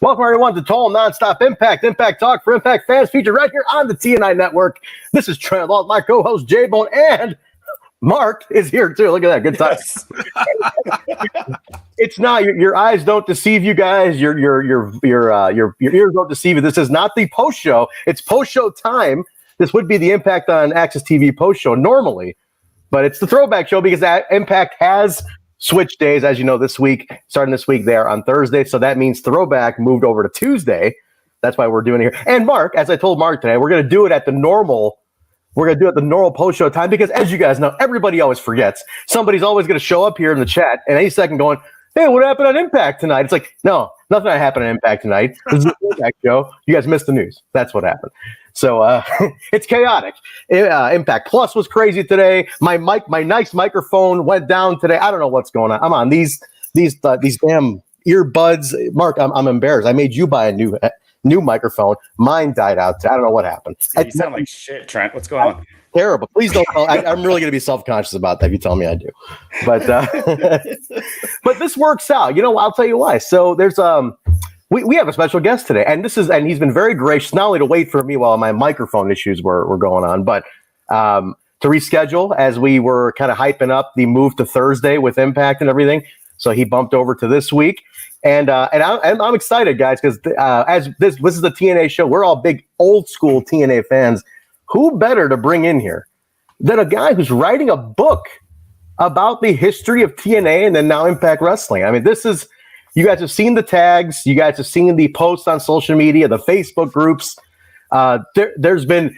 Welcome, everyone, to Total Nonstop Impact Talk for Impact fans, featured right here on the TNI Network. This is Trent Law, my co-host J-Bone, and Mark is here too. Look at that, good time. Yes. It's not your eyes don't deceive you guys. Your ears don't deceive you. This is not the post show. It's post show time. This would be the Impact on Access TV post show normally, but it's the throwback show because that Impact has switch days, as you know, starting this week, they're on Thursday. So that means throwback moved over to Tuesday. That's why we're doing it here. And Mark, as I told Mark today, we're going to do it at the normal post show time because, as you guys know, everybody always forgets. Somebody's always going to show up here in the chat and any second going, hey, what happened on Impact tonight? It's like, no, nothing happened on Impact tonight. This is the Impact show. You guys missed the news. That's what happened. So it's chaotic. Impact Plus was crazy today. My nice microphone went down today. I don't know what's going on. I'm on these damn earbuds. Mark, I'm embarrassed. I made you buy a new microphone. Mine died out. I don't know what happened. You sound like shit, Trent. What's going on? Terrible. Please don't. I'm really going to be self-conscious about that if you tell me I do. But but this works out. You know, I'll tell you why. So there's we have a special guest today, and he's been very gracious not only to wait for me while my microphone issues were going on, but to reschedule as we were kind of hyping up the move to Thursday with Impact and everything. So he bumped over to this week, and I'm excited, guys, because as this is the TNA show, we're all big old school TNA fans. Who better to bring in here than a guy who's writing a book about the history of TNA and then now Impact Wrestling? I mean, you guys have seen the tags, you guys have seen the posts on social media, the Facebook groups. There's been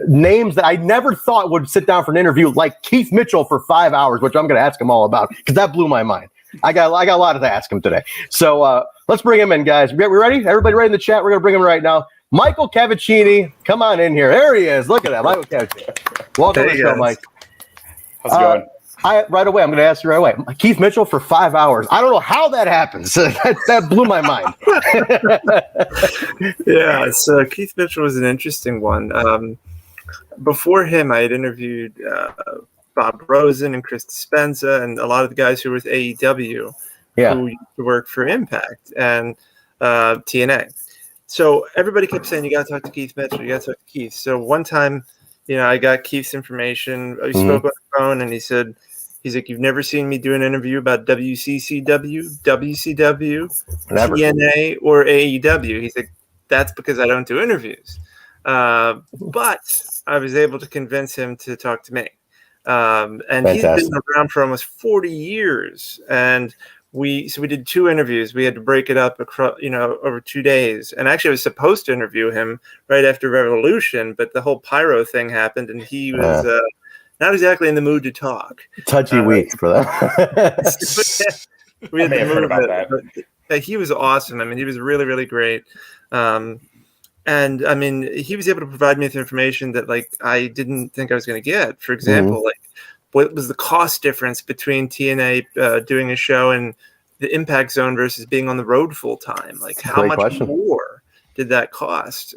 names that I never thought would sit down for an interview, like Keith Mitchell for 5 hours, which I'm going to ask him all about because that blew my mind. I got a lot to ask him today. So let's bring him in, guys. We ready? Everybody ready in the chat? We're going to bring him right now. Michael Cavacini, come on in here. There he is. Look at that, Michael Cavacini. Welcome to the show, Mike. How's it going? I'm going to ask you right away. Keith Mitchell for 5 hours. I don't know how that happens. that blew my mind. Yeah, so Keith Mitchell was an interesting one. Before him, I had interviewed Bob Rosen and Chris Dispenza and a lot of the guys who were with AEW who used to work for Impact and TNA. So everybody kept saying, you got to talk to Keith Mitchell. You got to talk to Keith. So one time, I got Keith's information. We spoke on the phone, and he's like, you've never seen me do an interview about WCCW, WCW, never. TNA, or AEW. He's like, that's because I don't do interviews. But I was able to convince him to talk to me. And Fantastic. He's been around for almost 40 years. And we did 2 interviews. We had to break it up across, over 2 days. And actually, I was supposed to interview him right after Revolution, but the whole pyro thing happened, and he was not exactly in the mood to talk. Touchy week for that. We had to move it. But he was awesome. I mean, he was really, really great. And I mean, he was able to provide me with information that I didn't think I was going to get. For example, what was the cost difference between TNA doing a show in the Impact Zone versus being on the road full time? How much more did that cost?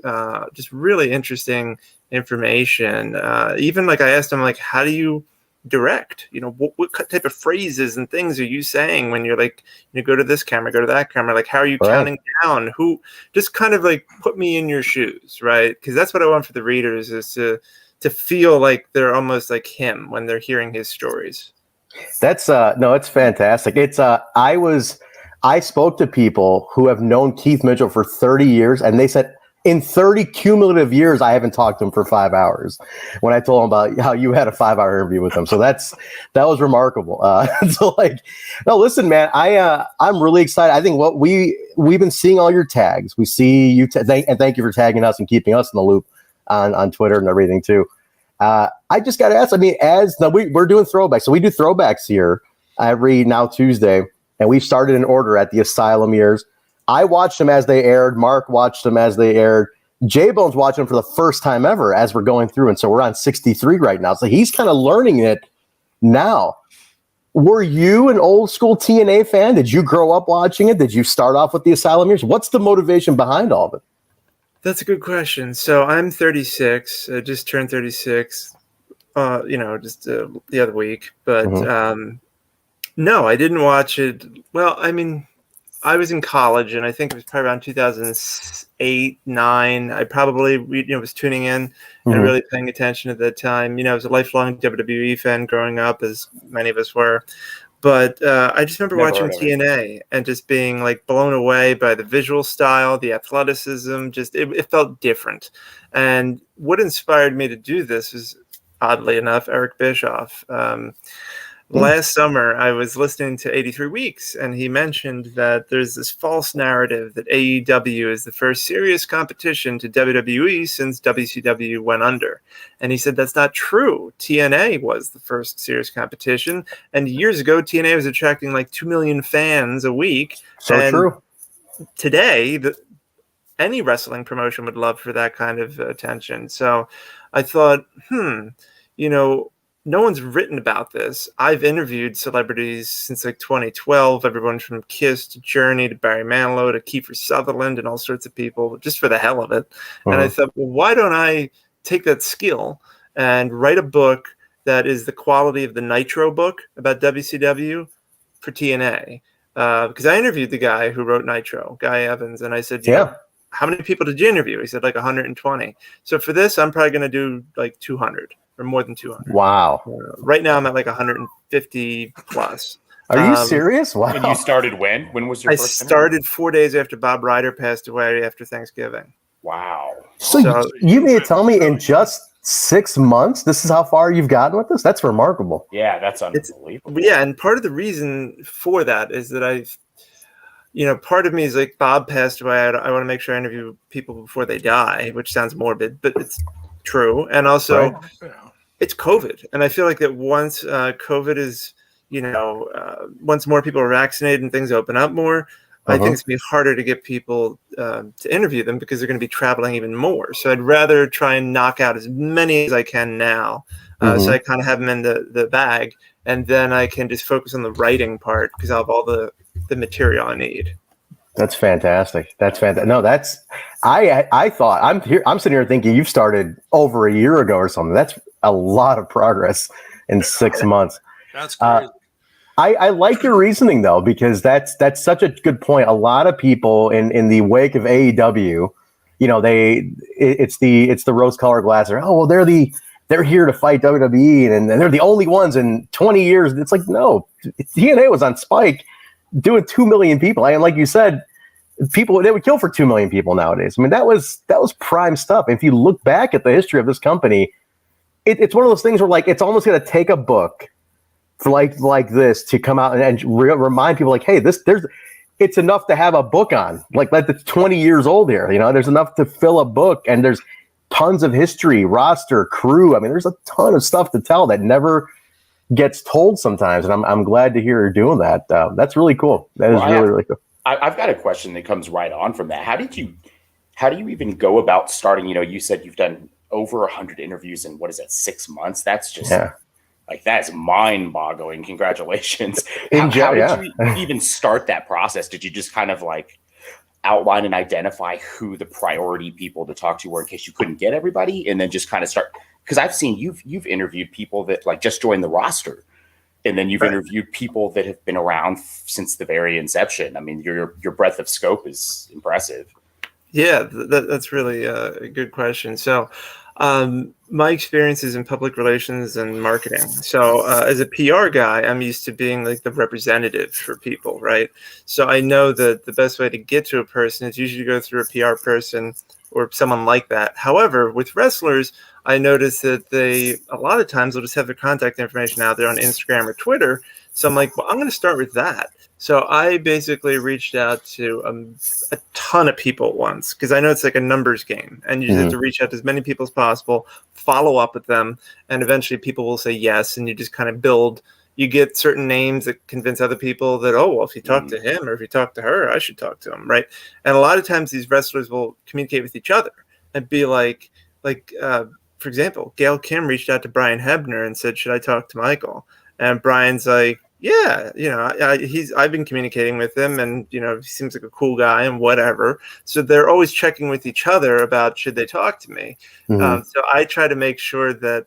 Just really interesting information. Even I asked him, how do you direct? What type of phrases and things are you saying when you're go to this camera, go to that camera? How are you counting down? Who just kind of put me in your shoes, right? Because that's what I want for the readers is to feel like they're almost like him when they're hearing his stories. That's it's fantastic. It's I spoke to people who have known Keith Mitchell for 30 years, and they said in 30 cumulative years I haven't talked to him for 5 hours. When I told him about how you had a 5-hour interview with him, so that was remarkable. No, listen, man, I'm really excited. I think what we've been seeing all your tags. We see you, and thank you for tagging us and keeping us in the loop on Twitter and everything too. I just got to ask, we're doing throwbacks. So we do throwbacks here every now Tuesday, and we've started in order at the Asylum years. I watched them as they aired. Mark watched them as they aired. J-Bone's watching them for the first time ever as we're going through. And so we're on 63 right now. So he's kind of learning it now. Were you an old school TNA fan? Did you grow up watching it? Did you start off with the Asylum years? What's the motivation behind all of it? That's a good question. So I'm 36. I just turned 36, the other week. But no, I didn't watch it. Well, I mean, I was in college, and I think it was probably around 2008, 9. I probably was tuning in and really paying attention at that time. I was a lifelong WWE fan growing up, as many of us were. But I just remember watching TNA and just being like blown away by the visual style, the athleticism. Just it felt different. And what inspired me to do this is, oddly enough, Eric Bischoff. Last summer, I was listening to 83 Weeks, and he mentioned that there's this false narrative that AEW is the first serious competition to WWE since WCW went under. And he said that's not true. TNA was the first serious competition, and years ago, TNA was attracting like 2 million fans a week. So true. Today, any wrestling promotion would love for that kind of attention. So I thought, no one's written about this. I've interviewed celebrities since like 2012, everyone from Kiss to Journey to Barry Manilow to Kiefer Sutherland and all sorts of people, just for the hell of it. And I thought, well, why don't I take that skill and write a book that is the quality of the Nitro book about WCW for TNA? Because I interviewed the guy who wrote Nitro, Guy Evans, and I said, how many people did you interview? He said like 120. So for this, I'm probably going to do like 200. Or more than 200. Wow. Right now I'm at like 150 plus. Are you serious? Wow. And you started when? When was your first started 4 days after Bob Ryder passed away after Thanksgiving. Wow. So you mean to tell me in just 6 months, this is how far you've gotten with this? That's remarkable. Yeah, that's unbelievable. Yeah, and part of the reason for that is that part of me is like, Bob passed away. I want to make sure I interview people before they die, which sounds morbid, but it's true. And also, it's COVID. And I feel like that once COVID is, once more people are vaccinated and things open up more, I think it's going to be harder to get people to interview them because they're going to be traveling even more. So I'd rather try and knock out as many as I can now. So I kind of have them in the bag. And then I can just focus on the writing part because I'll have all the material I need. That's fantastic. That's fantastic. No, I thought I'm sitting here thinking you've started over a year ago or something. That's a lot of progress in 6 months. That's crazy. I like your reasoning though, because that's such a good point. A lot of people in the wake of AEW, it's the rose-colored glasses. Well, they're here to fight WWE and they're the only ones in 20 years. It's like, no, TNA was on Spike doing 2 million people. And like you said, they would kill for 2 million people nowadays. I mean, that was prime stuff. If you look back at the history of this company, it's one of those things where like it's almost going to take a book for like this to come out and remind people like, hey, it's enough to have a book on. Like that's 20 years old here. There's enough to fill a book, and there's tons of history, roster, crew. I mean, there's a ton of stuff to tell that never gets told sometimes, and I'm glad to hear you're doing that. That's really cool. That is really cool. I've got a question that comes right on from that. How do you even go about starting? You said you've done over 100 interviews in 6 months? That's just that's mind-boggling. Congratulations. How did you even start that process? Did you just kind of like outline and identify who the priority people to talk to were in case you couldn't get everybody, and then just kind of start? Because I've seen you've interviewed people that like just joined the roster, and then you've interviewed people that have been around since the very inception. I mean, your breadth of scope is impressive. Yeah, that's really a good question. So my experience is in public relations and marketing. So as a PR guy, I'm used to being like the representative for people, right? So I know that the best way to get to a person is usually to go through a PR person or someone like that. However, with wrestlers, I noticed that a lot of times they'll just have their contact information out there on Instagram or Twitter. So I'm like, well, I'm going to start with that. So I basically reached out to a ton of people at once because I know it's like a numbers game, and you just have to reach out to as many people as possible, follow up with them, and eventually people will say yes, and you just kind of build. You get certain names that convince other people that, oh, well, if you talk to him or if you talk to her, I should talk to him, right? And a lot of times these wrestlers will communicate with each other and be like, for example, Gail Kim reached out to Brian Hebner and said, should I talk to Michael? And Brian's like, yeah, I've been communicating with him, and he seems like a cool guy and whatever. So they're always checking with each other about should they talk to me. So I try to make sure that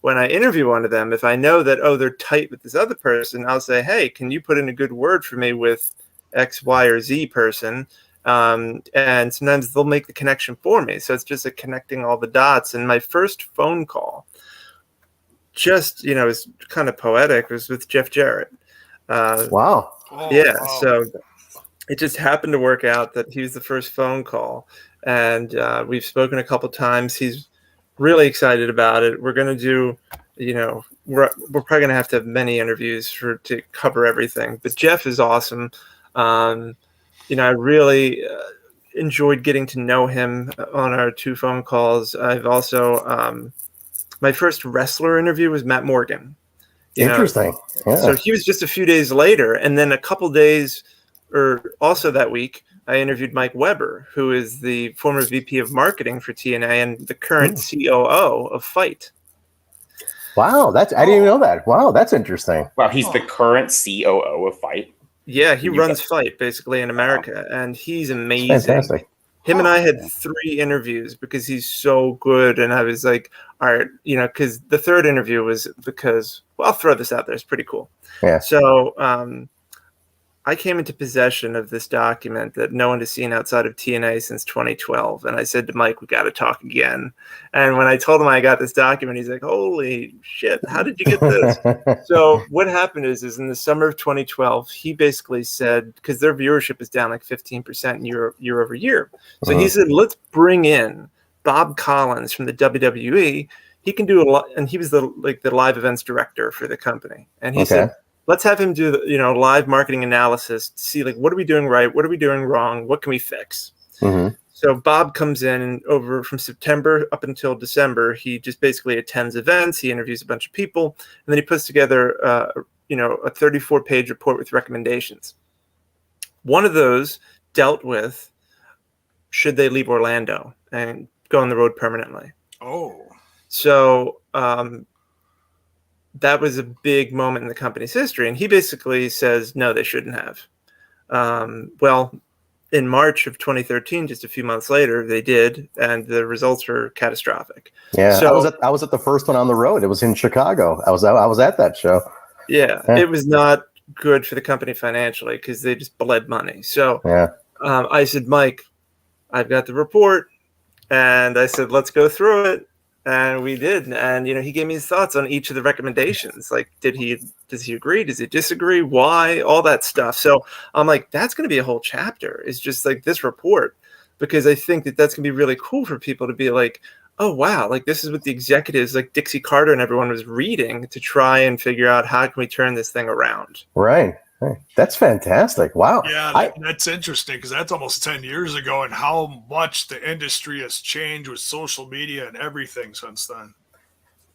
when I interview one of them, if I know that they're tight with this other person, I'll say, hey, can you put in a good word for me with X, Y, or Z person. And sometimes they'll make the connection for me. So it's just like connecting all the dots. And my first phone call, just, you know, is kind of poetic, was with Jeff Jarrett. Wow. Yeah. Wow. So it just happened to work out that he was the first phone call. And we've spoken a couple times. He's really excited about it. We're going to do, you know, we're probably going to have many interviews to cover everything. But Jeff is awesome. You know, I really enjoyed getting to know him on our 2 phone calls. I've also, my first wrestler interview was Matt Morgan. Interesting. Yeah. So he was just a few days later. And then a couple days, or also that week, I interviewed Mike Weber, who is the former VP of marketing for TNA and the current COO of Fight. Wow. I didn't even know that. Wow. That's interesting. Wow. He's the current COO of Fight. Yeah, he runs Fight basically in America, and he's amazing. Fantastic. Him and I had 3 interviews because he's so good, and I was like, all right, you know, because the 3rd interview was because, well, I'll throw this out there. It's pretty cool. Yeah. So I came into possession of this document that no one has seen outside of TNA since 2012. And I said to Mike, we got to talk again. And when I told him I got this document, he's like, holy shit, how did you get this? So what happened is in the summer of 2012, he basically said, because their viewership is down like 15% year over year. So he said, let's bring in Bob Collins from the WWE. He can do a lot. And he was the live events director for the company. And he said, let's have him do the, you know, live marketing analysis to see like, what are we doing right? What are we doing wrong? What can we fix? So Bob comes in over from September up until December. He just basically attends events. He interviews a bunch of people, and then he puts together, you know, a 34-page report with recommendations. One of those dealt with, should they leave Orlando and go on the road permanently? So, that was a big moment in the company's history. And he basically says, no, they shouldn't have. Well, in March of 2013, just a few months later, they did. And the results were catastrophic. Yeah. So, I was at the first one on the road. It was in Chicago. I was at that show. Yeah. It was not good for the company financially because they just bled money. So I said, Mike, I've got the report. And I said, let's go through it. And we did. And, you know, he gave me his thoughts on each of the recommendations. Like, does he agree? Does he disagree? Why? All that stuff. So I'm like, that's going to be a whole chapter. It's just like this report, because I think that's going to be really cool for people to be like, oh, wow, like this is what the executives like Dixie Carter and everyone was reading to try and figure out how can we turn this thing around. Right. That's fantastic. Wow. Yeah, that's interesting because that's almost 10 years ago, and how much the industry has changed with social media and everything since then.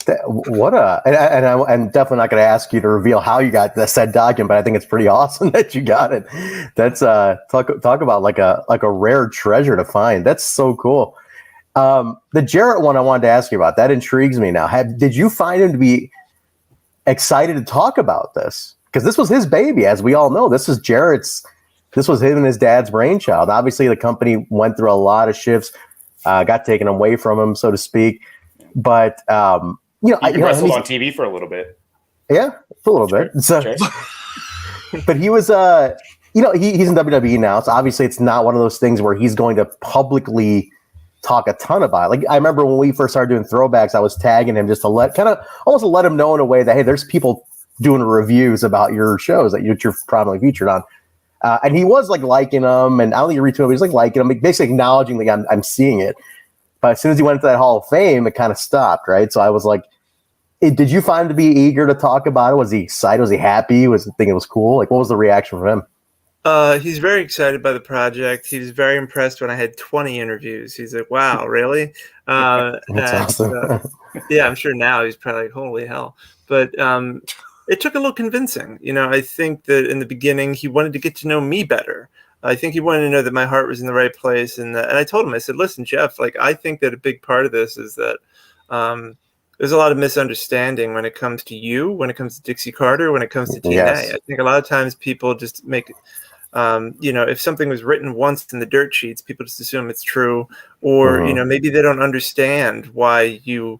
I'm definitely not going to ask you to reveal how you got that said document, but I think it's pretty awesome that you got it. That's talk about like a rare treasure to find. That's so cool. The Jarrett one I wanted to ask you about, that intrigues me now. Did you find him to be excited to talk about this? Because this was his baby, as we all know. This was him and his dad's brainchild. Obviously, the company went through a lot of shifts, got taken away from him, so to speak. But you know, he wrestled on TV for a little bit. Yeah, for a little bit. So, but he was, you know, he's in WWE now, so obviously it's not one of those things where he's going to publicly talk a ton about it. Like I remember when we first started doing throwbacks, I was tagging him just to let him know in a way that, hey, there's people doing reviews about your shows that you're prominently featured on. And he was like liking them, and I don't think he retweeted, but he was like liking them, basically acknowledging like I'm seeing it. But as soon as he went to that Hall of Fame, it kind of stopped, right? So I was like, did you find him to be eager to talk about it? Was he excited? Was he happy? Was he thinking it was cool? Like, what was the reaction from him? He's very excited by the project. He was very impressed when I had 20 interviews. He's like, wow, really? That's awesome. Yeah, I'm sure now he's probably like, holy hell. But it took a little convincing. You know, I think that in the beginning, he wanted to get to know me better. I think he wanted to know that my heart was in the right place. And I told him, I said, listen, Jeff, like, I think that a big part of this is that there's a lot of misunderstanding when it comes to you, when it comes to Dixie Carter, when it comes to TNA. Yes. I think a lot of times people just make, you know, if something was written once in the dirt sheets, people just assume it's true. Or, you know, maybe they don't understand why you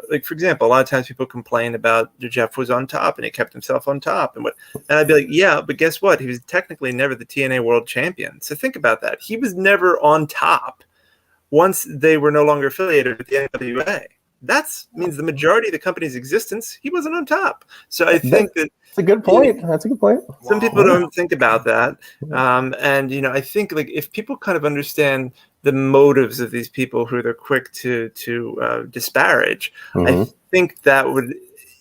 like, for example, a lot of times people complain about Jeff was on top and he kept himself on top and I'd be like, yeah, but guess what? He was technically never the TNA world champion. So think about that. He was never on top once they were no longer affiliated with the NWA. That means the majority of the company's existence, he wasn't on top. So I think that's a good point. That's a good point. Some people don't think about that. And, you know, I think like if people kind of understand the motives of these people who they're quick to disparage, I think that would,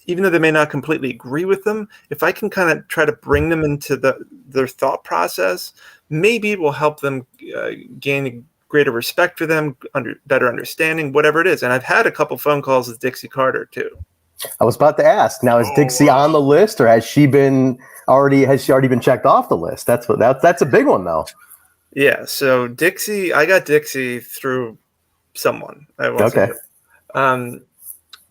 even though they may not completely agree with them, if I can kind of try to bring them into their thought process, maybe it will help them gain greater respect for them, better understanding, whatever it is. And I've had a couple phone calls with Dixie Carter too. I was about to ask. Now, is Dixie on the list, or has she already been checked off the list? That's a big one, though. Yeah. So Dixie, I got Dixie through someone. Okay.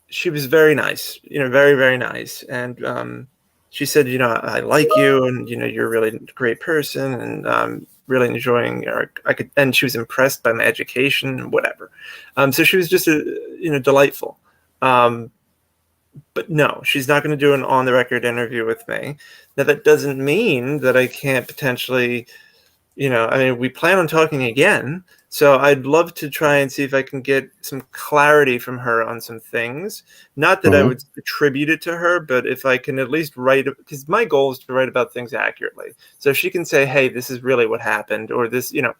She was very nice. You know, very, very nice. And she said, you know, I like you, and you know, you're a really great person, and really enjoying and she was impressed by my education and whatever. So she was just delightful. But no, she's not going to do an on-the-record interview with me. Now, that doesn't mean that I can't potentially, you know, I mean, we plan on talking again. So I'd love to try and see if I can get some clarity from her on some things. Not that I would attribute it to her, but if I can at least write, because my goal is to write about things accurately. So if she can say, hey, this is really what happened, or this, you know,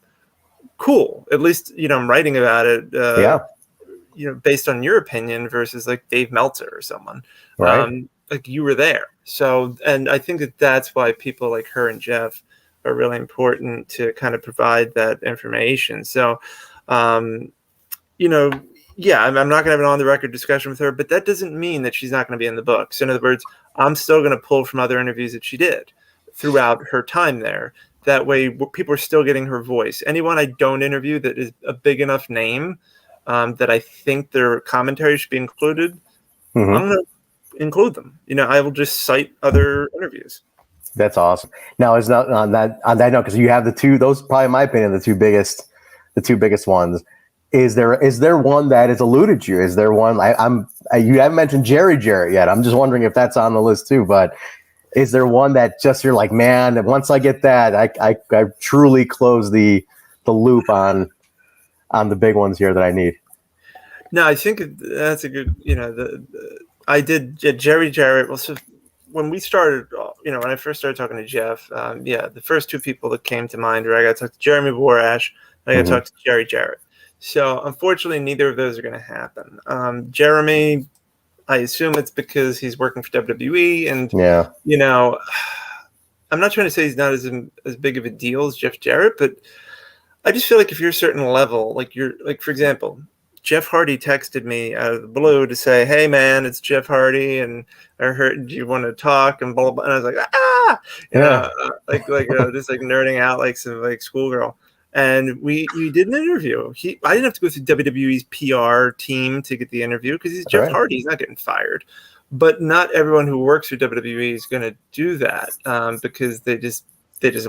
cool. At least, you know, I'm writing about it. You know, based on your opinion versus like Dave Meltzer or someone, right? Like you were there. So, and I think that's why people like her and Jeff are really important to kind of provide that information. So, you know, yeah, I'm not going to have an on the record discussion with her, but that doesn't mean that she's not going to be in the book. So in other words, I'm still going to pull from other interviews that she did throughout her time there. That way people are still getting her voice. Anyone I don't interview that is a big enough name that I think their commentary should be included, I'm going to include them. You know, I will just cite other interviews. That's awesome. Now, is not on that note, because you have the two, those probably in my opinion, the two biggest ones. Is there one that has eluded you? Is there one you haven't mentioned Jerry Jarrett yet? I'm just wondering if that's on the list too. But is there one that just you're like, man, once I get that, I truly close the loop on the big ones here that I need? No, I think that's a good, you know, I did Jerry Jarrett. Well, so when we started, you know, when I first started talking to Jeff, the first two people that came to mind were I got to talk to Jeremy Borash, and I got to talk to Jerry Jarrett. So unfortunately, neither of those are going to happen. Jeremy, I assume it's because he's working for WWE, and you know, I'm not trying to say he's not as big of a deal as Jeff Jarrett, but I just feel like if you're a certain level, like you're like, for example, Jeff Hardy texted me out of the blue to say, hey man, it's Jeff Hardy, and I heard you want to talk and blah, blah, blah. And I was like, you know, just like nerding out like some like schoolgirl. And we did an interview. I didn't have to go through WWE's PR team to get the interview because he's Jeff Hardy. He's not getting fired. But not everyone who works for WWE is going to do that because they just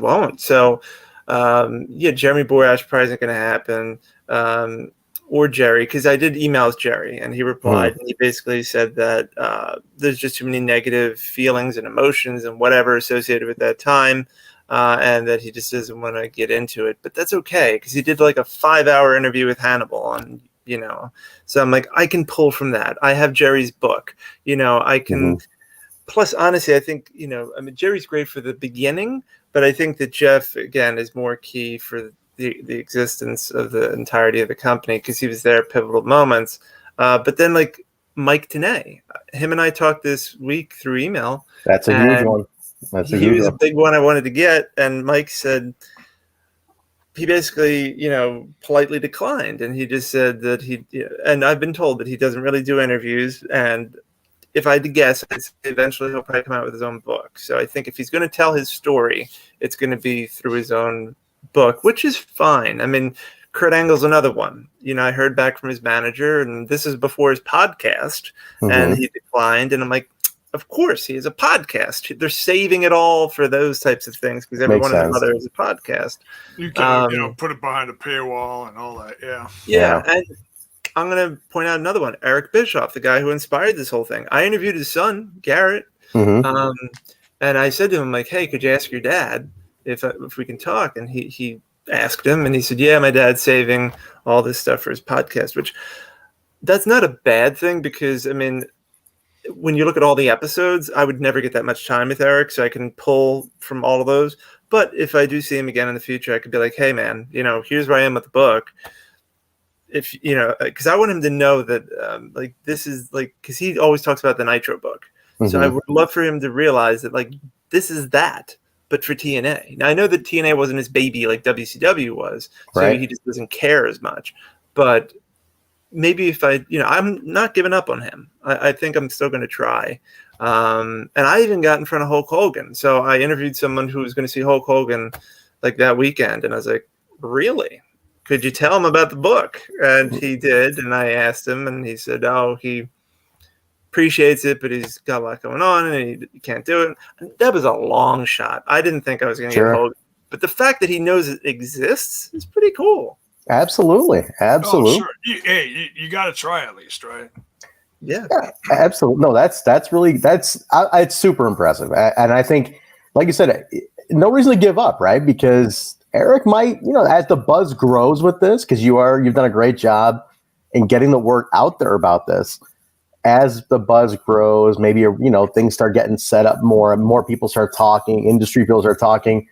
won't. So Jeremy Borash probably isn't going to happen. Or Jerry, because I did email Jerry and he replied and he basically said that there's just too many negative feelings and emotions and whatever associated with that time, and that he just doesn't want to get into it. But that's okay because he did like a 5-hour interview with Hannibal on, you know, so I'm like, I can pull from that. I have Jerry's book, you know, I can. Plus, honestly, I think, you know, I mean, Jerry's great for the beginning, but I think that Jeff, again, is more key for the existence of the entirety of the company because he was there at pivotal moments. But then like Mike TNA, him and I talked this week through email. That's a huge one. He was a big one I wanted to get. And Mike said, he basically, you know, politely declined. And he just said that and I've been told that he doesn't really do interviews. And if I had to guess, I'd say eventually he'll probably come out with his own book. So I think if he's going to tell his story, it's going to be through his own book, which is fine. I mean, Kurt Angle's another one. You know, I heard back from his manager, and this is before his podcast, and he declined. And I'm like, of course, he has a podcast. They're saving it all for those types of things because every one of them other is a podcast. You can, you know, put it behind a paywall and all that. Yeah. And I'm going to point out another one. Eric Bischoff, the guy who inspired this whole thing. I interviewed his son, Garrett. Mm-hmm. And I said to him, like, hey, could you ask your dad if we can talk? And he asked him, and he said, yeah, my dad's saving all this stuff for his podcast, which that's not a bad thing because, I mean, when you look at all the episodes, I would never get that much time with Eric, so I can pull from all of those. But if I do see him again in the future, I could be like, hey, man, here's where I am with the book. If, because I want him to know that, like, this is, like, because he always talks about the Nitro book. Mm-hmm. So I would love for him to realize that, like, this is that, but for TNA. Now, I know that TNA wasn't his baby like WCW was, so he just doesn't care as much. But maybe if I'm not giving up on him. I think I'm still going to try. And I even got in front of Hulk Hogan. So I interviewed someone who was going to see Hulk Hogan like that weekend. And I was like, really? Could you tell him about the book? And he did. And I asked him, and he said, oh, he appreciates it, but he's got a lot going on and he can't do it. And that was a long shot. I didn't think I was going to get Hogan. But the fact that he knows it exists is pretty cool. Absolutely. Oh, sure. You got to try at least, right? Yeah, absolutely. No, it's super impressive. And I think, like you said, no reason to give up, right? Because Erik might, as the buzz grows with this, because you've done a great job in getting the word out there about this. As the buzz grows, maybe, things start getting set up more and more people start talking, industry people start talking.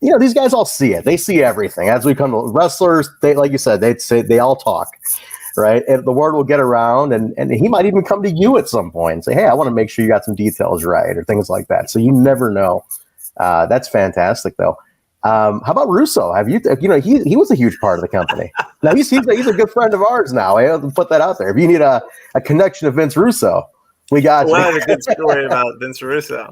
These guys all see it. They see everything. As we come to wrestlers, like you said, they all talk, right? And the word will get around, and he might even come to you at some point and say, hey, I want to make sure you got some details right, or things like that. So you never know. That's fantastic, though. How about Russo? Have you? He was a huge part of the company. Now he's a good friend of ours now. I have to put that out there. If you need a connection to Vince Russo, we got you. I have a good story about Vince Russo.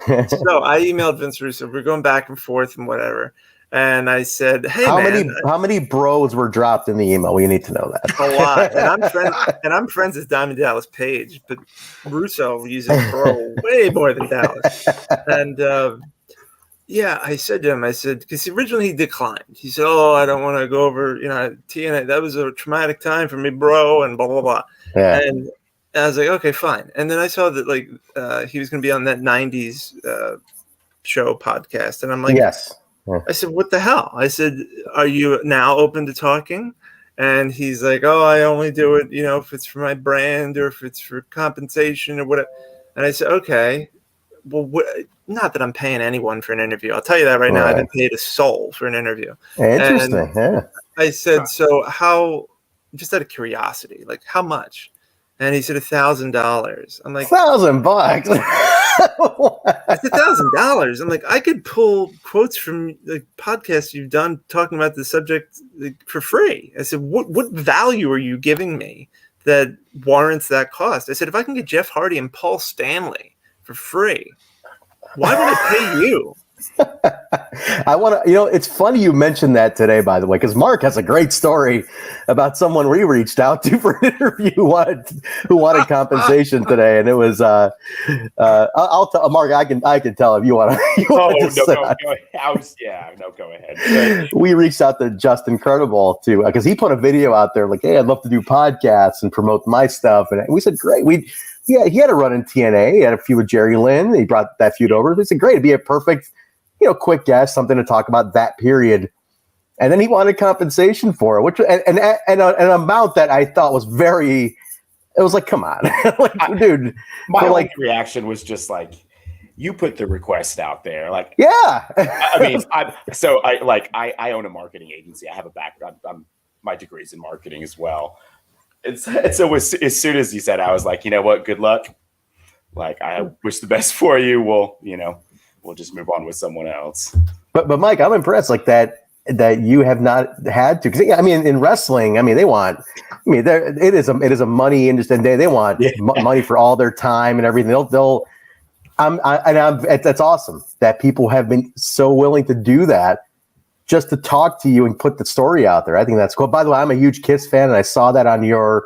So I emailed Vince Russo. We're going back and forth and whatever. And I said, hey, how many bros were dropped in the email? We need to know that. A lot. And I'm friends with Diamond Dallas Page, but Russo uses bro way more than Dallas. And I said to him, because originally he declined. He said, oh, I don't want to go over, TNA. That was a traumatic time for me, bro, and blah, blah, blah. Yeah. And I was like, okay, fine. And then I saw that, like, he was going to be on that 90s show podcast. And I'm like, yes. Yeah. I said, what the hell? I said, are you now open to talking? And he's like, oh, I only do it, if it's for my brand or if it's for compensation or whatever. And I said, okay. Well, not that I'm paying anyone for an interview. I'll tell you that right now. I haven't paid a soul for an interview. Interesting. Yeah. I said, so how, just out of curiosity, like how much? And he said $1,000. I'm like, $1,000. I said $1,000. I'm like, I could pull quotes from the podcasts you've done talking about the subject for free. I said, what value are you giving me that warrants that cost? I said, if I can get Jeff Hardy and Paul Stanley for free, why would I pay you? I want to, it's funny you mentioned that today, by the way, because Mark has a great story about someone we reached out to for an interview who wanted compensation today, and it was I'll tell Mark. I can tell if you want to. Go ahead. We reached out to Justin Credible too because he put a video out there like, hey, I'd love to do podcasts and promote my stuff, and we said great. He had a run in TNA. He had a feud with Jerry Lynn. He brought that feud over. We said great, it'd be a perfect, quick guest, something to talk about that period. And then he wanted compensation for it, which and an amount that I thought was very. It was like, come on, dude. My only reaction was just like, you put the request out there, like, yeah. I own a marketing agency. I have a background. My degree's in marketing as well. And so as soon as you said, I was like, you know what? Good luck. Like, I wish the best for you. We'll just move on with someone else. But Mike, I'm impressed like that you have not had to, because in wrestling, they want, it is a money industry, and they want money for all their time and everything. That's awesome that people have been so willing to do that just to talk to you and put the story out there. I think that's cool. By the way, I'm a huge Kiss fan, and I saw that on your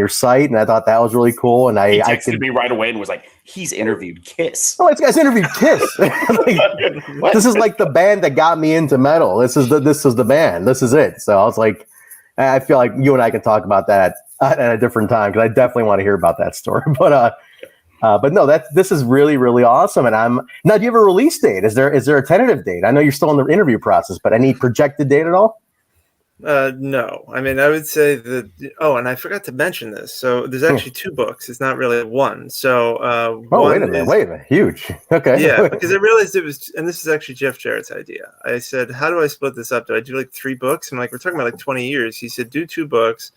site, and I thought that was really cool. And he texted me right away and was like, he's interviewed Kiss. Oh, this guy's interviewed Kiss. This is like the band that got me into metal. This is the band. This is it. So I was like, I feel like you and I can talk about that at a different time because I definitely want to hear about that story. But no, this is really, really awesome. And now, do you have a release date? Is there a tentative date? I know you're still in the interview process, but any projected date at all? No. I mean, I would say that. Oh, and I forgot to mention this. So there's actually 2 books. It's not really one. So wait a minute. Huge. Okay. Yeah, because I realized it was, and this is actually Jeff Jarrett's idea. I said, how do I split this up? Do I do like 3 books? And like, we're talking about like 20 years. He said, do 2 books.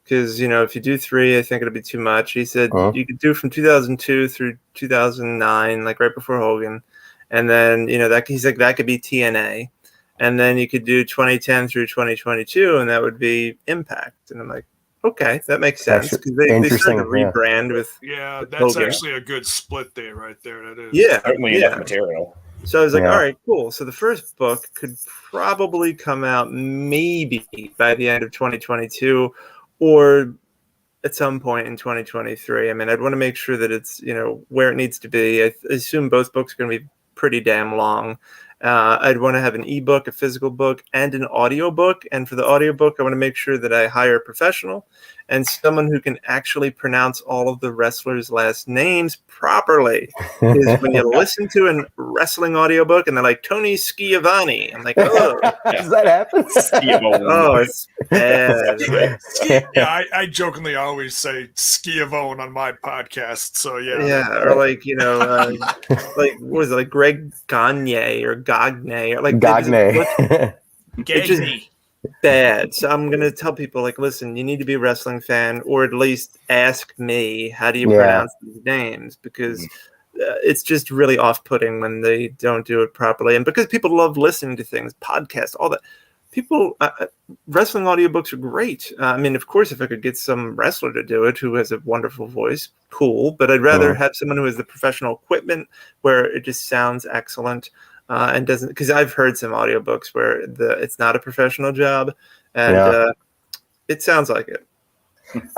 Because, if you do 3, I think it'll be too much. He said you could do from 2002 through 2009, like right before Hogan. And then, he's like, that could be TNA. And then you could do 2010 through 2022, and that would be Impact. And I'm like, okay, that makes sense. Because they started to rebrand with. Yeah, that's actually a good split day right there. That is. Yeah. Certainly enough material. So I was like, all right, cool. So the first book could probably come out maybe by the end of 2022. Or at some point in 2023. I mean, I'd want to make sure that it's, where it needs to be. I assume both books are going to be pretty damn long. I'd want to have an ebook, a physical book, and an audio book. And for the audio book, I want to make sure that I hire a professional and someone who can actually pronounce all of the wrestlers' last names properly. Because when you listen to a wrestling audiobook and they're like, Tony Schiavone, I'm like, oh. Does that happen? Oh, it's bad. Yeah, I jokingly always say Schiavone on my podcast. So, yeah. Yeah, or like, like, what is it, like Greg Gagne or Gagne? Or like Gagne. It's just bad. So I'm going to tell people, like, listen, you need to be a wrestling fan, or at least ask me, how do you pronounce these names? Because it's just really off-putting when they don't do it properly. And because people love listening to things, podcasts, all that. People, wrestling audiobooks are great. I mean, of course, if I could get some wrestler to do it who has a wonderful voice, cool. But I'd rather have someone who has the professional equipment where it just sounds excellent. And doesn't, because I've heard some audiobooks where it's not a professional job, and it sounds like it.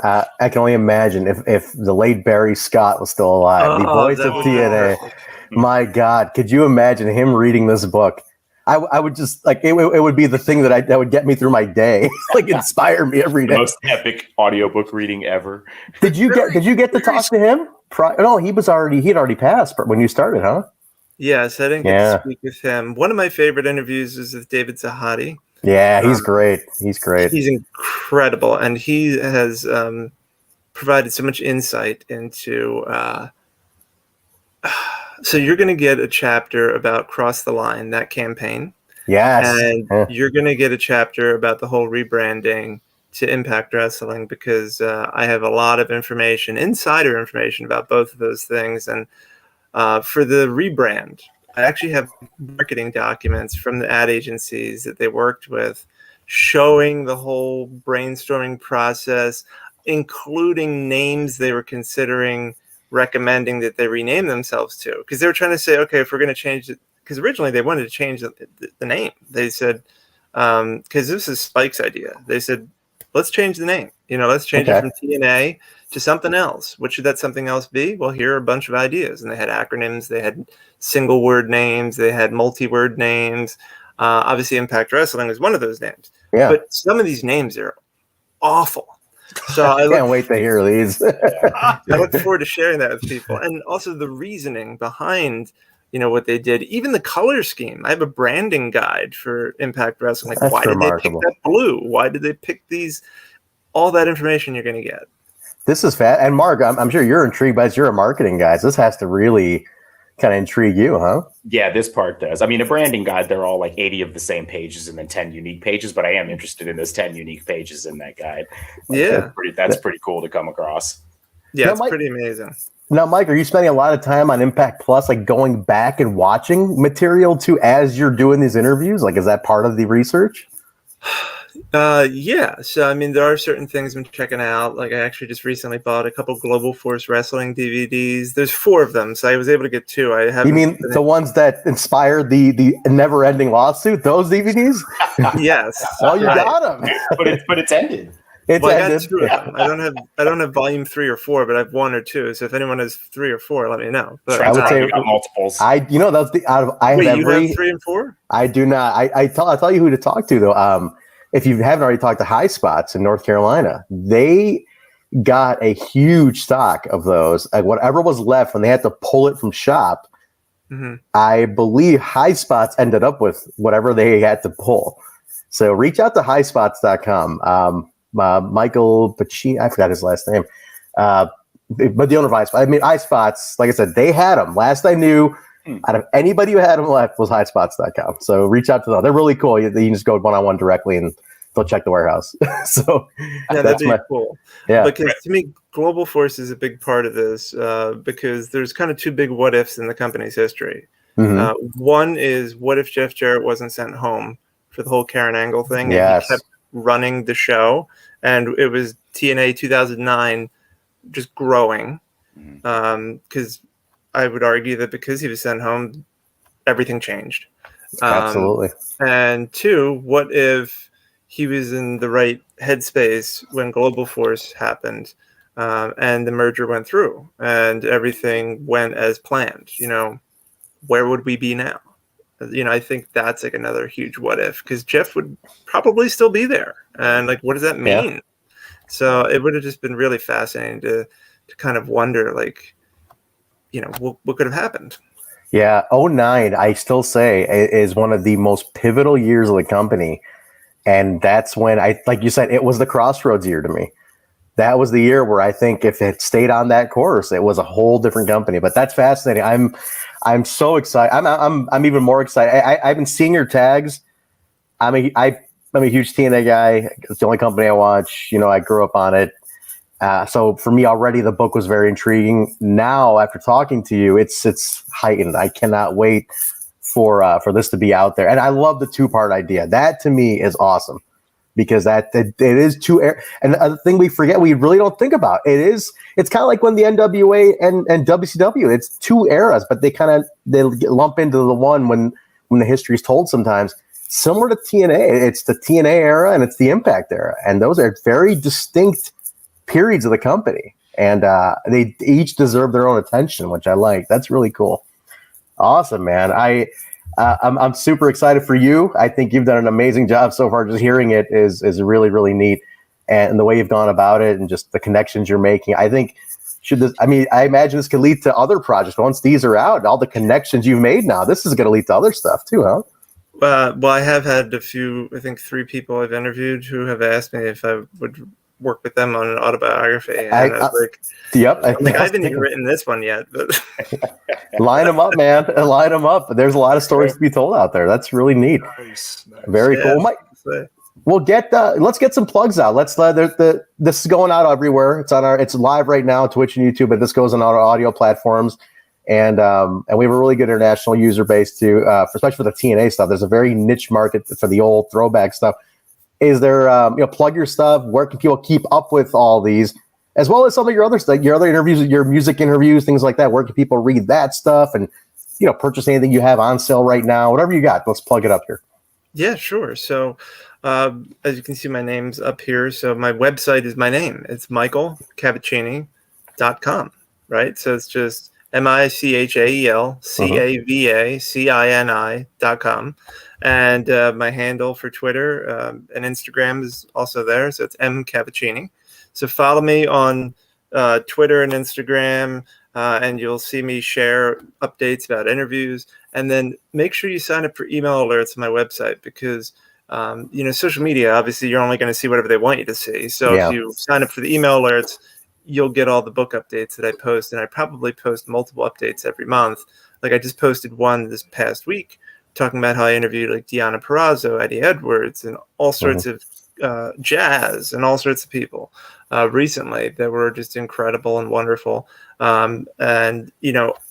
I can only imagine if the late Barry Scott was still alive, the voice of TNA. My God, could you imagine him reading this book? I would just like it would be the thing that would get me through my day, like inspire me every day. The most epic audiobook reading ever. Did you get to talk to him? No, he'd already passed when you started, huh? Yes, I didn't get to speak with him. One of my favorite interviews is with David Zahadi. Yeah, he's great. He's great. He's incredible, and he has provided so much insight into. So you're going to get a chapter about Cross the Line, that campaign. Yes, and you're going to get a chapter about the whole rebranding to Impact Wrestling, because I have a lot of insider information about both of those things, and. For the rebrand, I actually have marketing documents from the ad agencies that they worked with showing the whole brainstorming process, including names they were considering recommending that they rename themselves to. Because they were trying to say, okay, if we're going to change it, because originally they wanted to change the name. They said, because this is Spike's idea. They said, let's change the name. Let's change it from TNA to something else. What should that something else be? Well, here are a bunch of ideas. And they had acronyms. They had single word names. They had multi-word names. Obviously, Impact Wrestling is one of those names. Yeah. But some of these names are awful. So I can't wait to hear these. I look forward to sharing that with people. And also the reasoning behind what they did, even the color scheme. I have a branding guide for Impact Wrestling. Like, why did they pick that blue? Why did they pick these? All that information you're going to get. This is fat. And Mark, I'm sure you're intrigued by this. You're a marketing guy. So this has to really kind of intrigue you, huh? Yeah, this part does. I mean, a branding guide, they're all like 80 of the same pages and then 10 unique pages, but I am interested in those 10 unique pages in that guide. That's pretty cool to come across. Yeah, it's pretty amazing. Now, Mike, are you spending a lot of time on Impact Plus, like going back and watching material too as you're doing these interviews? Like, is that part of the research? Yeah. So, I mean, there are certain things I'm checking out. Like, I actually just recently bought a couple Global Force Wrestling DVDs. There's 4 of them, so I was able to get 2. You mean the ones that inspired the never-ending lawsuit? Those DVDs? Yes. Oh, you got them. but it's ended. It's ended. I got 2 of them. I don't have volume 3 or 4, but I have 1 or 2. So if anyone has 3 or 4, let me know. But I would say got multiples. That's the out of I Wait, have you have 3 and 4? I do not. I'll tell you who to talk to though. if you haven't already talked to High Spots in North Carolina, they got a huge stock of those. Like whatever was left when they had to pull it from shop, I believe High Spots ended up with whatever they had to pull. So reach out to highspots.com. Michael Cavacini, I forgot his last name. But the owner of High Spots, High Spots, like I said, they had them. Last I knew, out of anybody who had them left was highspots.com. So reach out to them. They're really cool. You can just go one-on-one directly and they'll check the warehouse. So that'd be cool. Yeah. Because to me, Global Force is a big part of this because there's kind of two big what ifs in the company's history. One is, what if Jeff Jarrett wasn't sent home for the whole Karen Angle thing? Yes. And he kept running the show, and it was TNA 2009 just growing. Because I would argue that because he was sent home, everything changed. Absolutely. And two, what if he was in the right headspace when Global Force happened, and the merger went through and everything went as planned? Where would we be now? I think that's like another huge what if, because Jeff would probably still be there. And like, what does that mean? Yeah. So it would have just been really fascinating to kind of wonder, like, what could have happened. Yeah. 2009, I still say, is one of the most pivotal years of the company. And that's when like you said, it was the crossroads year to me. That was the year where I think if it stayed on that course, it was a whole different company. But that's fascinating. I'm so excited. I'm even more excited. I've been seeing your tags. I'm a huge TNA guy. It's the only company I watch. I grew up on it. So for me already, the book was very intriguing. Now, after talking to you, it's heightened. I cannot wait for this to be out there. And I love the 2-part idea. That to me is awesome, because it is and the thing we forget, we really don't think about it's kind of like when the NWA and WCW, it's 2 eras, but they lump into the one when the history is told sometimes. Similar to TNA, it's the TNA era and it's the Impact era, and those are very distinct periods of the company, and they each deserve their own attention, which I like. That's really cool. Awesome, man. I'm super excited for you. I think you've done an amazing job so far. Just hearing it is really, really neat, and the way you've gone about it and just the connections you're making. I think I imagine this could lead to other projects once these are out. All the connections you've made now, this is going to lead to other stuff too, huh? Well, I have had a few, I think 3 people I've interviewed who have asked me if I would work with them on an autobiography. And I was like, yep. I haven't even written this one yet, but line them up, man. Line them up. There's a lot of stories to be told out there. That's really neat. Nice. Very cool. We'll let's get some plugs out. This is going out everywhere. It's live right now, Twitch and YouTube, but this goes on our audio platforms. And we have a really good international user base too, especially for the TNA stuff. There's a very niche market for the old throwback stuff. Is there, plug your stuff? Where can people keep up with all these, as well as some of your other stuff, your other interviews, your music interviews, things like that? Where can people read that stuff and, purchase anything you have on sale right now? Whatever you got, let's plug it up here. Yeah, sure. So, as you can see, my name's up here. So my website is my name. It's michaelcavacini.com, right? So it's just MichaelCavacini.com. And my handle for Twitter and Instagram is also there. So it's mcavacini. So follow me on Twitter and Instagram, and you'll see me share updates about interviews. And then make sure you sign up for email alerts on my website, because social media, obviously you're only going to see whatever they want you to see. So if you sign up for the email alerts, you'll get all the book updates that I post. And I probably post multiple updates every month. Like I just posted one this past week talking about how I interviewed like Deonna Purrazzo, Eddie Edwards, and all sorts of jazz and all sorts of people recently that were just incredible and wonderful. And,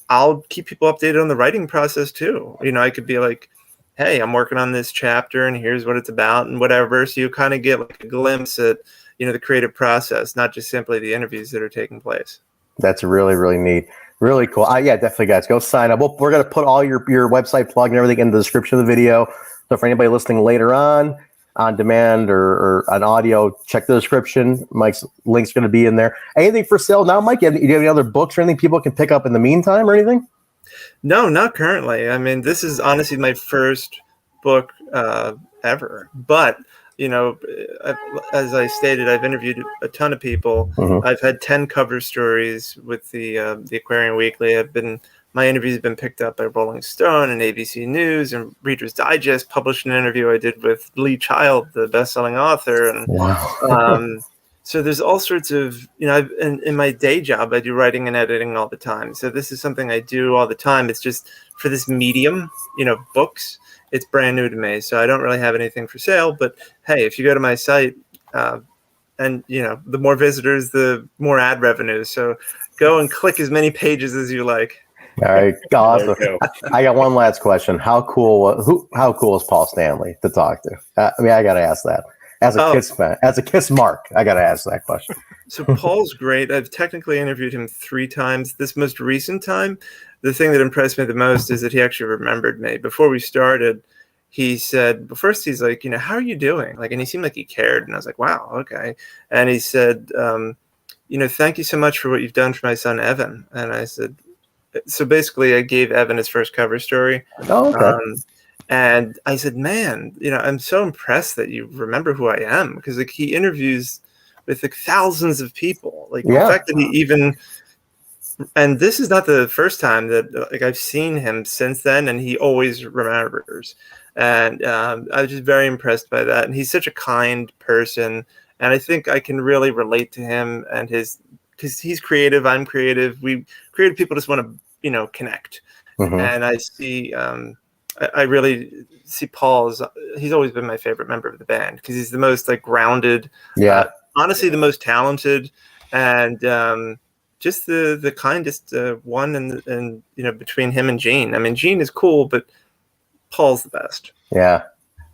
I'll keep people updated on the writing process too. I could be like, hey, I'm working on this chapter and here's what it's about and whatever. So you kind of get like a glimpse at, the creative process, not just simply the interviews that are taking place. That's really, really neat. Really cool. Yeah, definitely, guys. Go sign up. We're going to put all your website plug and everything in the description of the video. So for anybody listening later on demand or on audio, check the description. Mike's link's going to be in there. Anything for sale now, Mike? Do you have any other books or anything people can pick up in the meantime or anything? No, not currently. I mean, this is honestly my first book ever. But as I stated, I've interviewed a ton of people. Mm-hmm. I've had 10 cover stories with the Aquarian Weekly. My interviews have been picked up by Rolling Stone and ABC News, and Reader's Digest published an interview I did with Lee Child, the best-selling author. And wow. so there's all sorts of, in my day job, I do writing and editing all the time. So this is something I do all the time. It's just for this medium, books, it's brand new to me. So I don't really have anything for sale. But hey, if you go to my site, and the more visitors, the more ad revenue. So go and click as many pages as you like. All right, awesome. I got one last question. How cool is Paul Stanley to talk to? I got to ask that. As a Kiss fan, as a Kiss mark, I got to ask that question. So Paul's great. I've technically interviewed him 3 times. This most recent time, the thing that impressed me the most is that he actually remembered me. Before we started, he said, well, first he's like, how are you doing? And he seemed like he cared. And I was like, wow, okay. And he said, thank you so much for what you've done for my son, Evan. And I said, so basically I gave Evan his first cover story. Oh, okay. And I said, man, I'm so impressed that you remember who I am, because he interviews with thousands of people. The fact that he even, and this is not the first time that I've seen him since then, and he always remembers. And I was just very impressed by that. And he's such a kind person, and I think I can really relate to him and because he's creative, I'm creative. We creative people just want to connect. Mm-hmm. And I see. I really see Paul he's always been my favorite member of the band, because he's the most grounded, honestly the most talented, and just the kindest one. And between him and Gene, Gene is cool, but Paul's the best. Yeah,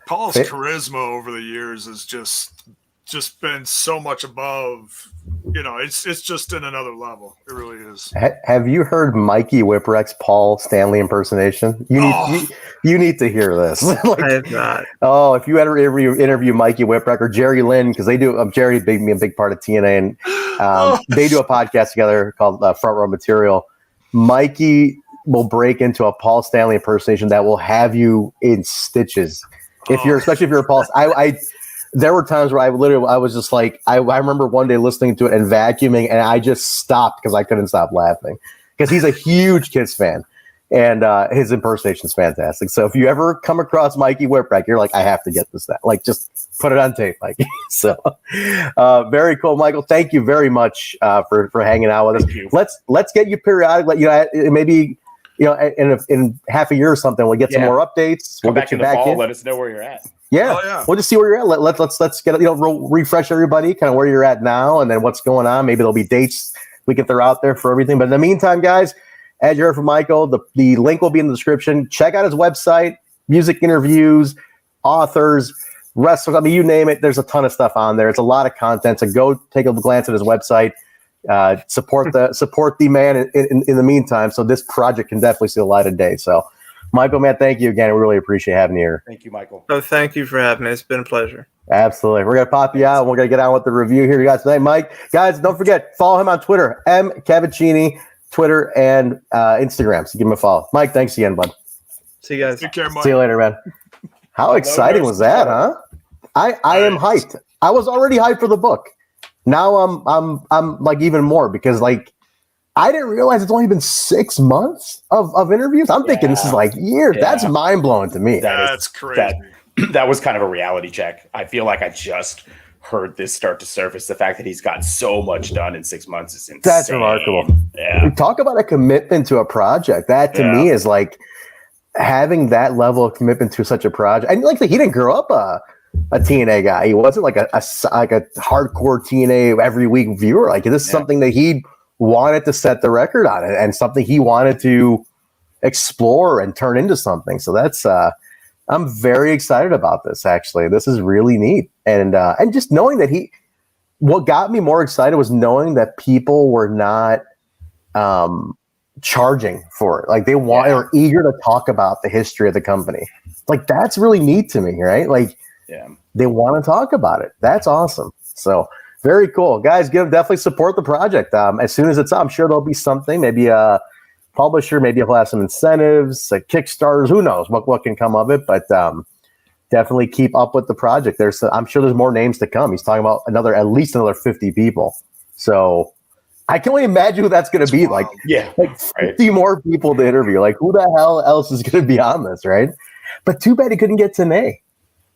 Paul's charisma over the years has just been so much above. It's just in another level. It really is. Have you heard Mikey Whipwreck's Paul Stanley impersonation? You need to hear this. I have not. Oh, if you ever interview Mikey Whipwreck or Jerry Lynn, because they do. Jerry being a big part of TNA, and they do a podcast together called Front Row Material. Mikey will break into a Paul Stanley impersonation that will have you in stitches. Especially if you're a Paul. There were times where I was just like, I remember one day listening to it and vacuuming, and I just stopped because I couldn't stop laughing, because he's a huge Kiss fan, and his impersonation is fantastic. So if you ever come across Mikey Whipwreck, you're like, I have to get this. Just put it on tape, Mikey. So very cool, Michael. Thank you very much for hanging out with us. Let's get you periodically. Maybe in half a year or something, we'll get some more updates. We'll get you back in. Let us know where you're at. Yeah. We'll just see where you're at. Let's get refresh everybody kind of where you're at now, and then what's going on. Maybe there'll be dates we can throw out there for everything. But in the meantime, guys, as you heard from Michael, the link will be in the description. Check out his website, music interviews, authors, wrestlers. You name it. There's a ton of stuff on there. It's a lot of content. So go take a glance at his website. Support the man in the meantime. So this project can definitely see the light of day. So. Michael, man, thank you again. We really appreciate having you here. Thank you, Michael. Oh, thank you for having me. It's been a pleasure. Absolutely. We're going to pop you out, and we're going to get on with the review here, you guys, tonight. Mike, guys, don't forget, follow him on Twitter, Cavacini, Twitter, and Instagram. So give him a follow. Mike, thanks again, bud. See you guys. Take care, Mike. See you later, man. How exciting was that, huh? I am hyped. I was already hyped for the book. Now I'm even more, because I didn't realize it's only been 6 months of interviews. I'm thinking this is years. Yeah. That's mind blowing to me. That's crazy. That was kind of a reality check. I feel like I just heard this start to surface. The fact that he's gotten so much done in 6 months is insane. That's remarkable. Yeah. We talk about a commitment to a project. That to me is having that level of commitment to such a project. And he didn't grow up a TNA guy. He wasn't like a hardcore TNA every week viewer. This is something that he wanted to set the record on it, and something he wanted to explore and turn into something. So that's I'm very excited about this. Actually, this is really neat, and just knowing that what got me more excited was knowing that people were not charging for it. They were eager to talk about the history of the company. That's really neat to me, right? They want to talk about it. That's awesome. So. Very cool, guys. Definitely support the project. As soon as it's up, I'm sure there'll be something. Maybe a publisher. Maybe he'll have some incentives, Kickstarters. Who knows what can come of it? But definitely keep up with the project. I'm sure there's more names to come. He's talking about at least another 50 people. So I can only imagine who that's going to be. Wild. Like 50 more people to interview. Like, who the hell else is going to be on this, right? But too bad he couldn't get TNA.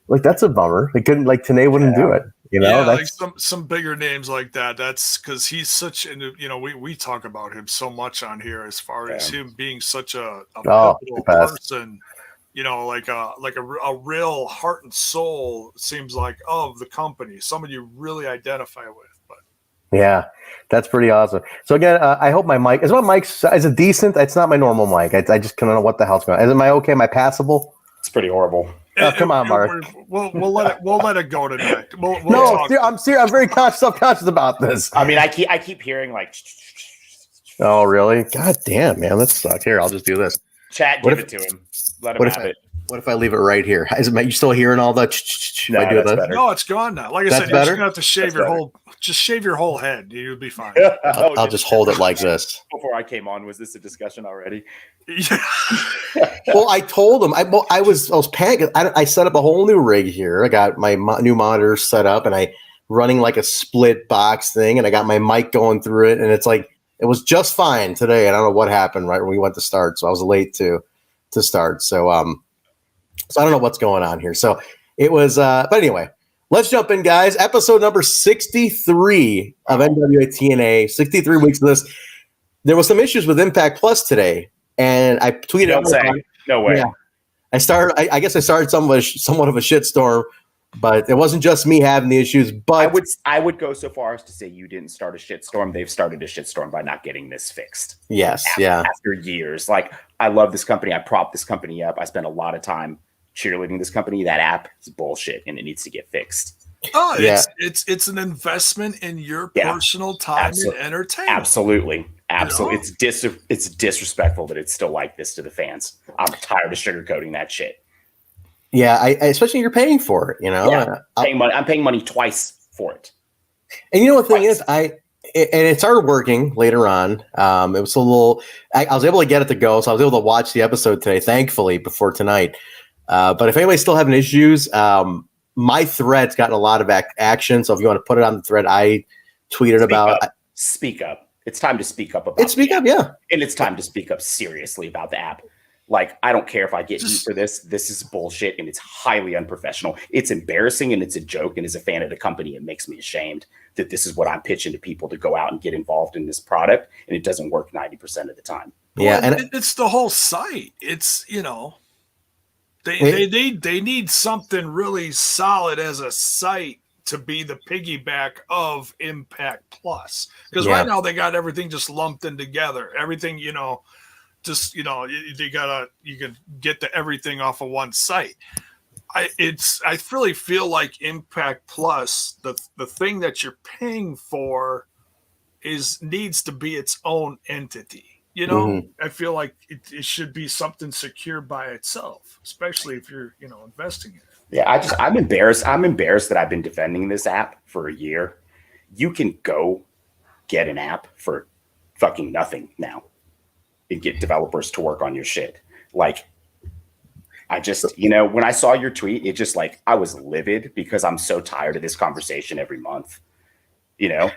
Like, that's a bummer. They couldn't, like, TNA wouldn't do it. You know, that's like some bigger names like that. That's because he's such, we talk about him so much on here as far as him being such a pivotal person. Like a real heart and soul, it seems like, of the company, someone you really identify with. But yeah, that's pretty awesome. So again, I hope my mic is it decent? It's not my normal mic. I just don't know what the hell's going on. Am I okay? Am I passable? It's pretty horrible. Oh, come on, Mark. We'll let it go tonight. I'm serious. I'm very self-conscious about this. I mean, I keep hearing like. Oh, really? God damn, man, that sucks. Here, I'll just do this. Chat, give it to him. Let him have it. What if I leave it right here? You still hearing all the? No, I do this? No, it's gone now. Like I said, you're just gonna have to shave shave your whole head. You'll be fine. I'll just hold it like this. Before I came on, was this a discussion already? Well, I told him I was panicking. I set up a whole new rig here. I got my new monitors set up, and I running like a split box thing, and I got my mic going through it, and it's like it was just fine today. I don't know what happened right when we went to start, so I was late to start. So I don't know what's going on here. So it was, but anyway, let's jump in, guys. Episode number 63 of NWA-TNA. 63 weeks of this. There was some issues with Impact Plus today, and I tweeted. Don't say. No way. Yeah, I guess I started somewhat of a shitstorm, but it wasn't just me having the issues. But I would go so far as to say you didn't start a shitstorm. They've started a shitstorm by not getting this fixed. Yes, after years. Like, I love this company. I prop this company up. I spend a lot of time cheerleading this company. That app is bullshit, and it needs to get fixed. Oh, it's an investment in your personal time and entertainment. Absolutely. It's disrespectful that it's still like this to the fans. I'm tired of sugarcoating that shit. Yeah, I especially you're paying for it. I'm paying money twice for it. And the thing is, and it started working later on. It was a little. I was able to get it to go, so I was able to watch the episode today, thankfully, before tonight. But if anybody's still having issues, my thread's gotten a lot of action. So if you want to put it on the thread, I tweeted Speak up. It's time to speak up about it. Speak up, yeah. And it's time to speak up seriously about the app. Like, I don't care if I get heat for this. This is bullshit, and it's highly unprofessional. It's embarrassing, and it's a joke. And as a fan of the company, it makes me ashamed that this is what I'm pitching to people to go out and get involved in this product, and it doesn't work 90% of the time. Yeah, and it's the whole site. It's they need something really solid as a site to be the piggyback of Impact Plus, because right now they got everything just lumped in together. Everything, you can get everything off of one site. I really feel like Impact Plus, the thing that you're paying for, needs to be its own entity. I feel like it should be something secure by itself, especially if you're investing in it. Yeah, I'm embarrassed. I'm embarrassed that I've been defending this app for a year. You can go get an app for fucking nothing now and get developers to work on your shit. Like, I just, when I saw your tweet, it just I was livid because I'm so tired of this conversation every month.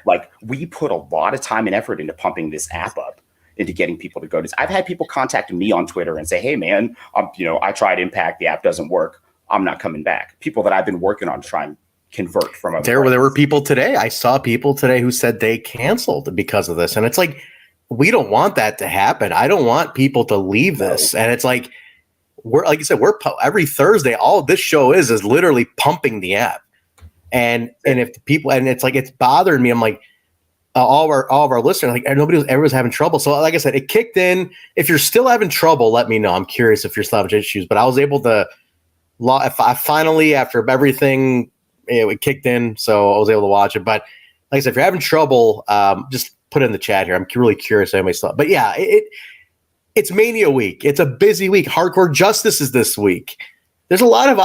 Like, we put a lot of time and effort into pumping this app up, into getting people to go to this. I've had people contact me on Twitter and say, hey man, I tried Impact, the app doesn't work. I'm not coming back. People that I've been working on trying to convert from there were people today. I saw people today who said they canceled because of this. And it's like, we don't want that to happen. I don't want people to leave this. And it's like, like you said, we're every Thursday, all this show is literally pumping the app. And if people, and it's like, it's bothering me. I'm like, all of our listeners, like everyone's having trouble. So like I said, it kicked in. If you're still having trouble, let me know. I'm curious if you're still having issues, but I was able to I finally, after everything, it kicked in. So I was able to watch it. But like I said, if you're having trouble, just put it in the chat here. I'm really curious if anybody's thought. But yeah, it's Mania week. It's a busy week. Hardcore Justice is this week. There's a lot of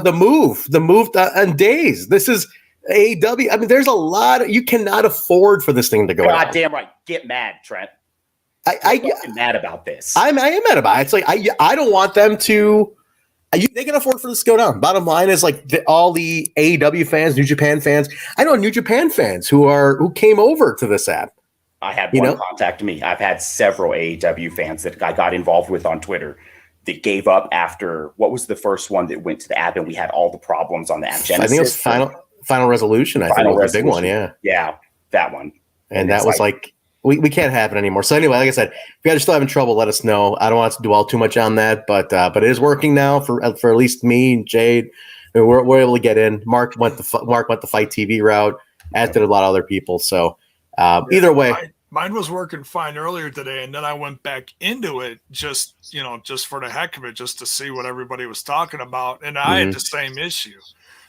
the move on days. This is AEW. I mean, there's a lot. You cannot afford for this thing to go. God damn right. Get mad, Trent. I'm mad about this. I am mad about it. It's like I don't want them to They can afford for this to go down. Bottom line is like all the AEW fans, New Japan fans. I know New Japan fans who came over to this app. I had one contact me. I've had several AEW fans that I got involved with on Twitter that gave up after what was the first one that went to the app and we had all the problems on the app. Genesis. I think it was Final Resolution. I think it was the big one. Yeah. Yeah, that one. And that was like we can't have it anymore. So anyway, like I said, if you guys are still having trouble, let us know. I don't want to dwell too much on that, but it is working now for at least me and Jade. We're able to get in. Mark went the Fight TV route, as did a lot of other people. So either way. Mine was working fine earlier today, and then I went back into it just for the heck of it, just to see what everybody was talking about. And I had the same issue.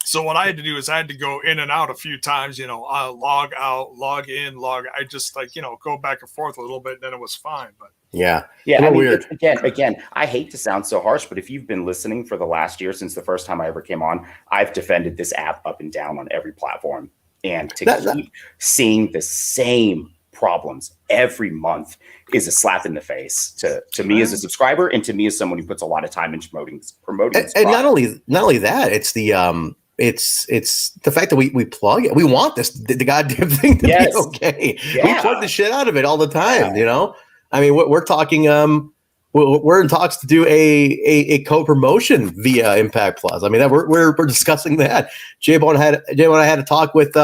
So what I had to do is I had to go in and out a few times, log out, log in, I just go back and forth a little bit, and then it was fine. But yeah. I mean, weird. Again, I hate to sound so harsh, but if you've been listening for the last year since the first time I ever came on, I've defended this app up and down on every platform. And to keep seeing the same problems every month is a slap in the face to me as a subscriber and to me as someone who puts a lot of time into promoting and not only that, it's the it's the fact that we plug it. We want the goddamn thing to be okay. Yeah. We plug the shit out of it all the time. I mean, we're talking we're in talks to do a co-promotion via Impact Plus. I mean, we're discussing that. J-Bone and I had a talk with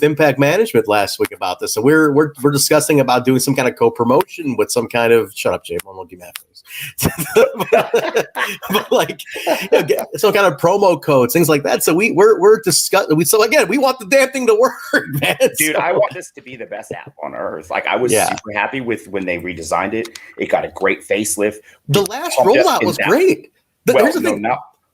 Impact Management last week about this. So we're discussing about doing some kind of co-promotion with some kind of shut up, J-Bone, won't give me that face. but like some kind of promo codes, things like that. So we're discussing. So again, we want the damn thing to work, man. Dude, I want this to be the best app on earth. Like I was super happy with when they redesigned it. It got a great facelift. The last rollout was great. Here's the thing.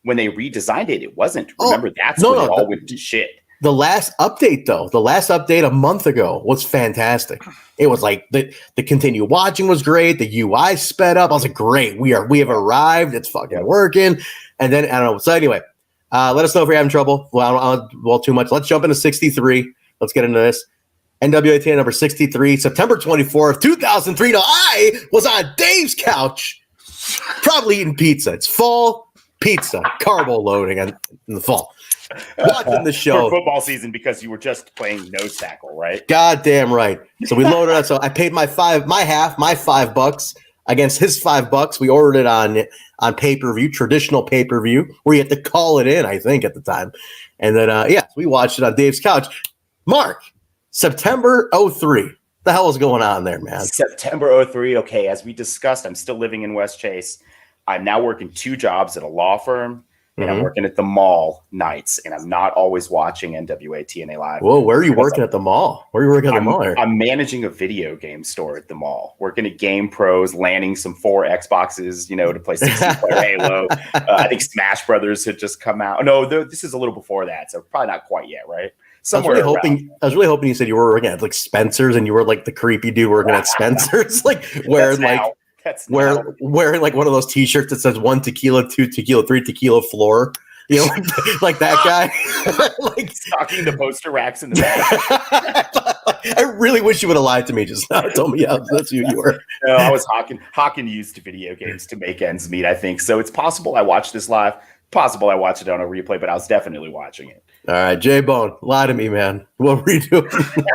When they redesigned it, it wasn't. Remember, that's when it all went to shit. The last update a month ago was fantastic. It was like the continue watching was great. The UI sped up. I was like, great. We have arrived. It's fucking working. And then I don't know. So anyway, let us know if you're having trouble. Well, I don't too much. Let's jump into 63. Let's get into this. NWA-TNA number 63, September 24th, 2003. Now I was on Dave's couch, probably eating pizza. It's fall pizza, carbo loading in the fall. Watching the show for football season because you were just playing nose tackle, right? Goddamn right. So we loaded up. So I paid my $5 against his $5. We ordered it on pay-per-view, traditional pay-per-view, where you have to call it in, I think, at the time. And then we watched it on Dave's couch. Mark, September 03. The hell is going on there, man? September 03. Okay, as we discussed, I'm still living in West Chase. I'm now working 2 jobs at a law firm. And I'm working at the mall nights, and I'm not always watching NWA-TNA Live. Whoa, where are you working at the mall? Where are you working at the mall? I'm managing a video game store at the mall, working at Game Pros, landing some 4 Xboxes, to play 60-player Halo. I think Smash Brothers had just come out. No, this is a little before that, so probably not quite yet, right? I was really hoping you said you were working at like Spencer's, and you were like the creepy dude working at Spencer's, like wearing wearing like one of those T-shirts that says 1 tequila, 2 tequila, 3 tequila floor, like that guy, like stocking the poster racks in the back. I really wish you would have lied to me just now. Told me that's who you were. No, I was hawking used video games to make ends meet. I think so. It's possible I watched this live. Possible I watched it on a replay, but I was definitely watching it. All right, J-Bone, lie to me, man. We'll redo it.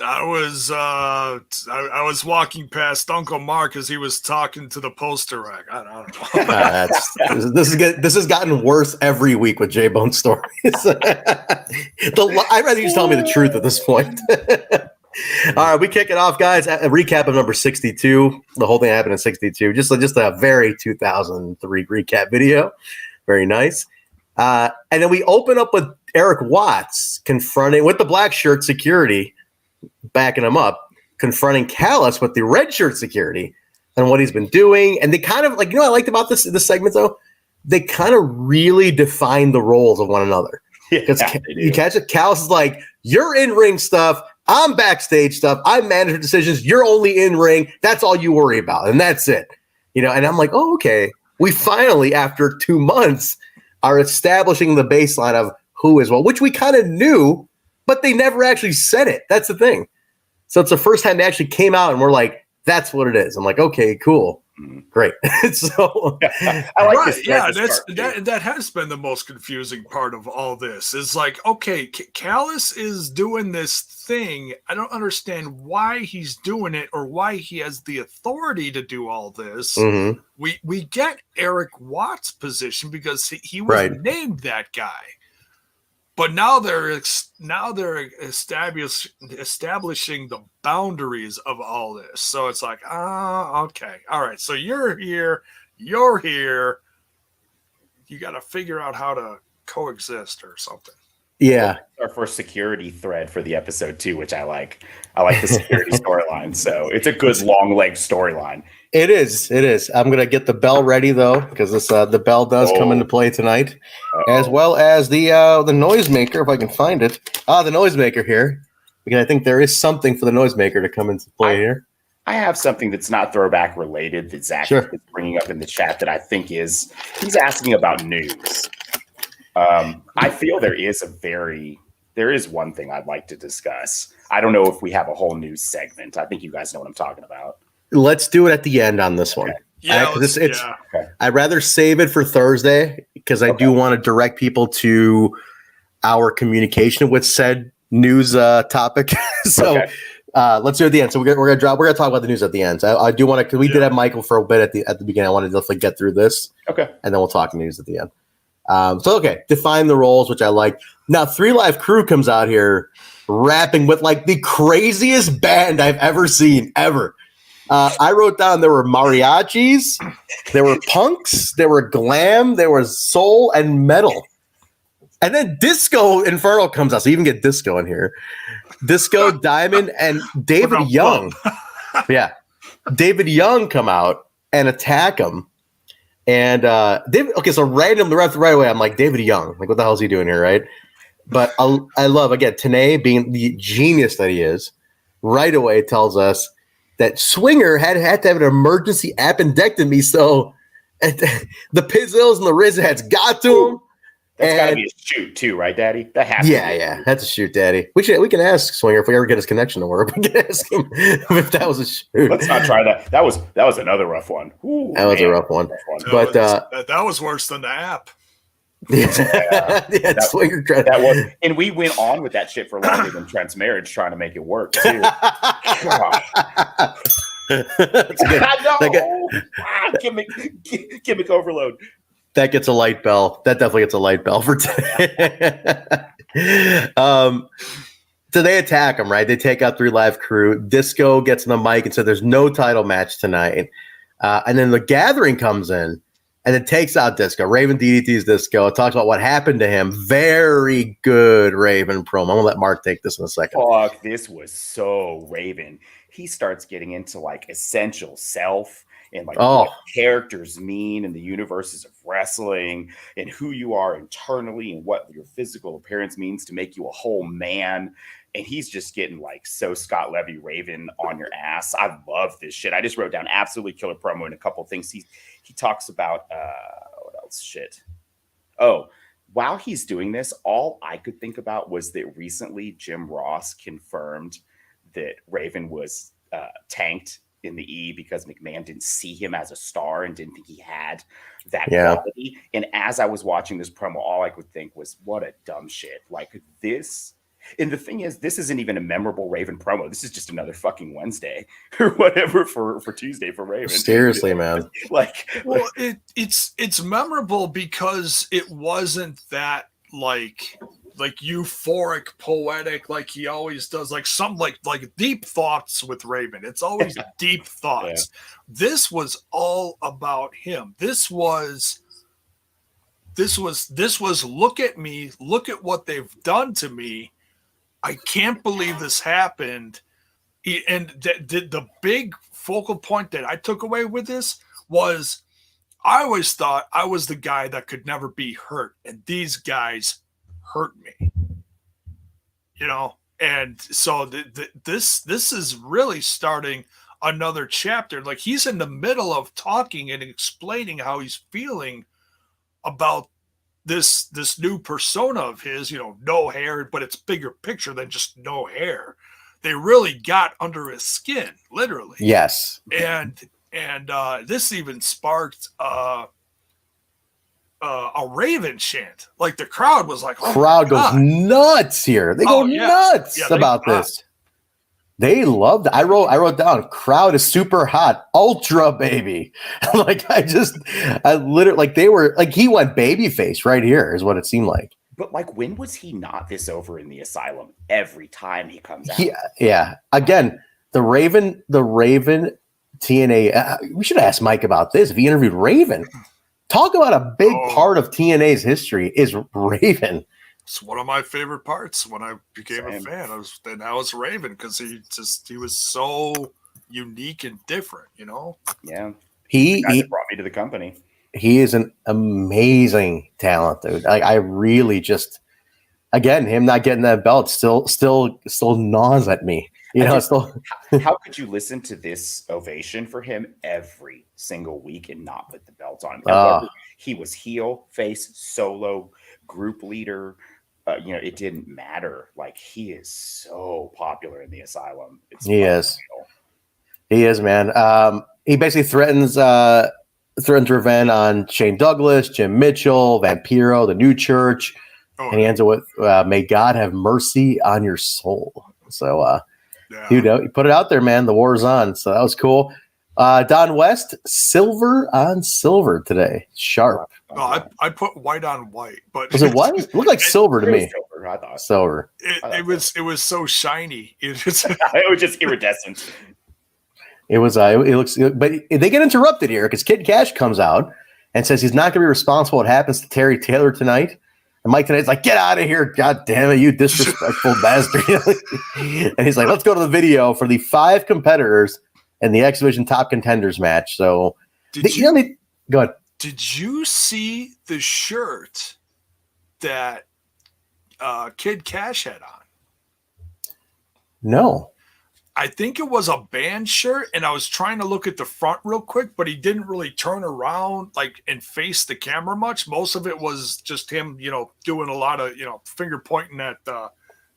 I was walking past Uncle Mark as he was talking to the poster rack. I don't know. This has gotten worse every week with J-Bone stories. I'd rather you just tell me the truth at this point. All right, we kick it off, guys. A recap of number 62. The whole thing happened in 62. Just a very 2003 recap video. Very nice. And then we open up with Erik Watts confronting with the black shirt security, backing him up, confronting Callis with the red shirt security and what he's been doing. And they kind of like, what I liked about this segment though? They kind of really define the roles of one another. Because you catch it. Callis is like, you're in ring stuff. I'm backstage stuff. I'm manager decisions. You're only in ring. That's all you worry about. And that's it. And I'm like, oh, okay. We finally, after 2 months, are establishing the baseline of who is what, which we kind of knew, but they never actually said it. That's the thing. So it's the first time they actually came out and we're like, that's what it is. I'm like, okay, cool. Great. So I like this. Yeah, that has been the most confusing part of all this. Is like, okay, Callis is doing this thing. I don't understand why he's doing it or why he has the authority to do all this. Mm-hmm. We get Erik Watts' position because he was named that guy. But now they're establishing the boundaries of all this. So it's like, okay, all right. So you're here. You got to figure out how to coexist or something. Yeah. Our first security thread for the episode too, which I like. I like the security storyline. So it's a good long leg storyline. It is. I'm gonna get the bell ready though, because this the bell does come into play tonight, as well as the noisemaker, if I can find it. The noisemaker here, because I think there is something for the noisemaker to come into play here. I have something that's not throwback related that Zach is bringing up in the chat that I think he's asking about news. I feel there is one thing I'd like to discuss. I don't know if we have a whole news segment. I think you guys know what I'm talking about. Let's do it at the end on this one. Yeah, I'd rather save it for Thursday because I do want to direct people to our communication with said news topic. So let's do it at the end. So we're gonna talk about the news at the end. So I do want to, because we did have Michael for a bit at the beginning. I wanted to definitely get through this. Okay, and then we'll talk news at the end. Define the roles, which I like. Now, 3 Live Crew comes out here rapping with like the craziest band I've ever seen ever. I wrote down there were mariachis, there were punks, there were glam, there was soul and metal. And then Disco Inferno comes out. So you even get Disco in here. Disco, Diamond, and David Young. Yeah. David Young come out and attack him. And so randomly right away, I'm like, David Young. Like, what the hell is he doing here, right? But I love, again, TNA being the genius that he is, right away tells us that Swinger had to have an emergency appendectomy, so the Pizzills and the Rizheads got to him. That's got to be a shoot too, right, Daddy? That has to be that's a shoot, Daddy. We can ask Swinger if we ever get his connection to work. We can ask him if that was a shoot. Let's not try that. That was another rough one. Ooh, that was a rough one. But that was worse than the app. Swinger that was, and we went on with that shit for longer than Trent's marriage, trying to make it work too. Gimmick overload. That gets a light bell. That definitely gets a light bell for today. So they attack him, right? They take out 3 Live Crew. Disco gets on the mic and said there's no title match tonight. And then the Gathering comes in and it takes out Disco. Raven DDT's Disco. It talks about what happened to him. Very good Raven promo. I'm going to let Mark take this in a second. Fuck, this was so Raven. He starts getting into like essential self and like what characters mean in the universes of wrestling and who you are internally and what your physical appearance means to make you a whole man. And he's just getting like so Scott Levy Raven on your ass. I love this shit. I just wrote down absolutely killer promo and a couple of things. He talks about what else? Shit. Oh, while he's doing this, all I could think about was that recently Jim Ross confirmed that Raven was tanked in the E because McMahon didn't see him as a star and didn't think he had that quality. And as I was watching this promo, all I could think was, what a dumb shit. Like this. And the thing is, this isn't even a memorable Raven promo. This is just another fucking Wednesday or whatever for Tuesday for Raven. Seriously, man. It's memorable because it wasn't that like euphoric, poetic, like he always does, like some like deep thoughts with Raven. It's always deep thoughts. Yeah. This was all about him. This was look at me, look at what they've done to me. I can't believe this happened. And the big focal point that I took away with this was I always thought I was the guy that could never be hurt. And these guys hurt me, and so this is really starting another chapter. Like he's in the middle of talking and explaining how he's feeling about this new persona of his, no hair, but it's bigger picture than just no hair. They really got under his skin, literally. Yes. And And this even sparked a Raven chant. Like the crowd was like, oh, crowd goes nuts here. They go nuts about this. They loved it. I wrote down, crowd is super hot, ultra baby. Like I literally, like they were like, he went babyface right here is what it seemed like. But like, when was he not this over in the Asylum? Every time he comes out. Yeah. Again, the Raven TNA. We should ask Mike about this. If he interviewed Raven, talk about a big part of TNA's history is Raven. It's one of my favorite parts when I became a fan. I was Raven because he was so unique and different, you know? Yeah. He brought me to the company. He is an amazing talent, dude. I really just, again, him not getting that belt still gnaws at me. You know, how could you listen to this ovation for him every single week and not put the belt on? He was heel, face, solo, group leader. You know, it didn't matter. Like, he is so popular in the Asylum. He is, man. He basically threatens revenge on Shane Douglas, Jim Mitchell, Vampiro, the New Church, and he ends it with "May God have mercy on your soul." So, dude, he put it out there, man. The war's on, so that was cool. Don West, silver on silver today, sharp. No, I put white on white, but was it white? It looked like silver to me. Silver, I thought. Silver. It was so shiny. It was just iridescent. It was. It looks. But they get interrupted here because Kid Cash comes out and says he's not going to be responsible. What happens to Terry Taylor tonight? And Mike tonight's like, "Get out of here! God damn it, you disrespectful bastard!" And he's like, "Let's go to the video for the 5 competitors in the X-Division Top Contenders match." So, go ahead. Did you see the shirt that Kid Cash had on? No. I think it was a band shirt, and I was trying to look at the front real quick, but he didn't really turn around and face the camera much. Most of it was just him, doing a lot of, finger pointing at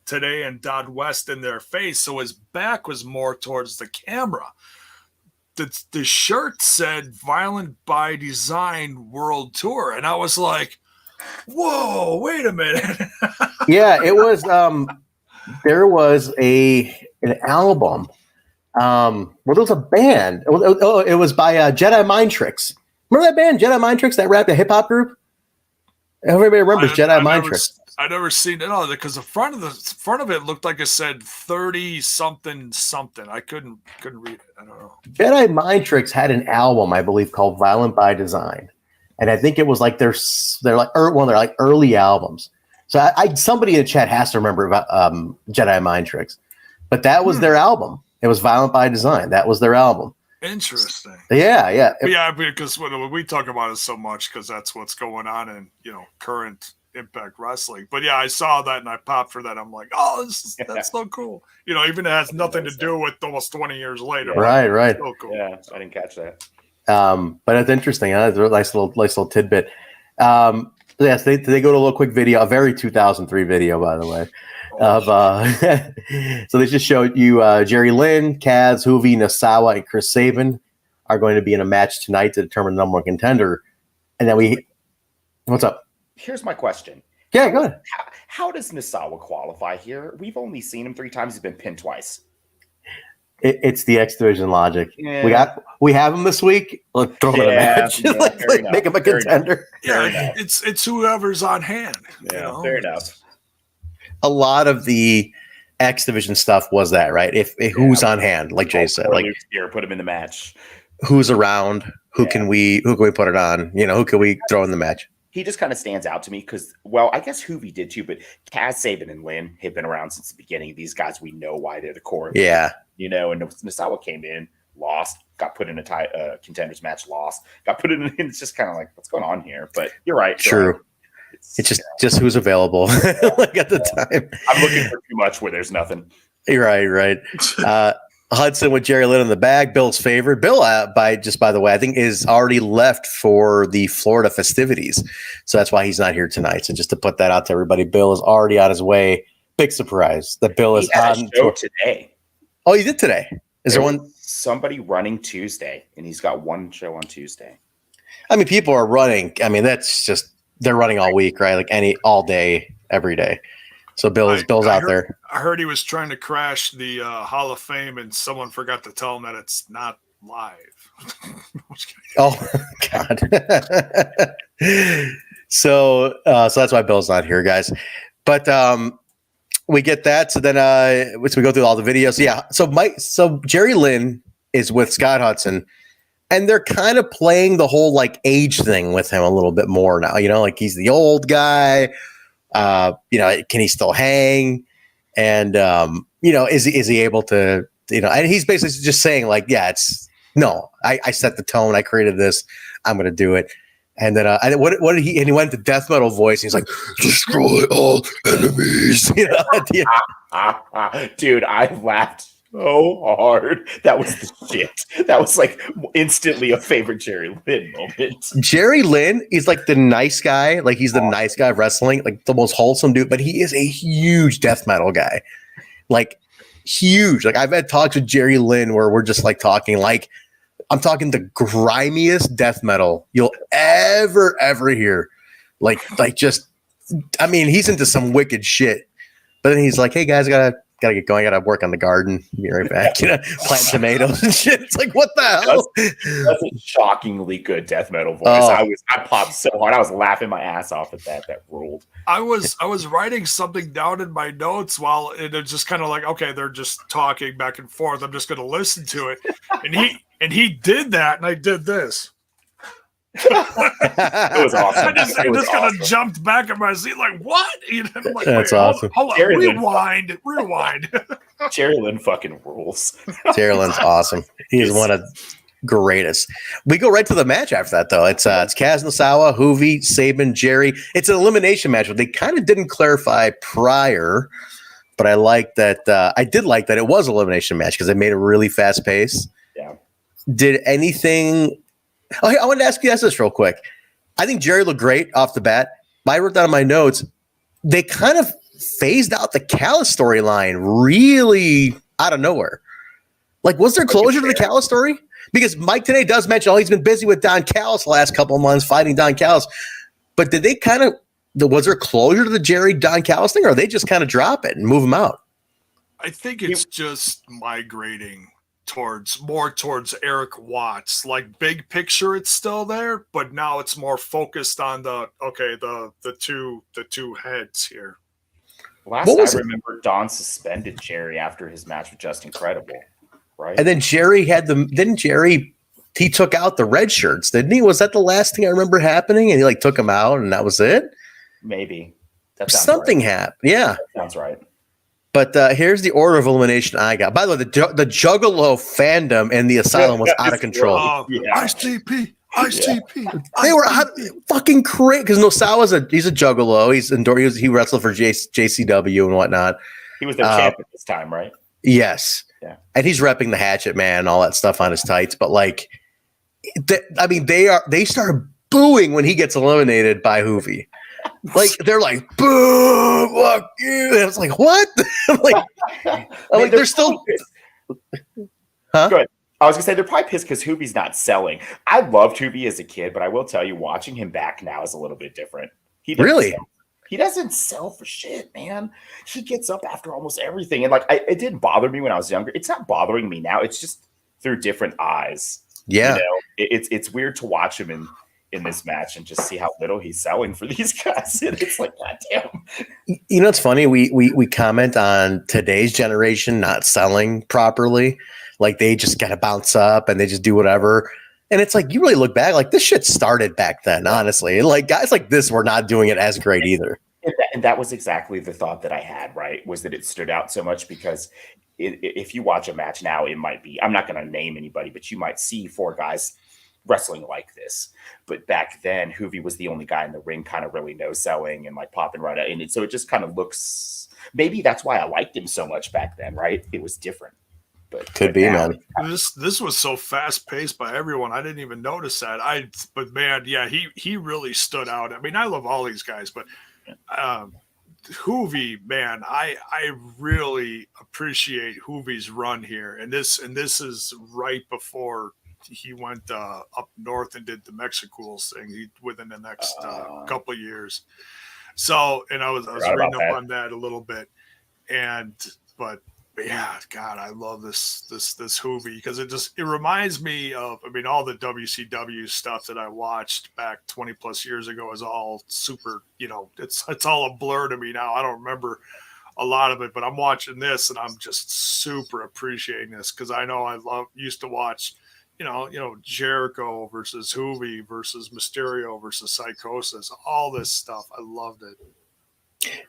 Today and Don West in their face. So his back was more towards the camera. The shirt said Violent by Design World Tour. And I was like, whoa, wait a minute. Yeah, it was, there was an album. Well, there was a band. It was by Jedi Mind Tricks. Remember that band, Jedi Mind Tricks, that rap, the hip hop group? Everybody remembers Jedi Mind Tricks. I never seen it because the front of it looked like it said 30 something. I couldn't read it. I don't know. Jedi Mind Tricks had an album, I believe, called Violent by Design, and I think it was like they're like one of their like early albums. So somebody in the chat has to remember about Jedi Mind Tricks, but that was their album. It was Violent by Design. That was their album. Interesting. Yeah. Because when we talk about it so much, because that's what's going on in current Impact Wrestling. But yeah, I saw that and I popped for that. I'm like, oh, that's so cool. Even it has nothing to do with almost 20 years later. Yeah. Right. So cool. Yeah, I didn't catch that. But it's interesting. It's a nice little tidbit. Yes, they go to a little quick video, a very 2003 video, by the way. So they just showed you Jerry Lynn, Kaz, Hoovy, NOSAWA, and Chris Sabin are going to be in a match tonight to determine the number 1 contender. And then what's up? Here's my question. Yeah, go ahead. How does NOSAWA qualify here? We've only seen him 3 times. He's been pinned twice. It's the X-Division logic. Yeah. We have him this week. Let's throw him in a match. Make him a contender. Yeah, it's whoever's on hand. Yeah, fair enough. A lot of the X-Division stuff was that, right? If who's on hand, like Jay said, like here, put him in the match. Who's around? Who can we put it on? Who can we throw in the match? He just kind of stands out to me because, well, I guess Hoovy did too, but Kaz, Sabin, and Lynn have been around since the beginning. These guys, we know why they're the core. Yeah. And NOSAWA came in, lost, got put in a contenders match, lost, got put in. It's just kind of like, what's going on here? But you're right. True. It's just who's available like at the time. I'm looking for too much where there's nothing. Right. Hudson with Jerry Lynn in the bag, Bill's favorite. Bill, by the way, I think is already left for the Florida festivities. So that's why he's not here tonight. So just to put that out to everybody, Bill is already on his way. Big surprise that Bill is on tour today. Oh, he did today? Is there one? Somebody running Tuesday, and he's got one show on Tuesday. I mean, people are running. I mean, that's just they're running all week, right? Like all day, every day. So Bill's out there. I heard he was trying to crash the Hall of Fame, and someone forgot to tell him that it's not live. Oh God. So that's why Bill's not here, guys. But we get that. So then so we go through all the videos. Yeah. So Jerry Lynn is with Scott Hudson, and they're kind of playing the whole like age thing with him a little bit more now. You know, like he's the old guy. You know, can he still hang? And you know, is he able to? You know, and he's basically just saying like, yeah, I set the tone. I created this. I'm going to do it. And then what did he? And he went to death metal voice. And he's like, destroy all enemies. You know, dude, I laughed so hard. That was the shit. That was like instantly a favorite Jerry Lynn moment. Jerry Lynn is like the nice guy. Like he's the nice guy of wrestling, like the most wholesome dude. But he is a huge death metal guy, like huge. Like I've had talks with Jerry Lynn where we're just like talking like. I'm talking the grimiest death metal you'll ever hear. Like just, I mean, he's into some wicked shit. But then he's like, hey guys, gotta get going. Gotta work on the garden. Be right back. You know, plant tomatoes and shit. It's like, what the hell? That's a shockingly good death metal voice. I popped so hard. I was laughing my ass off at that. That ruled. I was writing something down in my notes while it's just kind of like, okay, they're just talking back and forth. I'm just going to listen to it. And he did that, and I did this. It was awesome. I just kind of jumped back in my seat, like, what? You know, I'm like, that's awesome. Hold on, rewind. Jerry Lynn fucking rules. Jerry Lynn's awesome. He's one of greatest. We go right to the match after that, though. It's Kaz NOSAWA, Juvi, Sabin, Jerry. It's an elimination match, but they kind of didn't clarify prior. But I like that. I did like that it was an elimination match because it made a really fast pace. Yeah. Did anything? Okay, I wanted to ask you this real quick. I think Jerry looked great off the bat. I wrote down in my notes. They kind of phased out the Callis storyline really out of nowhere. Like, was there closure to the Callis story? Because Mike today does mention, he's been busy with Don Callis the last couple of months fighting Don Callis. But did they kind of, was there closure to the Jerry Don Callis thing, or they just kind of drop it and move him out? I think it's just migrating more towards Erik Watts. Like big picture, it's still there, but now it's more focused on the two heads here. Last I remember, Don suspended Jerry after his match with Just Incredible. Right. And then Jerry he took out the red shirts, didn't he? Was that the last thing I remember happening? And he like took them out and that was it? Maybe. Something happened. Yeah. That sounds right. But here's the order of elimination I got. By the way, the Juggalo fandom and the Asylum was out of control. ICP. They were fucking crazy because NOSAWA's he's a Juggalo. He wrestled for JCW and whatnot. He was their champ at this time, right? Yes. Yeah. And he's repping the Hatchet Man and all that stuff on his tights. But like, they start booing when he gets eliminated by Juvi. Like they're like, boo, fuck you. And it's like, what? I'm like, they're still. Huh? Good. I was gonna say they're probably pissed because Juvi's not selling. I loved Juvi as a kid, but I will tell you, watching him back now is a little bit different. He doesn't sell for shit, man. He gets up after almost everything. And like, it didn't bother me when I was younger. It's not bothering me now. It's just through different eyes. Yeah. You know? It's weird to watch him in this match and just see how little he's selling for these guys. And it's like, God damn. You know, it's funny. We comment on today's generation not selling properly. Like they just got to bounce up and they just do whatever. And it's like, you really look back, like this shit started back then, honestly. And like guys like this were not doing it as great either. And that was exactly the thought that I had, right? Was that it stood out so much because if you watch a match now, it might be, I'm not going to name anybody, but you might see 4 guys wrestling like this. But back then, Juvi was the only guy in the ring kind of really no-selling and like popping right out. And so it just kind of looks, maybe that's why I liked him so much back then, right? It was different. Could be, man. This was so fast paced by everyone. I didn't even notice that. But man, yeah, he really stood out. I mean, I love all these guys, but Hoovy, man, I really appreciate Hoovy's run here, and this is right before he went up north and did the Mexicools thing within the next couple of years. So, and I was reading up on that a little bit, but yeah, God, I love this Hoovy because it reminds me of, I mean, all the WCW stuff that I watched back 20 plus years ago is all super, it's all a blur to me now. I don't remember a lot of it, but I'm watching this and I'm just super appreciating this because I know used to watch, Jericho versus Hoovy versus Mysterio versus Psychosis, all this stuff. I loved it.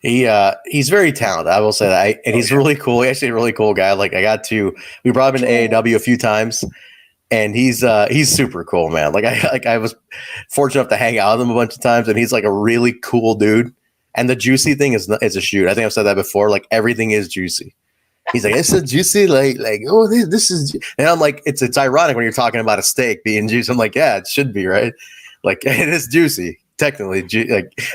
He's very talented. I will say that, and he's really cool. He's actually a really cool guy. Like we brought him in AAW a few times, and he's super cool, man. I was fortunate enough to hang out with him a bunch of times, and he's like a really cool dude. And the juicy thing is a shoot. I think I've said that before. Like everything is juicy. He's like, it's so juicy, like oh this is, and I'm like, it's ironic when you're talking about a steak being juicy. I'm like, yeah, it should be, right? Like it is juicy. Technically,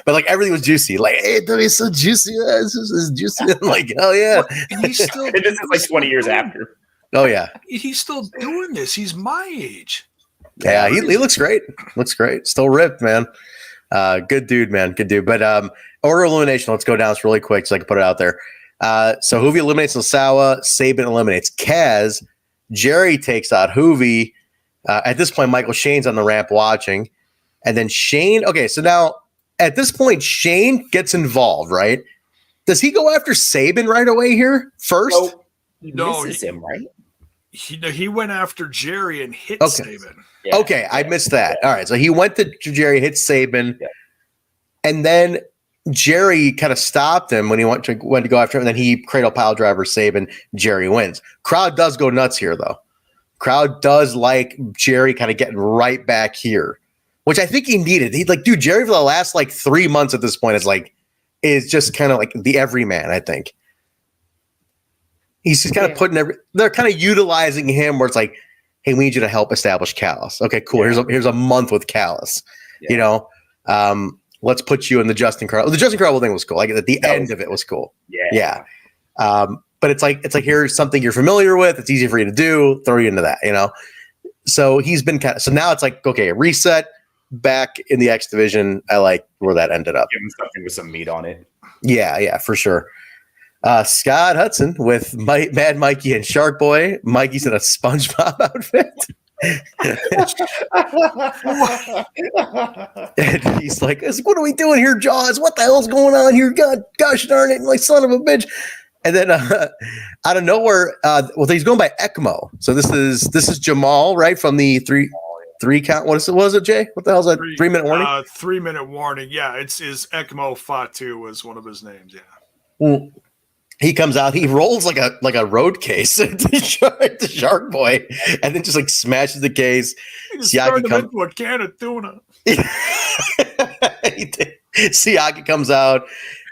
but everything was juicy. Like, hey, it's so juicy. This is juicy. I'm like, oh yeah. And he's still. And this is like 20 years after. Oh yeah. He's still doing this. He's my age. Yeah, he looks great. Looks great. Still ripped, man. Good dude, man. Good dude. But order elimination. Let's go down this really quick so I can put it out there. So Hoovy eliminates NOSAWA. Sabin eliminates Kaz. Jerry takes out Hoovy. At this point, Michael Shane's on the ramp watching. And then Shane, okay, so now at this point, Shane gets involved, right? Does he go after Sabin right away here first? No, he misses him, right? He went after Jerry and hit Sabin. Yeah, okay, I missed that. All right, so he went to Jerry, hit Sabin, and then Jerry kind of stopped him when he went to go after him, and then he cradle pile driver Sabin. Jerry wins. Crowd does go nuts here, though. Crowd does like Jerry kind of getting right back here, which I think he needed. He'd dude, Jerry for the last 3 months at this point is just kind of like the everyman, I think. He's just kind of they're kind of utilizing him where it's like, hey, we need you to help establish Callis. Okay, cool. Yeah. Here's a month with Callis. Yeah. Let's put you in the Justin Credible. The Justin Credible thing was cool. Like at the end of it was cool. Yeah. But it's like here's something you're familiar with. It's easy for you to do. Throw you into that, So he's been so now it's like, okay, reset. Back in the X-Division, I like where that ended up. Give him something with some meat on it. Yeah, for sure. Scott Hudson with Mad Mikey and Shark Boy. Mikey's in a SpongeBob outfit. And he's like, what are we doing here, Jaws? What the hell's going on here? Gosh darn it, my son of a bitch. And then out of nowhere, he's going by ECMO. So this is Jamal, right, from the three count. What was it, Jay? What the hell is that? 3 minute warning? 3 minute warning. Yeah, it's ECMO Fatu was one of his names. Yeah. Well, he comes out. He rolls like a road case to Shark Boy, and then just smashes the case. He just turned him into a can of tuna. Siaki comes out,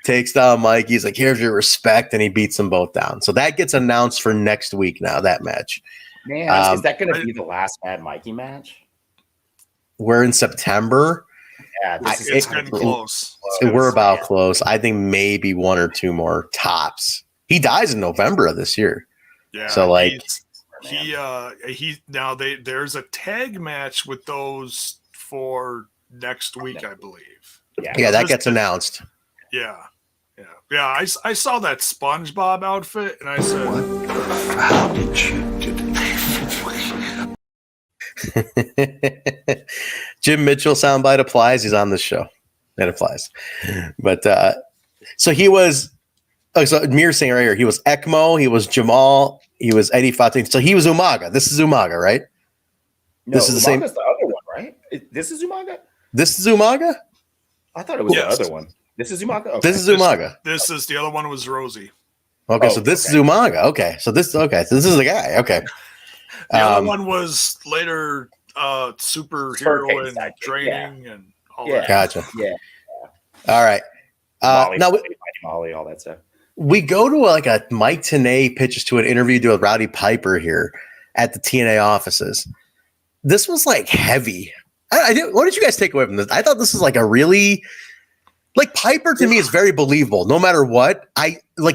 takes down Mike. He's like, "Here's your respect," and he beats them both down. So that gets announced for next week. Now that match. Man, is that going to be the last Mad Mikey match? We're in September. Yeah, it's getting close. We're about close. I think maybe one or two more tops. He dies in November of this year. Yeah. So there's a tag match with those for next week, I believe. Yeah, that gets announced. Yeah. I saw that SpongeBob outfit, and I said, "How did you do that?" Jim Mitchell soundbite applies. He's on this show. That applies. But so he was. So Mir's saying right here, he was ECMO, he was Jamal, he was Eddie Fatin. So he was Umaga. This is Umaga, right? No, this is the same. The other one, right? This is Umaga. This is Umaga. I thought it was the other one. This is Umaga. Okay. This is Umaga. This is the other one was Rosie. Okay, so this is Umaga. Okay, so this is the guy. Okay. The other one was later superhero and training and all that. Gotcha. Yeah. All right. Now Molly, all that stuff. We go to a Mike Tenay pitches to an interview with Rowdy Piper here at the TNA offices. This was heavy. What did you guys take away from this? I thought this was a really Like Piper to me is very believable. No matter what,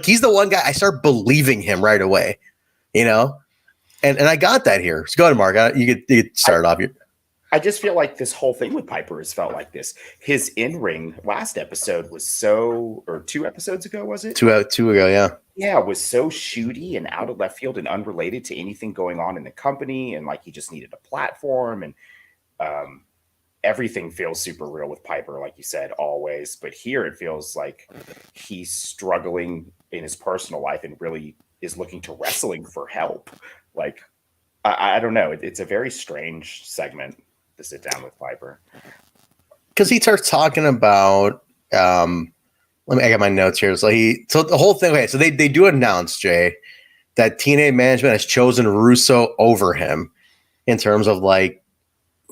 he's the one guy I start believing him right away. You know, and I got that here. So go ahead, Mark. You get started off here. I just feel like this whole thing with Piper has felt like this. His in-ring last episode was or 2 episodes ago, was it? Two ago, yeah. Yeah, it was so shooty and out of left field and unrelated to anything going on in the company. And like he just needed a platform. And everything feels super real with Piper, like you said, always. But here it feels like he's struggling in his personal life and really is looking to wrestling for help. Like, I don't know. It's a very strange segment to sit down with Piper. Because he starts talking about, I got my notes here. So the whole thing, okay, so they do announce, Jay, that TNA management has chosen Russo over him in terms of I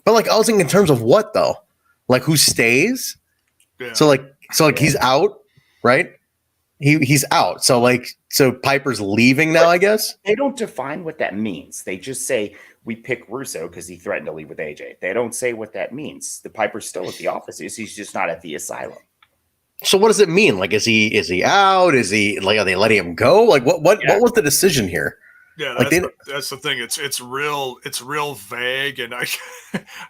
was thinking in terms of what though? Like who stays? Yeah. So he's out, right? He's out. So Piper's leaving now, I guess? They don't define what that means. They just say we pick Russo because he threatened to leave with AJ. They don't say what that means. The Piper's still at the offices. He's just not at the asylum. So what does it mean? Like, is he out? Is he are they letting him go? Like what was the decision here? Yeah, that's the thing. It's real vague, and I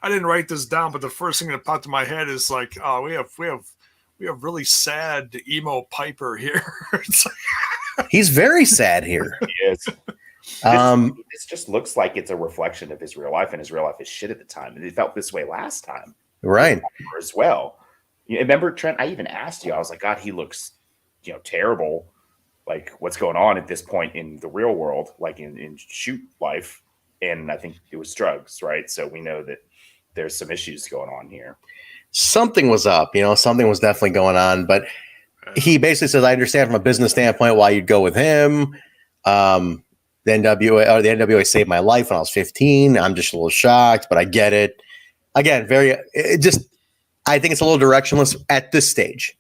didn't write this down, but the first thing that popped in my head is like, oh, we have really sad emo Piper here. He's very sad here. He is. This just looks like it's a reflection of his real life, and his real life is shit at the time. And it felt this way last time, right? As well. You remember, Trent? I even asked you. I was like, God, he looks, terrible. Like, what's going on at this point in the real world, like in shoot life? And I think it was drugs, right? So we know that there's some issues going on here. Something was up, something was definitely going on. But he basically says, I understand from a business standpoint why you'd go with him. The NWA saved my life when I was 15. I'm just a little shocked, but I get it. Again, I think it's a little directionless at this stage.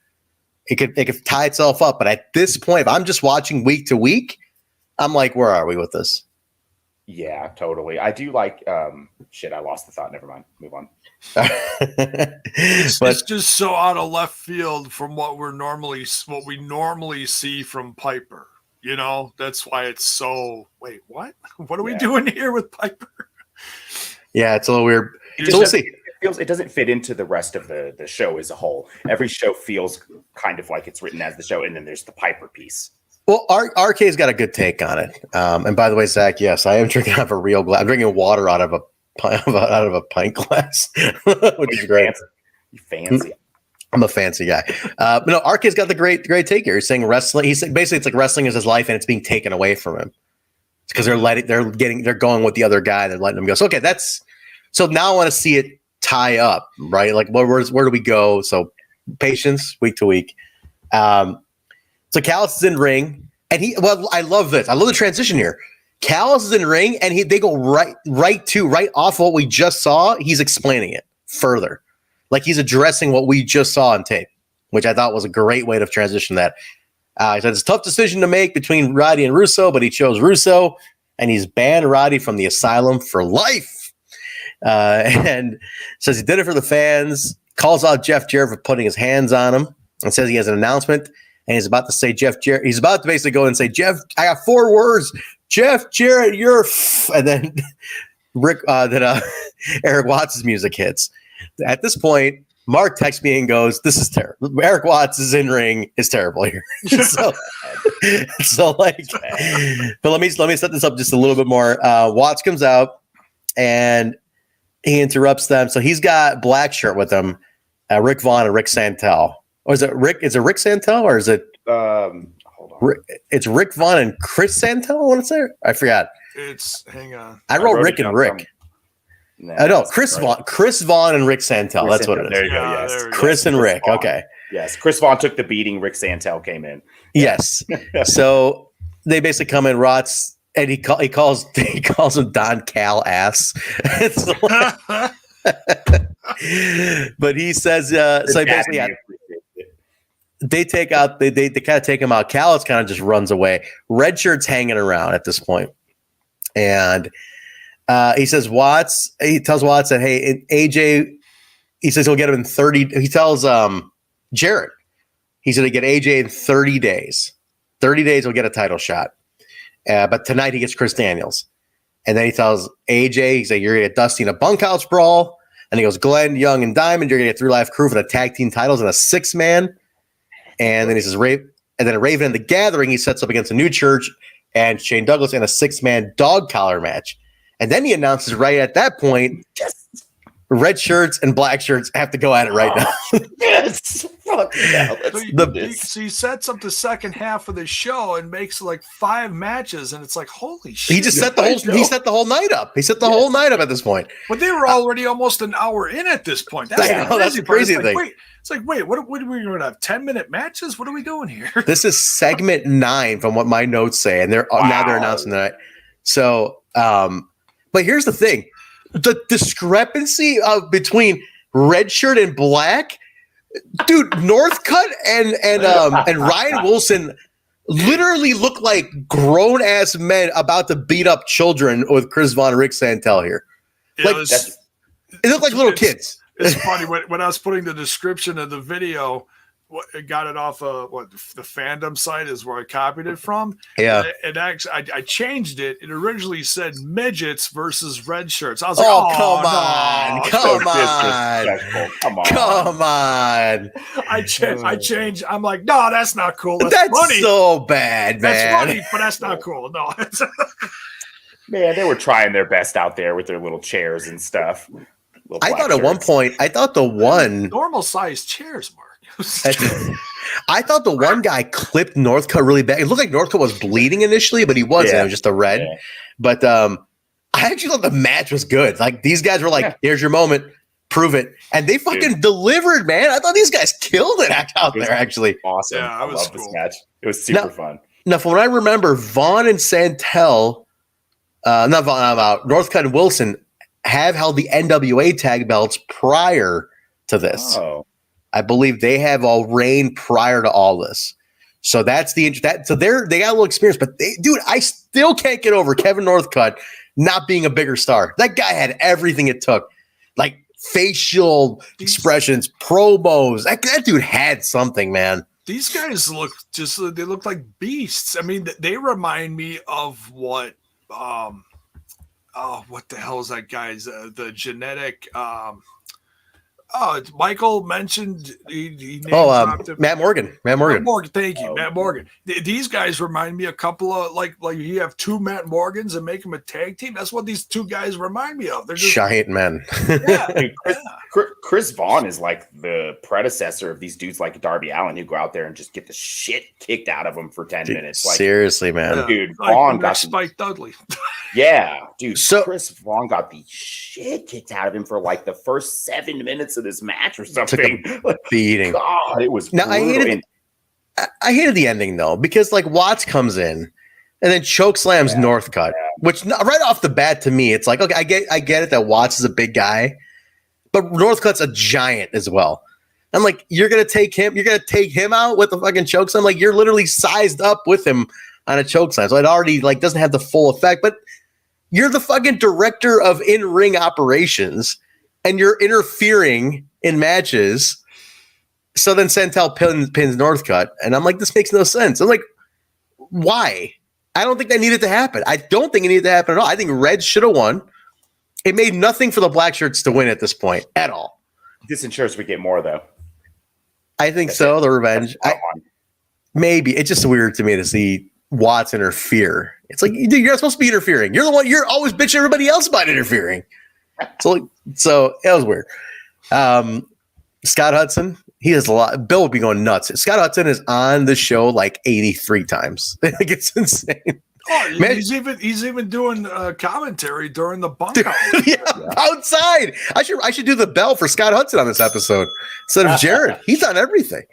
It could tie itself up, but at this point, if I'm just watching week to week, I'm like, where are we with this? Yeah, totally. I do like shit. I lost the thought. Never mind. Move on. It's just so out of left field from what we normally see from Piper. That's why it's so. Wait, what? What are we doing here with Piper? Yeah, it's a little weird. So we'll see. It doesn't fit into the rest of the show as a whole. Every show feels kind of like it's written as the show, and then there's the Piper piece. Well, RK's got a good take on it. And by the way, Zach, yes, I am drinking out of a real glass. I'm drinking water out of a pint glass, which is great. You fancy. I'm a fancy guy. But no, RK's got the great take here. He's saying wrestling. He's saying basically it's like wrestling is his life, and it's being taken away from him. It's because they're going with the other guy. They're letting him go. So okay, so now I want to see it tie up, right? Like where do we go? So patience week to week. So Callis is in ring, and I love this. I love the transition here. Callis is in ring, and they go right off what we just saw. He's explaining it further, like he's addressing what we just saw on tape, which I thought was a great way to transition that. He said it's a tough decision to make between Roddy and Russo, but he chose Russo, and he's banned Roddy from the asylum for life. And says he did it for the fans. Calls out Jeff Jarrett for putting his hands on him, and says he has an announcement. And he's about to say Jeff Jarrett. He's about to basically go and say, Jeff, I got 4 words. Jeff Jarrett, you're and then Erik Watts' music hits. At this point, Mark texts me and goes, "This is terrible. Erik Watts' in ring is terrible here." But let me set this up just a little bit more. Watts comes out and he interrupts them. So he's got black shirt with him, Rick Vaughn and Rick Santel. Or is it Rick? Is it Rick Santel or is it? Hold on. It's Rick Vaughn and Chris Santel. I want to say. I forgot. Hang on. I wrote Rick and Rick. No, Chris Vaughn and Rick Santel. That's what it is. There you go. Yes, Chris and Rick. Vaughn. Okay. Yes, Chris Vaughn took the beating. Rick Santel came in. Yes. So they basically come in. Rots and he calls him Don Cal ass. But he says so basically. They take out. They kind of take him out. Callis kind of just runs away. Red shirt's hanging around at this point, and he says Watts. He tells Watts that hey, AJ. He says he'll get him in 30. He tells Jarrett. He's going to get AJ in 30 days. 30 days, he'll get a title shot. But tonight he gets Chris Daniels. And then he tells AJ, he's like, you're going to get Dusty in a bunkhouse brawl. And he goes, Glenn, Young, and Diamond, you're going to get 3 Live Crew for the tag team titles and a 6-man. And then he says, Raven and the Gathering, he sets up against a New Church and Shane Douglas in a 6-man dog collar match. And then he announces right at that point, red shirts and black shirts have to go at it right now. Yes. Fuck yeah. So he sets up the second half of the show and makes like 5 matches, and it's like, holy shit. He just set the whole night up. He set the whole night up at this point. But they were already almost an hour in at this point. That's the crazy thing. Wait, what are we going to have? 10-minute matches? What are we doing here? This is segment 9 from what my notes say, and now they're announcing that. So, but here's the thing. The discrepancy between red shirt and black, dude, Northcutt and Ryan Wilson literally look like grown ass men about to beat up children with Chris Vaughn and Rick Santel here. Like it looked like little kids. It's funny when I was putting the description of the video. Got it off of the fandom site is where I copied it from. Yeah. And actually, I changed it. It originally said midgets versus red shirts. I was like, come on. I changed. I'm like, no, that's not cool. That's funny. So bad, man. That's funny, but that's not cool. No. Man, they were trying their best out there with their little chairs and stuff. I thought at one point, the one normal sized chairs, Mark. I thought the one guy clipped Northcutt really bad. It looked like Northcutt was bleeding initially, but he wasn't. It was just a red. Yeah. But I actually thought the match was good. Like these guys were like, here's your moment, prove it. And they fucking delivered, man. I thought these guys killed it out there, actually. Awesome. Yeah, I love this match. It was super fun. Now, from what I remember, Vaughn and Santel, Northcutt and Wilson have held the NWA tag belts prior to this. Oh. I believe they have all reigned prior to all this. So that's they got a little experience, but I still can't get over Kevin Northcutt not being a bigger star. That guy had everything it took. Like facial expressions, promos. That dude had something, man. These guys they look like beasts. I mean, they remind me of what what the hell is that guy's the genetic Michael mentioned he Matt Morgan. Thank you, Matt Morgan. These guys remind me a couple of like you have 2 Matt Morgans and make them a tag team. That's what these 2 guys remind me of. They're just giant men. Dude, Chris Vaughn is like the predecessor of these dudes like Darby Allin who go out there and just get the shit kicked out of them for 10 minutes. Like, seriously, man. Dude, Vaughn got Spike Dudley. Yeah, dude. So Chris Vaughn got the shit kicked out of him for like the first 7 minutes of this match or something. Took a beating. God, it was. Now I hated the ending though because like Watts comes in and then choke slams Northcutt, which right off the bat to me it's like okay, I get it that Watts is a big guy, but Northcutt's a giant as well. I'm like, you're gonna take him out with the fucking choke slam. Like you're literally sized up with him on a choke slam, so it already like doesn't have the full effect, but. You're the fucking director of in-ring operations, and you're interfering in matches. So then Santel pins Northcutt, and I'm like, this makes no sense. I'm like, why? I don't think that needed to happen. I don't think it needed to happen at all. I think Red should have won. It made nothing for the black shirts to win at this point at all. This ensures we get more, though. I think so. The revenge. Maybe. It's just weird to me to see Watts interfere. It's like, dude, you're not supposed to be interfering. You're the one. You're always bitching everybody else about interfering. So it was weird. Scott Hudson, he has a lot. Bill would be going nuts. Scott Hudson is on the show like 83 times. Like it's insane. Oh, man, he's even doing commentary during the bunk out. Outside. I should do the bell for Scott Hudson on this episode instead of Jared. He's on everything.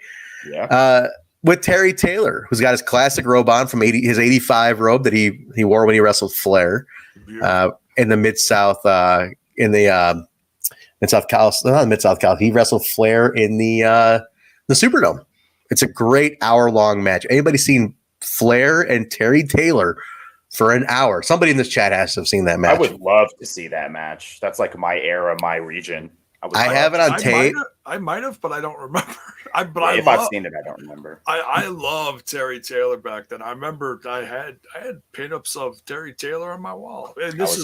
Yeah. With Terry Taylor, who's got his classic robe on from his 85 robe that he wore when he wrestled Flair in the Mid-South, Mid-South Callis, not Mid-South Callis. He wrestled Flair in the Superdome. It's a great hour-long match. Anybody seen Flair and Terry Taylor for an hour? Somebody in this chat has to have seen that match. I would love to see that match. That's like my era, my region. I have it on tape. I might have, but I don't remember. If I've seen it, I don't remember. I love Terry Taylor back then. I remember I had pinups of Terry Taylor on my wall. And this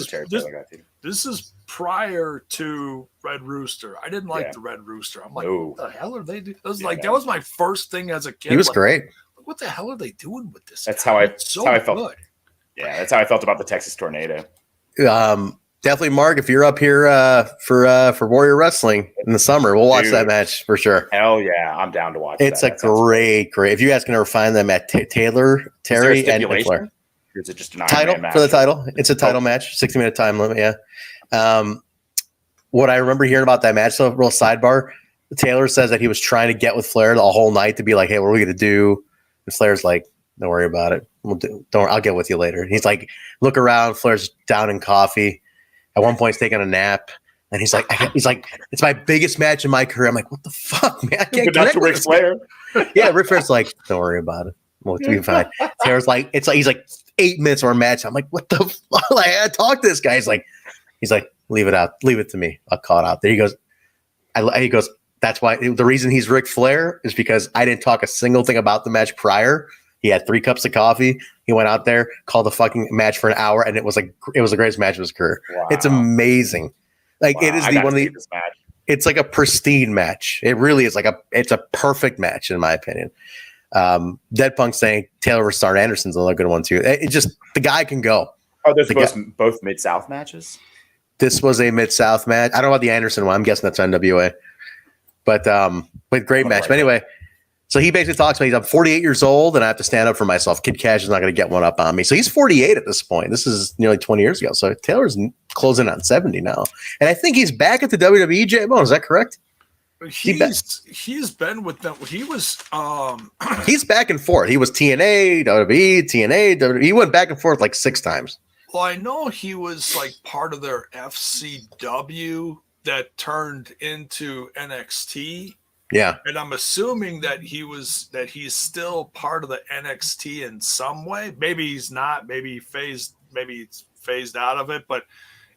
is prior to Red Rooster. I didn't like the Red Rooster. I'm like, what the hell are they doing? That was my first thing as a kid. He was great. What the hell are they doing with this? That's how I felt. Good. Yeah, that's how I felt about the Texas Tornado. Definitely, Mark. If you're up here for Warrior Wrestling in the summer, we'll watch that match for sure. Hell yeah, I'm down to watch. It's a great. If you guys can ever find them at Terry and Flair. Is it just an title match? For the title? It's a title match, 60-minute time limit. Yeah. What I remember hearing about that match, so real sidebar, Taylor says that he was trying to get with Flair the whole night to be like, "Hey, what are we gonna do?" And Flair's like, "Don't worry about it. I'll get with you later." He's like, look around. Flair's down in coffee. At one point, he's taking a nap, and he's like, "It's my biggest match in my career." I'm like, "What the fuck, man? I can't connect with Ric Flair." Yeah, Ric Flair's like, "Don't worry about it. We'll be fine." Taylor's like, he's like 8 minutes or a match. I'm like, "What the fuck?" Like, I talk to this guy. He's like, "Leave it out. Leave it to me. I'll call it out." There he goes. He goes. That's why the reason he's Ric Flair is because I didn't talk a single thing about the match prior. He had 3 cups of coffee. He went out there, called the fucking match for an hour, and it was the greatest match of his career. Wow. It's amazing. Like it is it's like a pristine match. It really is it's a perfect match in my opinion. Dead Punk saying Taylor vs. Arn Anderson's another good one too. It just the guy can go. Are those both Mid-South matches? This was a Mid-South match. I don't know about the Anderson one. I'm guessing that's NWA. But great match. But anyway. So he basically talks about I'm 48 years old and I have to stand up for myself. Kid Cash is not going to get one up on me. So he's 48 at this point. This is nearly 20 years ago. So Taylor's closing on 70 now. And I think he's back at the WWE, J-Bone. Is that correct? He's been with them. He was he's back and forth. He was TNA, WWE, TNA, WWE. He went back and forth like 6 times. Well, I know he was like part of their FCW that turned into NXT. Yeah. And I'm assuming that he's still part of the NXT in some way. Maybe he's not, maybe he's phased out of it, but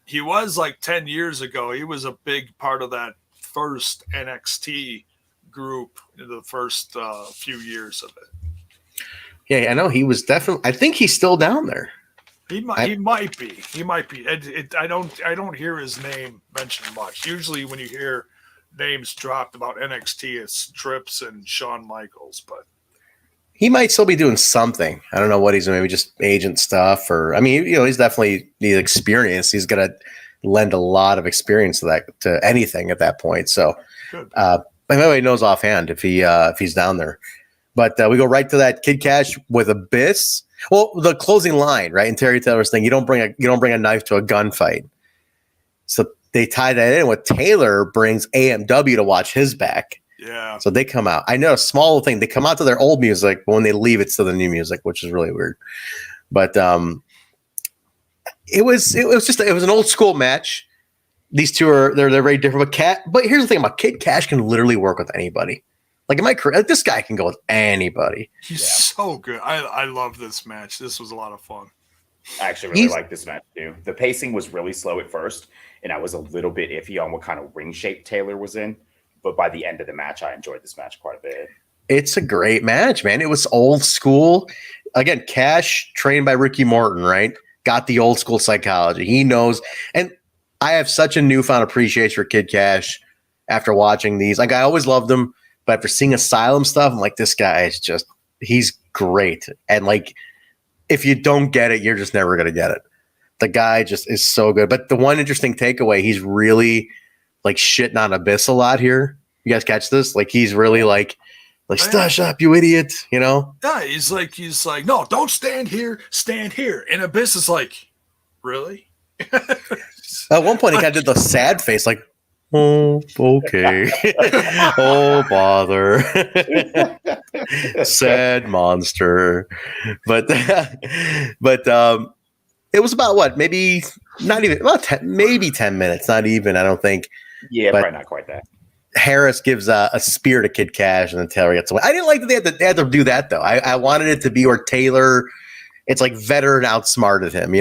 he was like 10 years ago. He was a big part of that first NXT group in the first few years of it. Yeah, I know he was definitely, I think he's still down there. He might be. I don't hear his name mentioned much. Usually when you hear names dropped about NXT, it's Trips and Shawn Michaels, but he might still be doing something. I don't know what he's doing, maybe just agent stuff, or he's definitely the experience. He's gonna lend a lot of experience to anything at that point. So, nobody knows offhand if he's down there. But we go right to that Kid Cash with Abyss. Well, the closing line, right? In Terry Taylor's thing, you don't bring a knife to a gunfight. So they tie that in with Taylor brings AMW to watch his back. Yeah. So they come out. I know a small thing. They come out to their old music, but when they leave, it's to the new music, which is really weird. But it was an old school match. These two they're very different. But here's the thing about Kid Cash can literally work with anybody. Like in my career, this guy can go with anybody. He's so good. I love this match. This was a lot of fun. I actually really like this match too. The pacing was really slow at first, and I was a little bit iffy on what kind of ring shape Taylor was in. But by the end of the match, I enjoyed this match quite a bit. It's a great match, man. It was old school. Again, Cash, trained by Ricky Morton, right? Got the old school psychology. He knows. And I have such a newfound appreciation for Kid Cash after watching these. Like, I always loved him, but after seeing Asylum stuff, I'm like, this guy is he's great. And like, if you don't get it, you're just never going to get it. The guy just is so good. But the one interesting takeaway, he's really like shitting on Abyss a lot here. You guys catch this? Like, he's really like stash up, you idiot, Yeah, he's like, no, don't stand here, stand here. And Abyss is like, really? At one point, he kind of did the sad face, like, oh, okay. Oh, bother. Sad monster. But it was about what? Maybe not even about 10 minutes. Not even, I don't think. Yeah, but probably not quite that. Harris gives a spear to Kid Cash and then Taylor gets away. I didn't like that they had to do that though. I wanted it to be where Taylor, it's like veteran outsmarted him,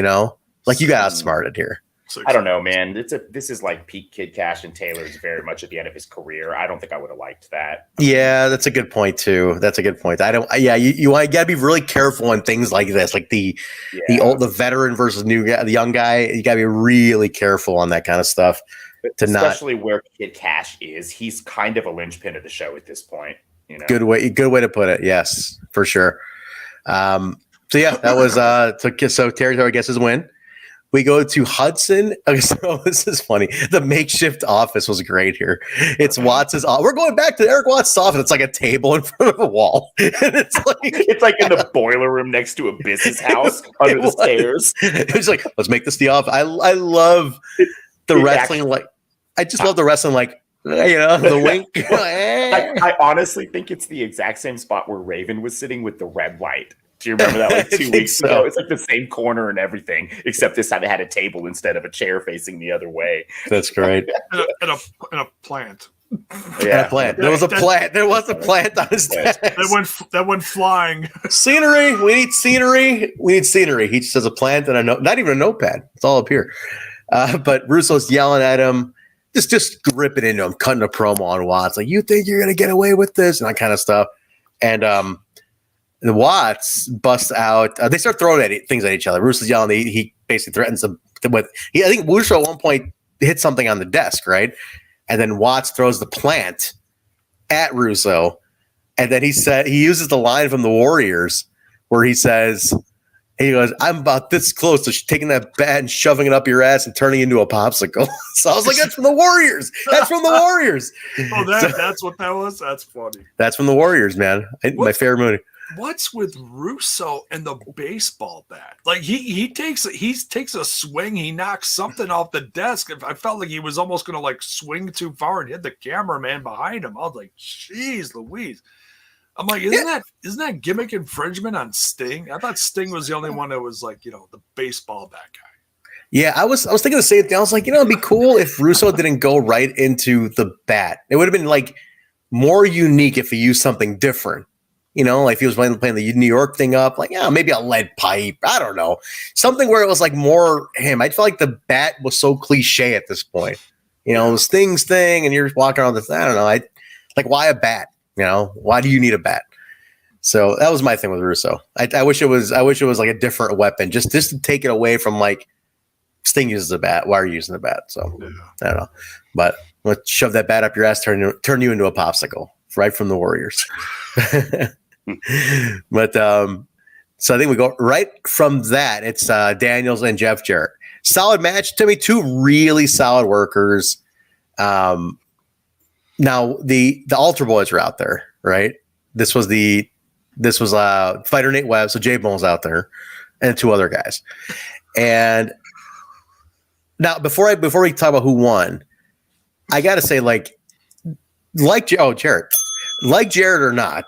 Like you got outsmarted here. I don't know, man. This is like peak Kid Cash, and Taylor's very much at the end of his career. I don't think I would have liked that. Yeah, that's a good point too. That's a good point. I don't. Yeah, you gotta be really careful on things like this, like the veteran versus the young guy. You gotta be really careful on that kind of stuff. Especially where Kid Cash is, he's kind of a linchpin of the show at this point. You know, good way to put it. Yes, for sure. So yeah, that was so Territory gets his win. We go to Hudson. Okay, so this is funny. The makeshift office was great here. It's Watts' office. We're going back to Erik Watts' office. It's like a table in front of a wall. And it's like in the boiler room next to a business house under the stairs. It's like, let's make this the office. I love the wrestling. I just love the wrestling. The wink. I honestly think it's the exact same spot where Raven was sitting with the red light. Do you remember that 2 weeks ago? It's like the same corner and everything, except this time it had a table instead of a chair facing the other way. That's great. And a plant. Yeah, a plant. There was a plant. There was a plant on his desk. That went flying. Scenery. We need scenery. He just has a plant and not even a notepad. It's all up here. But Russo's yelling at him, just ripping into him, cutting a promo on Watts. Like, you think you're gonna get away with this and that kind of stuff. And the Watts bust out. They start throwing things at each other. Russo's yelling. He basically threatens them with. I think Russo at one point hit something on the desk, right? And then Watts throws the plant at Russo, and then he uses the line from the Warriors where he goes, "I'm about this close to taking that bat and shoving it up your ass and turning it into a popsicle." So I was like, "That's from the Warriors. That's from the Warriors." That's what that was. That's funny. That's from the Warriors, man. My favorite movie. What's with Russo and the baseball bat? Like he takes a swing, he knocks something off the desk. I felt like he was almost gonna swing too far and hit the cameraman behind him. I was like, "Jeez, Louise!" I'm like, isn't that gimmick infringement on Sting? I thought Sting was the only one that was the baseball bat guy. Yeah, I was thinking the same thing. I was like, it'd be cool if Russo didn't go right into the bat. It would have been more unique if he used something different. Like if he was playing the New York thing up, maybe a lead pipe. I don't know. Something where it was more him. I felt like the bat was so cliche at this point. Sting's thing, and you're walking around this. I don't know. Why a bat? Why do you need a bat? So that was my thing with Russo. I wish it was like a different weapon, just to take it away from Sting uses a bat. Why are you using the bat? So I don't know. But let's shove that bat up your ass, turn you into a popsicle, right from the Warriors. But so I think we go right from that. It's Daniels and Jeff Jarrett. Solid match to me. Two really solid workers. Now the Altar Boys are out there, right? This was fighter Nate Webb, so Jay Bone's out there, and two other guys. And now before we talk about who won, I gotta say, Jarrett, like Jarrett or not,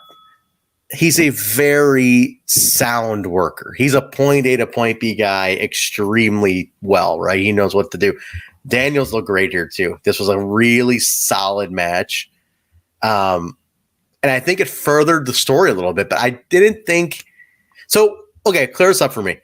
he's a very sound worker. He's a point A to point B guy extremely well, right? He knows what to do. Daniels looked great here too. This was a really solid match. And I think it furthered the story a little bit, but I didn't think so. Okay, clear this up for me.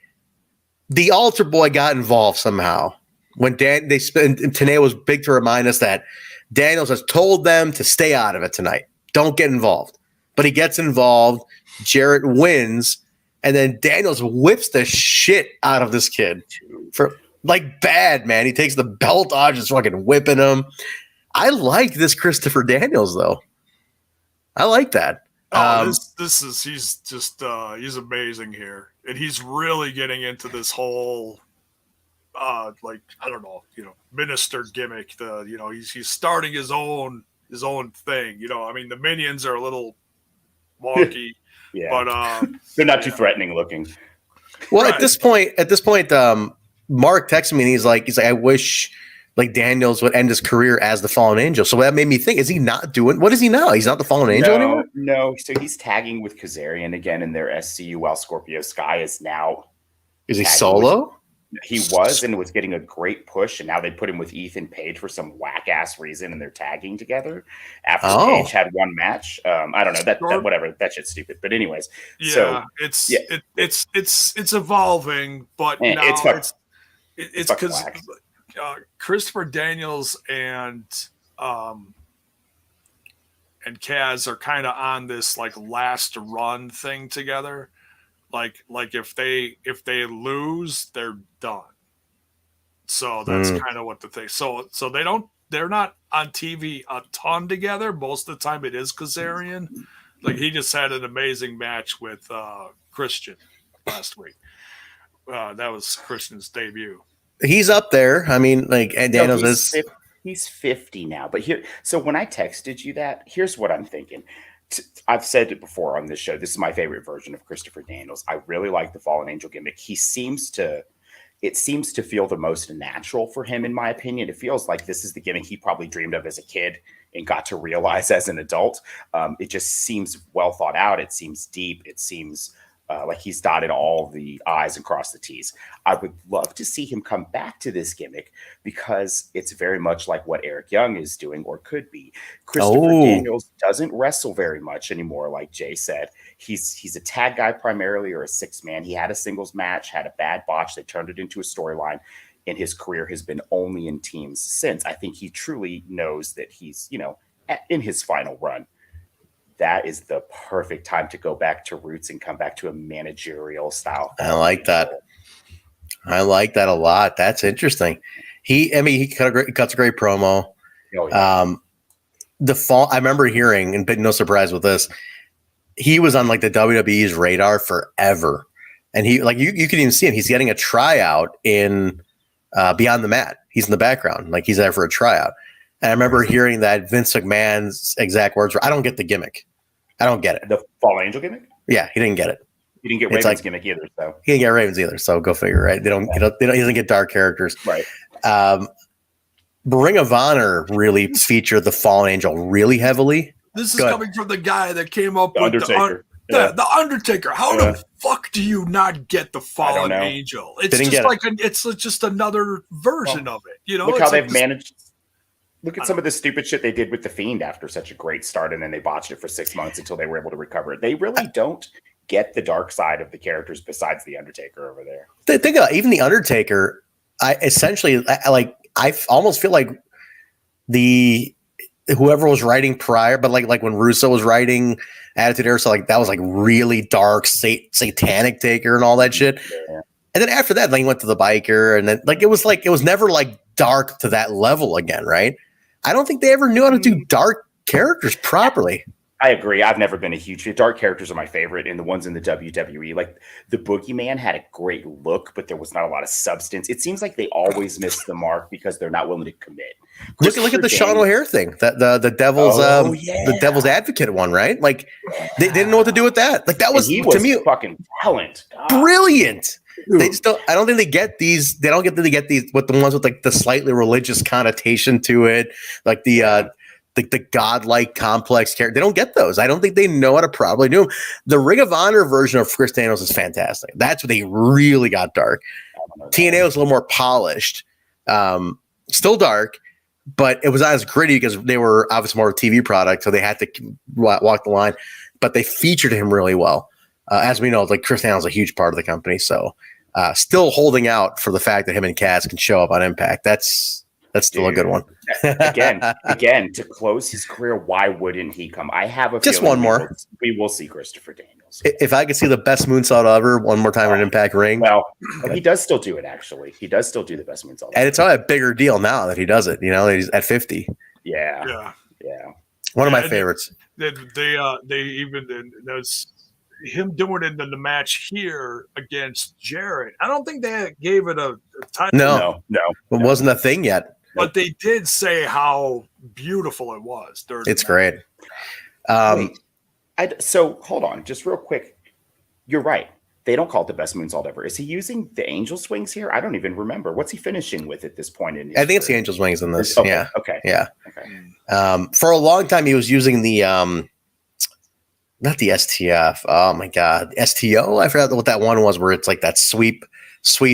The Altar Boy got involved somehow when TNA was big to remind us that Daniels has told them to stay out of it tonight. Don't get involved. But he gets involved. Jarrett wins, and then Daniels whips the shit out of this kid for bad, man. He takes the belt off, just fucking whipping him. I like this Christopher Daniels though. I like that. He's amazing here, and he's really getting into this whole I don't know, minister gimmick. He's starting his own thing. The minions are a little wonky, yeah, but they're not too threatening looking. Well, right. At this point, Mark texted me and he's like, I wish Daniels would end his career as the Fallen Angel. So that made me think, is he not doing? What is he now? He's not the Fallen Angel anymore. No. So he's tagging with Kazarian again in their SCU, while Scorpio Sky is now. Is he solo? He was, and was getting a great push, and now they put him with Ethan Page for some whack ass reason, and they're tagging together after Page had one match. I don't know that whatever, that shit's stupid. But anyways, it's evolving, but now it's because Christopher Daniels and Kaz are kind of on this like last run thing together. Like if they lose, they're done. So that's kind of what the thing. So they're not on TV a ton together. Most of the time it is Kazarian. Like he just had an amazing match with Christian last week. That was Christian's debut. He's up there. I mean, like, and Daniels is. He's 50 now. But so when I texted you that, here's what I'm thinking. I've said it before on this show. This is my favorite version of Christopher Daniels. I really like the Fallen Angel gimmick. It seems to feel the most natural for him, in my opinion. It feels like this is the gimmick he probably dreamed of as a kid and got to realize as an adult. It just seems well thought out. It seems deep. It seems like he's dotted all the I's and crossed the T's. I would love to see him come back to this gimmick because it's very much like what Eric Young is doing or could be. Christopher Daniels doesn't wrestle very much anymore, like Jay said. He's a tag guy primarily, or a six-man. He had a singles match, had a bad botch. They turned it into a storyline, and his career has been only in teams since. I think he truly knows that he's, in his final run. That is the perfect time to go back to roots and come back to a managerial style. I like that. I like that a lot. That's interesting. He cuts a great promo. Oh, yeah. I remember hearing, and no surprise with this, he was on like the WWE's radar forever. And he, like, you can even see him. He's getting a tryout in Beyond the Mat. He's in the background. Like, he's there for a tryout. And I remember hearing that Vince McMahon's exact words were, "I don't get the gimmick. I don't get it." The Fallen Angel gimmick? Yeah, he didn't get it. He didn't get Raven's gimmick either. So he didn't get Ravens either. So go figure, right? He doesn't get dark characters. Right. Ring of Honor really featured the Fallen Angel really heavily. This is coming from the guy that came up with Undertaker. The Undertaker. How the fuck do you not get the Fallen Angel? It's just just another version of it. Look how they've managed. Look at some of the stupid shit they did with The Fiend after such a great start, and then they botched it for 6 months until they were able to recover it. They really don't get the dark side of the characters besides the Undertaker over there. Think about even the Undertaker. I almost feel like whoever was writing prior, but like when Russo was writing Attitude Era, so like that was like really dark, satanic Taker and all that shit. Yeah. And then after that, he went to the biker, and then it was never like dark to that level again, right? I don't think they ever knew how to do dark characters properly. I agree. I've never been a huge fan. Dark characters are my favorite, and the ones in the WWE, like the Boogeyman, had a great look, but there was not a lot of substance. It seems like they always miss the mark because they're not willing to commit. Look at the Sean O'Hare thing, the Devil's the Devil's Advocate one, right? Like they didn't know what to do with that. Like that was, to me, fucking talent, brilliant. They just don't. I don't think they get these. They don't get these with the ones with like the slightly religious connotation to it, like the godlike complex character. They don't get those. I don't think they know how to properly do them. The Ring of Honor version of Chris Daniels is fantastic. That's what they really got dark. TNA was a little more polished, still dark, but it was not as gritty because they were obviously more of a TV product, so they had to walk the line. But they featured him really well. As we know, like Chris Daniels is a huge part of the company, so still holding out for the fact that him and Kaz can show up on Impact. That's still a good one. again, to close his career, why wouldn't he come? I have a just one more. We will see Christopher Daniels. If I could see the best moonsault ever one more time in an Impact ring. Well, he does still do it, actually. He does still do the best moonsault. And it's a bigger deal now that he does it. He's at 50. Yeah. One of my favorites. They even those. Him doing it in the match here against Jarrett. I don't think they gave it a title. No. It wasn't a thing yet. But they did say how beautiful it was. It's great. So hold on, just real quick. You're right. They don't call it the best moonsault ever. Is he using the angel swings here? I don't even remember. What's he finishing with at this point in his I think it's the angel swings in this. Okay. Yeah. Okay. Yeah. Okay. For a long time, he was using the not the STF. Oh my God. STO. I forgot what that one was where it's like that sweep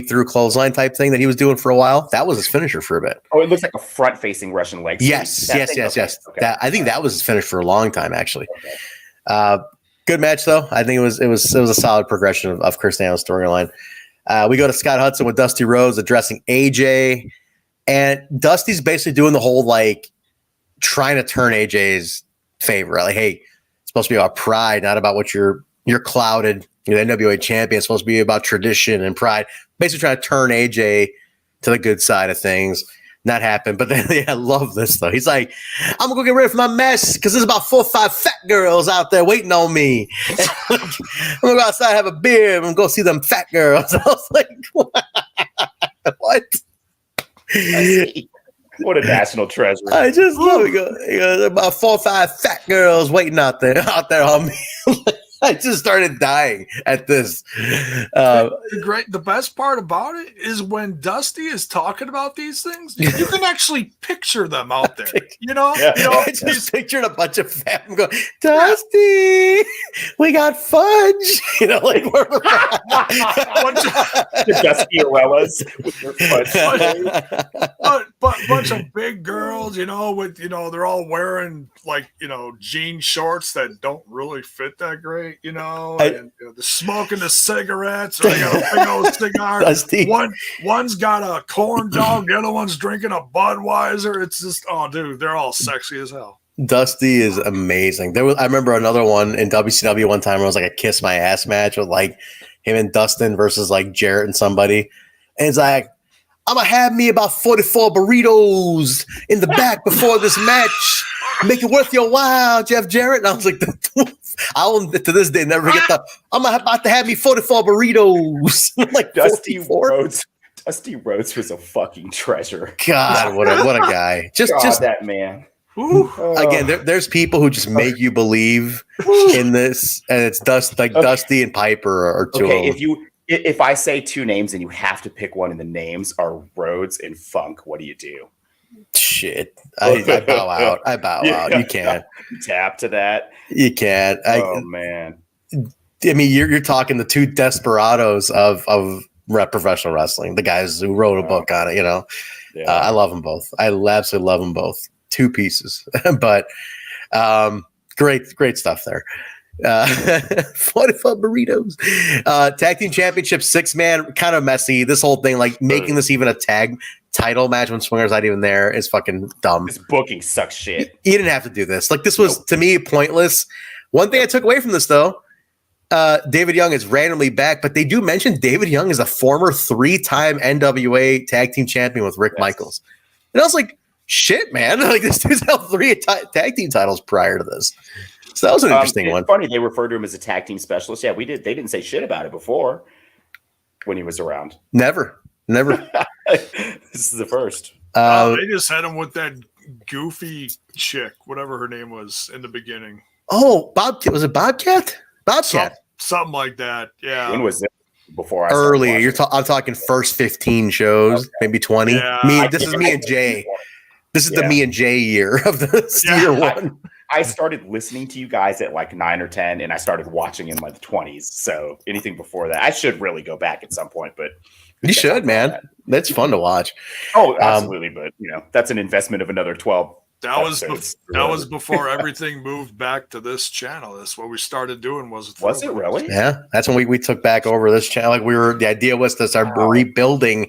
through clothesline type thing that he was doing for a while. That was his finisher for a bit. Oh, it looks like a front facing Russian leg. Yes. Okay. Okay. I think that was his finish for a long time, actually. Okay. Good match though. I think it was a solid progression of Chris Daniels' storyline. We go to Scott Hudson with Dusty Rhodes addressing AJ. And Dusty's basically doing the whole like trying to turn AJ's favor. Like, hey, it's supposed to be about pride, not about what you're clouded. You're the NWA champion. It's supposed to be about tradition and pride. Basically trying to turn AJ to the good side of things. Not happen. But then I love this though. He's like, I'm gonna go get ready for my match because there's about 4 or 5 fat girls out there waiting on me. I'm gonna go outside, have a beer, and go see them fat girls. I was like, what? What a national treasure. I just love it. He goes, about 4 or 5 fat girls waiting out there on me. I just started dying at this. The best part about it is when Dusty is talking about these things, you can actually picture them out there. I just pictured a bunch of fat and going, Dusty, we got fudge. Like the Dusty Orellas with their fudge. But bunch of big girls, with they're all wearing like jean shorts that don't really fit that great. And they're smoking the cigarettes, or they got a big old cigar. One's got a corn dog, the other one's drinking a Budweiser. It's just, oh, dude, they're all sexy as hell. Dusty is amazing. I remember another one in WCW one time where it was like a kiss my ass match with like him and Dustin versus like Jarrett and somebody. And it's like, I'm going to have me about 44 burritos in the back before this match. Make it worth your while, Jeff Jarrett. And I was like, I will to this day never get I'm about to have me 44 burritos. Like Dusty Rhodes. Dusty Rhodes was a fucking treasure. God, what a guy. Just that man. Again, there's people who just make you believe in this, and it's Dusty and Piper are two of them. If I say 2 names and you have to pick one, and the names are Rhodes and Funk, what do you do? Shit, I bow out. Out. You can't tap to that. You can't. Man. I mean, you're talking the 2 desperados of professional wrestling. The guys who wrote a book on it. Yeah. I love them both. I absolutely love them both. 2 pieces, but great stuff there. 45 burritos. Tag team championship 6-man, kind of messy. This whole thing, like making this even a tag title match when Swinger's not even there, is fucking dumb. This booking sucks shit. You didn't have to do this. Like, this was to me pointless. One thing I took away from this though, David Young is randomly back, but they do mention David Young is a former 3-time NWA tag team champion with Rick Michaels. And I was like, shit, man. Like, this dude's held 3 tag team titles prior to this. So that was an interesting one. Funny, they referred to him as a tag team specialist. Yeah, we did. They didn't say shit about it before when he was around. Never. This is the first. They just had him with that goofy chick, whatever her name was in the beginning. Oh, Bobcat. Was it Bobcat? Something like that. Yeah. When was it? Before I earlier. I'm talking first 15 shows, maybe 20. Yeah. This is me and Jay. This is the me and Jay year of this year one. I started listening to you guys at like 9 or 10, and I started watching in like the 20s. So anything before that, I should really go back at some point. But you should, man. That's fun to watch. Oh, absolutely. But that's an investment of another 12. That was before everything moved back to this channel. That's what we started doing. Was it really? Yeah, that's when we took back over this channel. Like the idea was to start rebuilding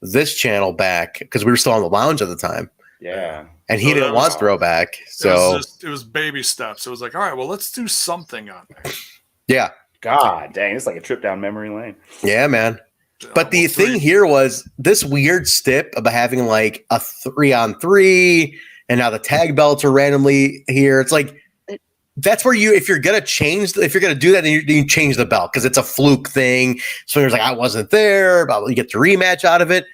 this channel back because we were still on the lounge at the time. Yeah. And he didn't want throwback. So it was baby steps. It was like, all right, well, let's do something on there. Yeah. God dang, it's like a trip down memory lane. Yeah, man. But the thing here was this weird stip about having like a 3-on-3, and now the tag belts are randomly here. It's like, that's where if you're going to do that, then you change the belt because it's a fluke thing. Swinger's like, I wasn't there, but you get the rematch out of it.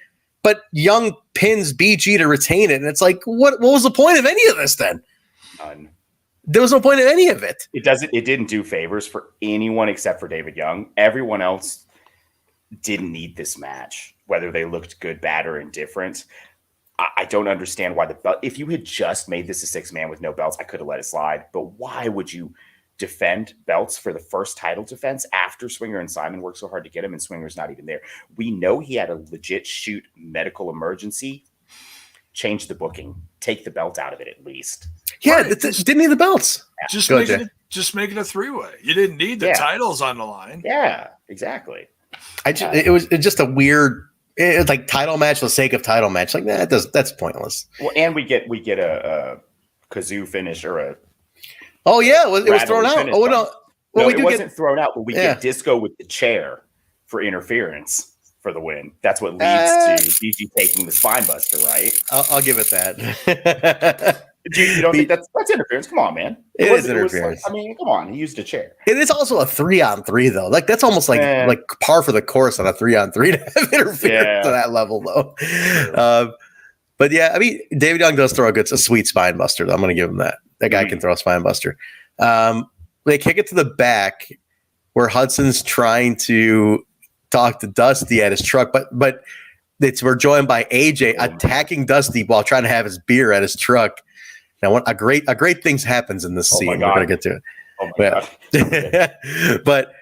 But Young pins BG to retain it. And it's like, what was the point of any of this then? None. There was no point in any of it. It didn't do favors for anyone except for David Young. Everyone else didn't need this match, whether they looked good, bad, or indifferent. I don't understand why the belt. If you had just made this a 6-man with no belts, I could have let it slide. But why would you defend belts for the first title defense after Swinger and Simon worked so hard to get him, and Swinger's not even there? We know he had a legit shoot medical emergency. Change the booking. Take the belt out of it at least. Yeah, didn't need the belts. Yeah. Just make it a 3-way. You didn't need the titles on the line. Yeah, exactly. It was just a weird It's like title match for the sake of title match. Like that's pointless. Well, and we get a kazoo finish or a. Oh yeah, it was thrown out. Oh no, well, it wasn't thrown out, but we get disco with the chair for interference for the win. That's what leads to DG taking the spine buster, right? I'll give it that. You don't think that's interference? Come on, man. It is interference. I mean, come on. He used a chair. It is also a 3-on-3 though. Like that's almost like par for the course on a 3-on-3 to have interference to that level though. But yeah, I mean, David Young does throw a sweet spine buster. Though. I'm going to give him that. That guy can throw a spine buster. They kick it to the back where Hudson's trying to talk to Dusty at his truck, but we're joined by AJ attacking Dusty while trying to have his beer at his truck. Now, a great thing happens in this scene. We're going to get to it. Oh my God. But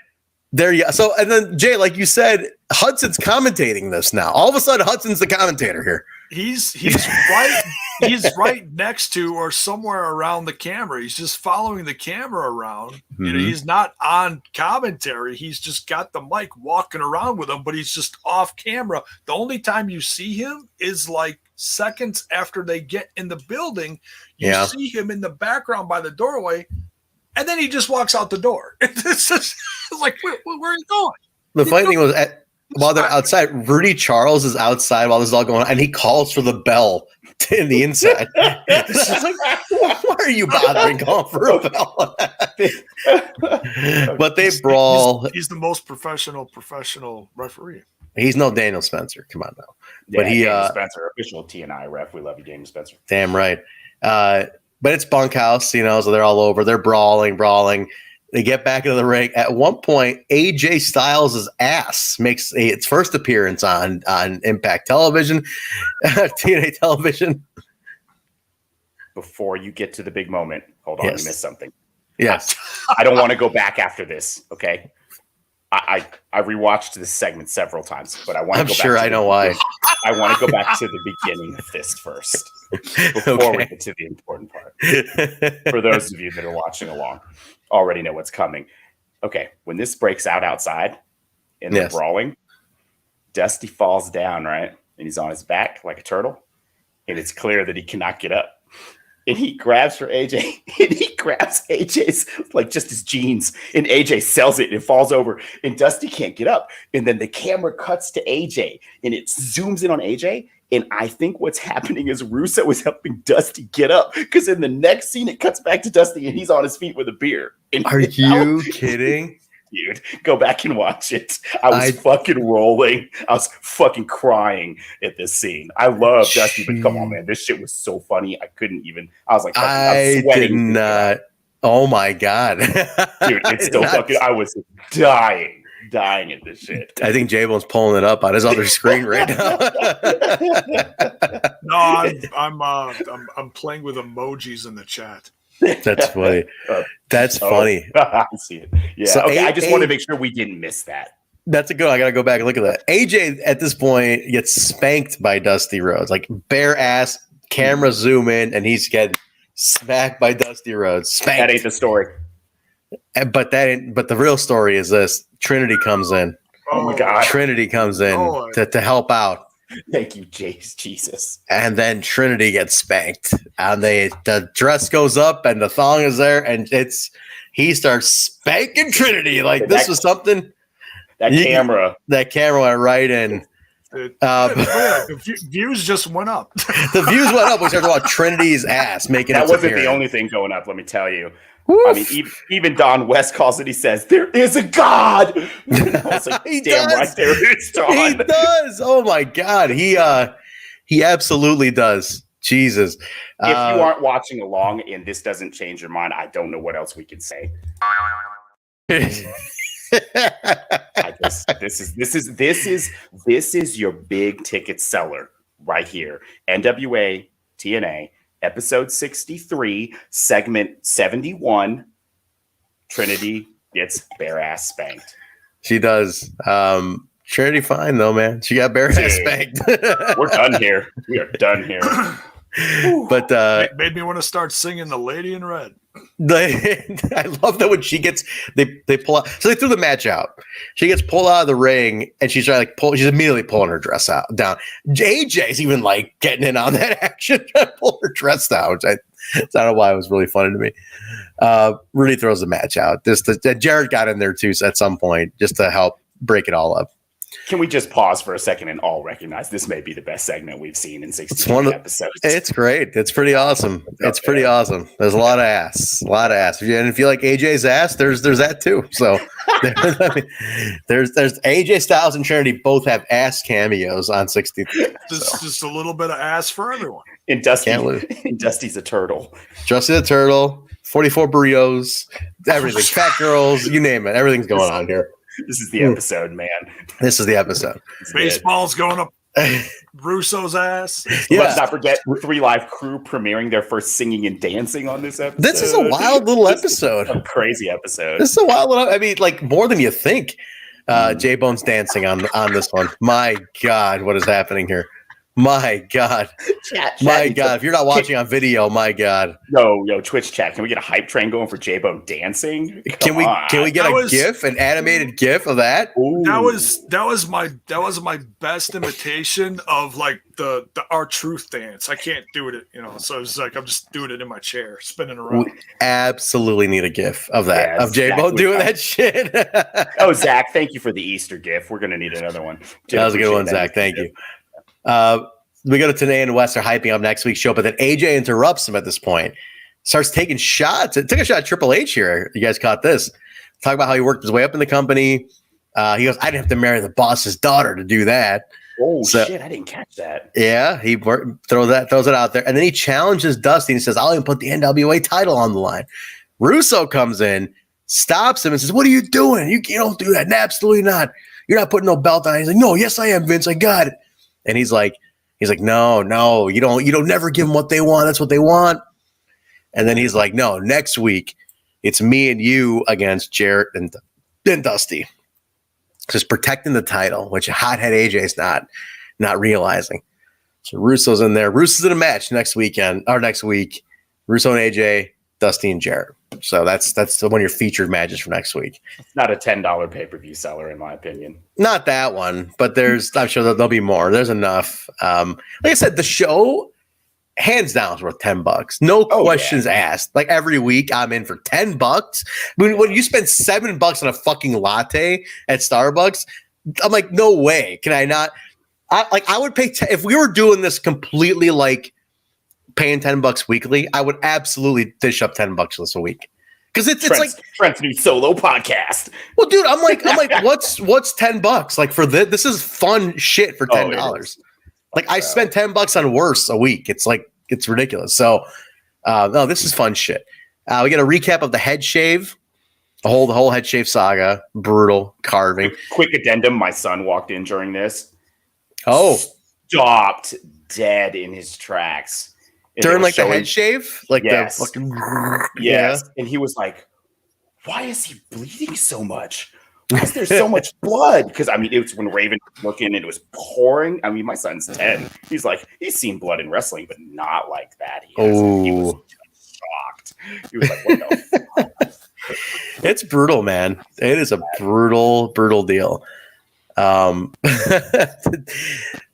there you go. So, and then Jay, like you said, Hudson's commentating this now. All of a sudden, Hudson's the commentator here. He's right. He's right next to or somewhere around the camera. He's just following the camera around. Mm-hmm. You know, he's not on commentary. He's just got the mic walking around with him, but he's just off camera. The only time you see him is like seconds after they get in the building. You see him in the background by the doorway, and then he just walks out the door. It's just like, where are you going? The funny thing was, while they're outside, Rudy Charles is outside while this is all going on, and he calls for the bell in the inside. It's like, why are you bothering calling for a bell? But they brawl. He's the most professional referee. He's no Daniel Spencer. Come on now. Yeah, but Daniel Spencer, official TNI ref. We love you, Daniel Spencer. Damn right. But it's bunkhouse, so they're all over. They're brawling. They get back into the ring. At one point, AJ Styles' ass makes its first appearance on Impact Television, TNA Television. Before you get to the big moment, hold on, you missed something. Yes. I don't want to go back after this, okay? I rewatched this segment several times, but I want to go back. I'm sure I know why. I want to go back to the beginning of this first before we get to the important part. For those of you that are watching along, already know what's coming. Okay, when this breaks out outside in the brawling, Dusty falls down, right? And he's on his back like a turtle, and it's clear that he cannot get up. And he grabs for AJ, and he grabs AJ's, like just his jeans, and AJ sells it and it falls over, and Dusty can't get up. And then the camera cuts to AJ, and it zooms in on AJ. And I think what's happening is Russo is helping Dusty get up, because in the next scene, it cuts back to Dusty, and he's on his feet with a beer. And are you kidding? Dude, go back and watch it. I was fucking rolling. I was fucking crying at this scene. I love Dusty, but come on, man. This shit was so funny. I couldn't even. I was like, I did not. Oh, my God. Dude, it's still fucking. I was dying at this shit. I think J-Bone's pulling it up on his other screen right now. No, I'm playing with emojis in the chat. That's funny. That's funny. I see it. Yeah. So okay. I just wanted to make sure we didn't miss that. That's a good one. I got to go back and look at that. AJ at this point gets spanked by Dusty Rhodes, like bare ass. Camera zoom in, and he's getting smacked by Dusty Rhodes. Spanked. That ain't the story. But the real story is this: Trinity comes in. Oh my God! Trinity comes in to help out. Thank you, Jesus. And then Trinity gets spanked, and the dress goes up, and the thong is there, and he starts spanking Trinity like this was something. That camera went right in. The views just went up. The views went up. We started about Trinity's ass making. That wasn't the only thing going up. Let me tell you. Woof. I mean, even Don West calls it. He says, "There is a God." I was like, he damn does. Right there, it's Don. He does. Oh my God, he absolutely does. Jesus. If you aren't watching along and this doesn't change your mind, I don't know what else we can say. This is your big ticket seller right here. NWA-TNA. Episode 63, segment 71, Trinity gets bare ass spanked. She does. Trinity fine, though, man. She got bare ass spanked. We're done here. We are done here. But made me want to start singing The Lady in Red. I love that when she gets they pull out. So they threw the match out. She gets pulled out of the ring, and she's trying to she's immediately pulling her dress out down. AJ's even like getting in on that action, trying to pull her dress down. Which I don't know why it was really funny to me. Really throws the match out. Jared got in there too at some point just to help break it all up. Can we just pause for a second and all recognize this may be the best segment we've seen in 16 episodes? It's great. It's pretty awesome. It's pretty awesome. There's a lot of ass. And if you like AJ's ass, there's that too. So there's AJ Styles and Trinity both have ass cameos on 16. Just a little bit of ass for everyone. And Dusty's a turtle. Dusty the turtle, 44 burritos, everything. Fat girls, you name it. Everything's going on here. This is the episode, man. This is the episode. Baseball's going up Russo's ass. Yeah. Let's not forget 3 Live Crew premiering their first singing and dancing on this episode. This is a wild little episode. A crazy episode. This is a wild little, I mean, like more than you think. J-Bone's dancing on this one. My God, what is happening here? My God. My God. If you're not watching on video, my God. Yo, Twitch chat. Can we get a hype train going for J-Bone dancing? Can we get a GIF, an animated GIF of that? Ooh. That was my best imitation of like the R-Truth dance. I can't do it, so it's like I'm just doing it in my chair, spinning around. We absolutely need a GIF of that, of J-Bone doing that shit. Oh, Zach, thank you for the Easter GIF. We're gonna need another one. That was a good one, Zach. Thank you. We go to TNA and West are hyping up next week's show, but then AJ interrupts him at this point, starts taking shots. It took a shot at Triple H here. You guys caught this. Talk about how he worked his way up in the company. He goes, I didn't have to marry the boss's daughter to do that. Oh, shit. I didn't catch that. Yeah, he throws it out there. And then he challenges Dusty and he says, I'll even put the NWA title on the line. Russo comes in, stops him and says, what are you doing? You don't do that. Absolutely not. You're not putting no belt on. He's like, no, yes, I am, Vince. I got it. And he's like, no, you don't never give them what they want. That's what they want. And then he's like, no, next week it's me and you against Jarrett and Dusty. Just protecting the title, which hothead AJ's not realizing. So Russo's in there. Russo's in a match next week. Russo and AJ, Dusty and Jarrett. So that's one of your featured matches for next week. It's not a $10 pay-per-view seller, in my opinion. Not that one, but I'm sure there'll be more. There's enough. Like I said, the show, hands down, is worth $10. No questions asked. Like every week, I'm in for $10. When you spend $7 on a fucking latte at Starbucks, I'm like, no way. Can I not? I would pay if we were doing this completely like paying $10 weekly, I would absolutely dish up $10 this a week because it's like Trent's new solo podcast. Well, dude, I'm like, what's $10? Like for this is fun shit for $10. Like I spent $10 on worse a week. It's like it's ridiculous. So no, this is fun shit. We get a recap of the head shave, the whole head shave saga, brutal carving. Quick addendum: my son walked in during this. Oh, stopped dead in his tracks. During like the head shave? Like yes. the fucking yes. Yeah. And he was like, why is he bleeding so much? Why is there so much blood? Because I mean, it was when Raven was looking and it was pouring. I mean, my son's 10. He's like, he's seen blood in wrestling, but not like that. He was shocked. He was like, what the fuck? It's brutal, man. It is a brutal deal.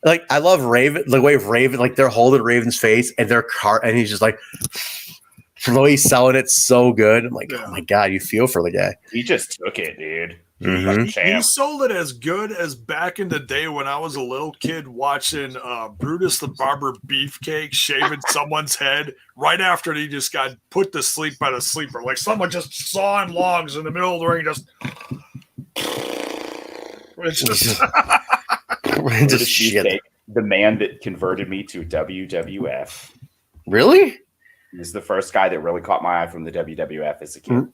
Like I love Raven, the way Raven, like they're holding Raven's face and their car, and he's just like, the way he's selling it so good. I'm like, oh my God, you feel for the guy. He just took it, dude. He sold it as good as back in the day when I was a little kid watching Brutus the Barber Beefcake shaving someone's head right after he just got put to sleep by the sleeper. Like someone just sawing logs in the middle of the ring, just shit. The man that converted me to WWF. Really? He's the first guy that really caught my eye from the WWF as a kid.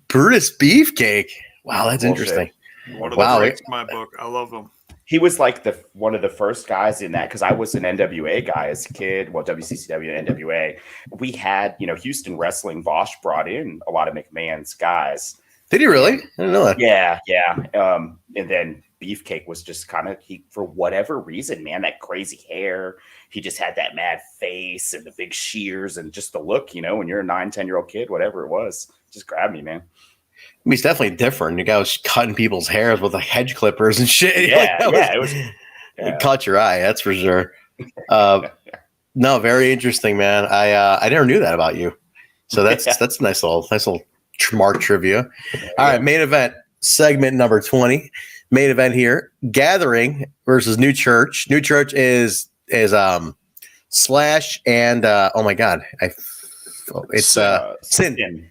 Brutus Beefcake. Wow, that's interesting. One of the greats in my book. I love him. He was like one of the first guys in that because I was an NWA guy as a kid. Well, WCCW and NWA. We had, Houston Wrestling. Vosh brought in a lot of McMahon's guys. Did he really? I didn't know that. Yeah. And then Beefcake was just kind of, for whatever reason, man, that crazy hair, he just had that mad face and the big shears and just the look, you know, when you're a 9-10-year-old kid, whatever it was, just grabbed me, man. I mean, he's definitely different. The guy was cutting people's hairs with like hedge clippers and shit. Yeah, it caught your eye, that's for sure. No, very interesting, man. I never knew that about you. So that's nice little Mark trivia. All right, main event. Segment number 20, main event here. Gathering versus New Church. New Church is Slash and oh my god, it's Sin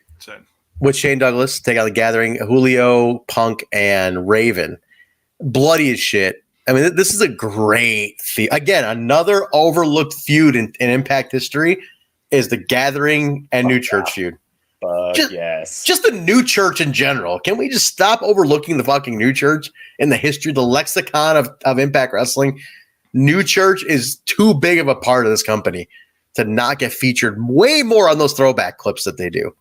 with Shane Douglas take on the Gathering. Julio, Punk, and Raven. Bloody as shit. I mean, this is a great feud. Again, another overlooked feud in Impact history is the Gathering and New Church feud. Just the New Church in general. Can we just stop overlooking the fucking New Church in the history, the lexicon of Impact Wrestling? New Church is too big of a part of this company to not get featured way more on those throwback clips that they do.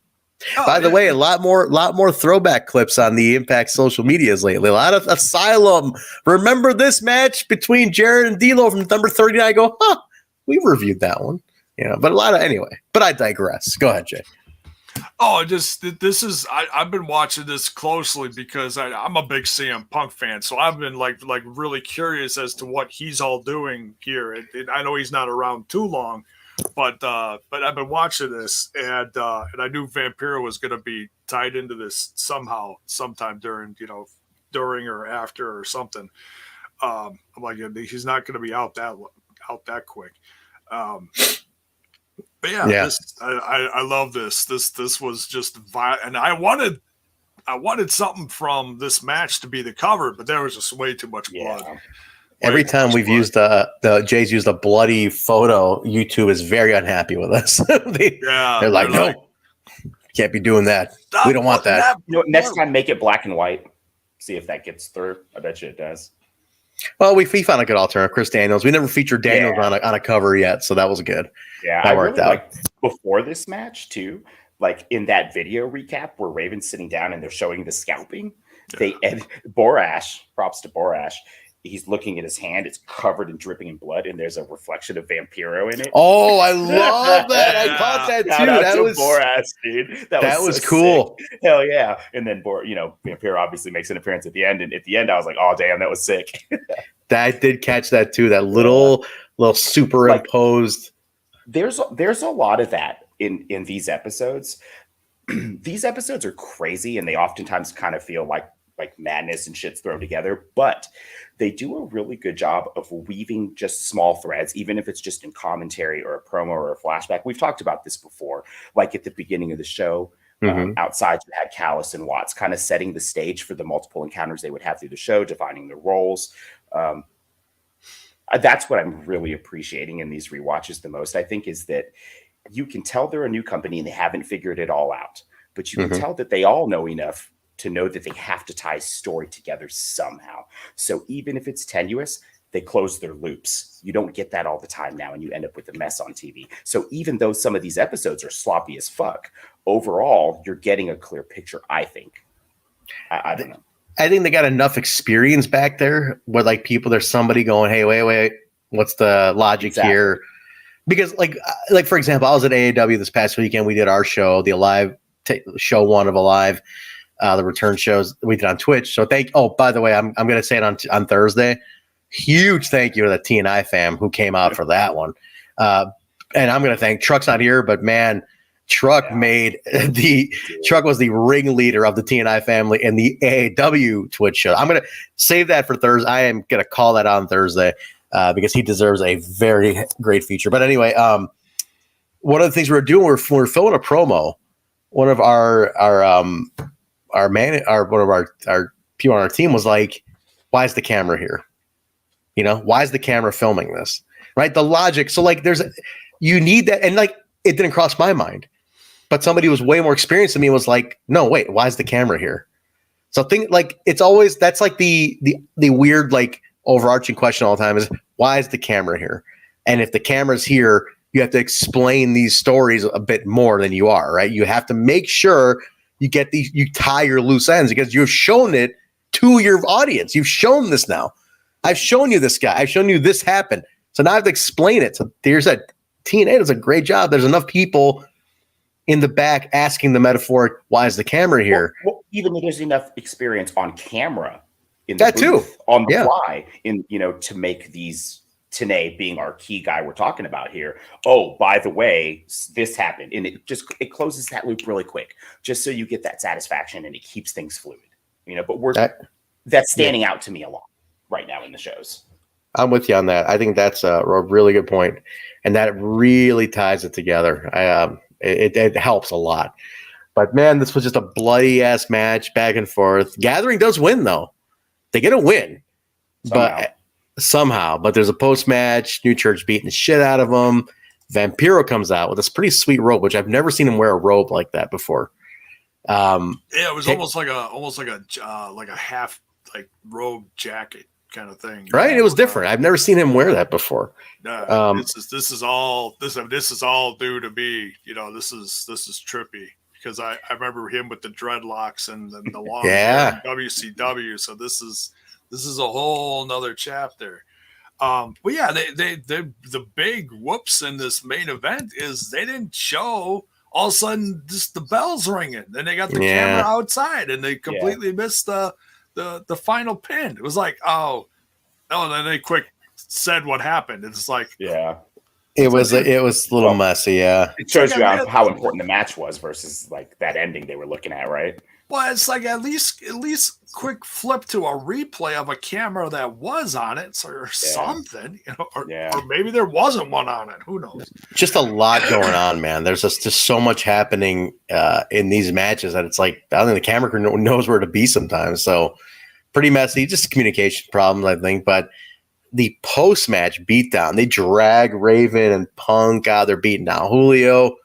By the way, a lot more throwback clips on the Impact social medias lately. A lot of Asylum. Remember this match between Jared and D'Lo from number 39? I go, we reviewed that one. You know, but a lot of anyway. But I digress. Go ahead, Jay. Oh, I've been watching this closely because I'm a big CM Punk fan, so I've been like really curious as to what he's all doing here. I know he's not around too long, but I've been watching this, and I knew Vampiro was going to be tied into this somehow, sometime during or after or something. I'm like, he's not going to be out that quick. But yeah. I love this. This was just and I wanted something from this match to be the cover, but there was just way too much blood. Every time we've used Jay's used a bloody photo, YouTube is very unhappy with us. They're like, no, can't be doing that. We don't want that. Next time, make it black and white. See if that gets through. I bet you it does. Well, we found a good alternative, Chris Daniels. We never featured Daniels on a cover yet, so that was good. Yeah, that worked out. Before this match too, like in that video recap where Raven's sitting down and they're showing the scalping. Borash, props to Borash. He's looking at his hand; it's covered and dripping in blood, and there's a reflection of Vampiro in it. Oh, I love that! I caught that too. That was Borash, dude. That was so cool. Sick. Hell yeah! And then Vampiro obviously makes an appearance at the end, and at the end, I was like, "Oh damn, that was sick." I did catch that too. That little superimposed. There's a lot of that in these episodes. These episodes are crazy, and they oftentimes kind of feel like madness and shit's thrown together, but they do a really good job of weaving just small threads, even if it's just in commentary or a promo or a flashback. We've talked about this before, like at the beginning of the show. Outside, you had Callis and Watts kind of setting the stage for the multiple encounters they would have through the show, defining their roles. That's what I'm really appreciating in these rewatches the most, I think, is that you can tell they're a new company and they haven't figured it all out, but you can tell that they all know enough to know that they have to tie story together somehow. So even if it's tenuous, they close their loops. You don't get that all the time now, and you end up with a mess on TV. So even though some of these episodes are sloppy as fuck, overall, you're getting a clear picture, I think. I don't know. I think they got enough experience back there where there's somebody going, hey, wait, what's the logic here? Because like for example, I was at AAW this past weekend. We did our show, the Alive show 1 of Alive. The return shows we did on Twitch. So by the way, I'm going to say it on Thursday. Huge thank you to the TNI fam who came out for that one. And I'm going to thank Truck's not here, but man, Truck Truck was the ringleader of the TNI family in the AAW Twitch show. I'm going to save that for Thursday. I am going to call that on Thursday because he deserves a very great feature. But anyway, one of the things we were doing, we were filming a promo. One of our people on our team was like, why is the camera here? Why is the camera filming this? Right? The logic. So you need that. And it didn't cross my mind, but somebody who was way more experienced than me was like, no, wait, why is the camera here? So it's always, that's the weird, overarching question all the time is why is the camera here? And if the camera's here, you have to explain these stories a bit more than you are, right? You have to make sure you tie your loose ends because you've shown it to your audience. You've shown this now. I've shown you this guy. I've shown you this happened. So now I have to explain it. So there's that. TNA does a great job. There's enough people in the back asking the metaphoric, why is the camera here? Well, even there's enough experience on camera in that the booth, too on the fly in, to make these TNA being our key guy we're talking about here. Oh, by the way, this happened. And it closes that loop really quick, just so you get that satisfaction and it keeps things fluid, but that's standing out to me a lot right now in the shows. I'm with you on that. I think that's a really good point. And that really ties it together. It helps a lot. But, man, this was just a bloody-ass match, back and forth. Gathering does win, though. They get a win. Somehow. But there's a post-match. New Church beating the shit out of them. Vampiro comes out with this pretty sweet robe, which I've never seen him wear a robe like that before. It was almost like a half robe jacket kind of thing, right? It was different. I've never seen him wear that before. This is all due to me. This is trippy because I remember him with the dreadlocks and the long hair in WCW. So this is a whole nother chapter. But yeah, the big whoops in this main event is they didn't show. All of a sudden, just the bell's ringing. Then they got the camera outside, and they completely missed the final pin. It was like, oh, and then they quick said what happened. It's like, it was a little messy. Yeah, it shows you how important the match was versus like that ending they were looking at, right? Well, it's like at least quick flip to a replay of a camera that was on it or something, or maybe there wasn't one on it. Who knows? Just a lot going on, man. There's just so much happening in these matches that it's like I don't think the camera crew knows where to be sometimes. So pretty messy, just communication problems, I think. But the post-match beatdown, they drag Raven and Punk out. They're beating down Julio.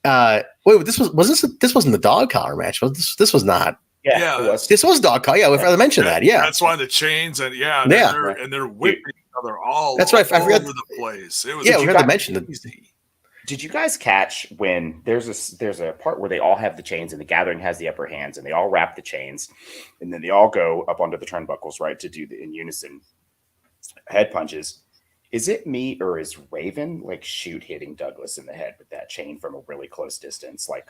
Wait, this wasn't the dog collar match. This was not. This was dog collar. Yeah, I mentioned that. Yeah, that's why the chains and they're whipping each other all. That's right. I forgot over the place. It was, we forgot to mention that. Did you guys catch when there's a part where they all have the chains and the Gathering has the upper hands and they all wrap the chains and then they all go up onto the turnbuckles, right, to do the in unison head punches? Is it me or is Raven hitting Douglas in the head with that chain from a really close distance, like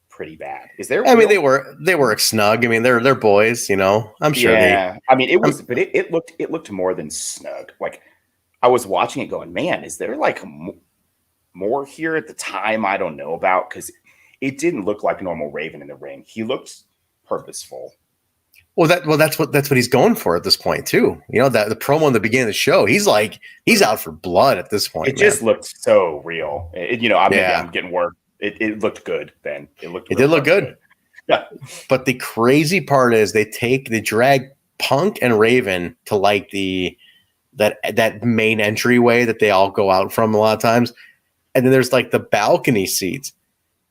pretty bad? Is there? I mean, they were snug. I mean, they're boys, I'm sure. Yeah, I mean, it was, but it looked more than snug. Like I was watching it, going, man, is there like more here at the time I don't know about? Because it didn't look like normal Raven in the ring. He looked purposeful. Well, that's what he's going for at this point too. That the promo in the beginning of the show, he's out for blood at this point. It just looked so real. I'm getting work. It looked good then. It did look good. Yeah. But the crazy part is they drag Punk and Raven to like that main entryway that they all go out from a lot of times, and then there's like the balcony seats.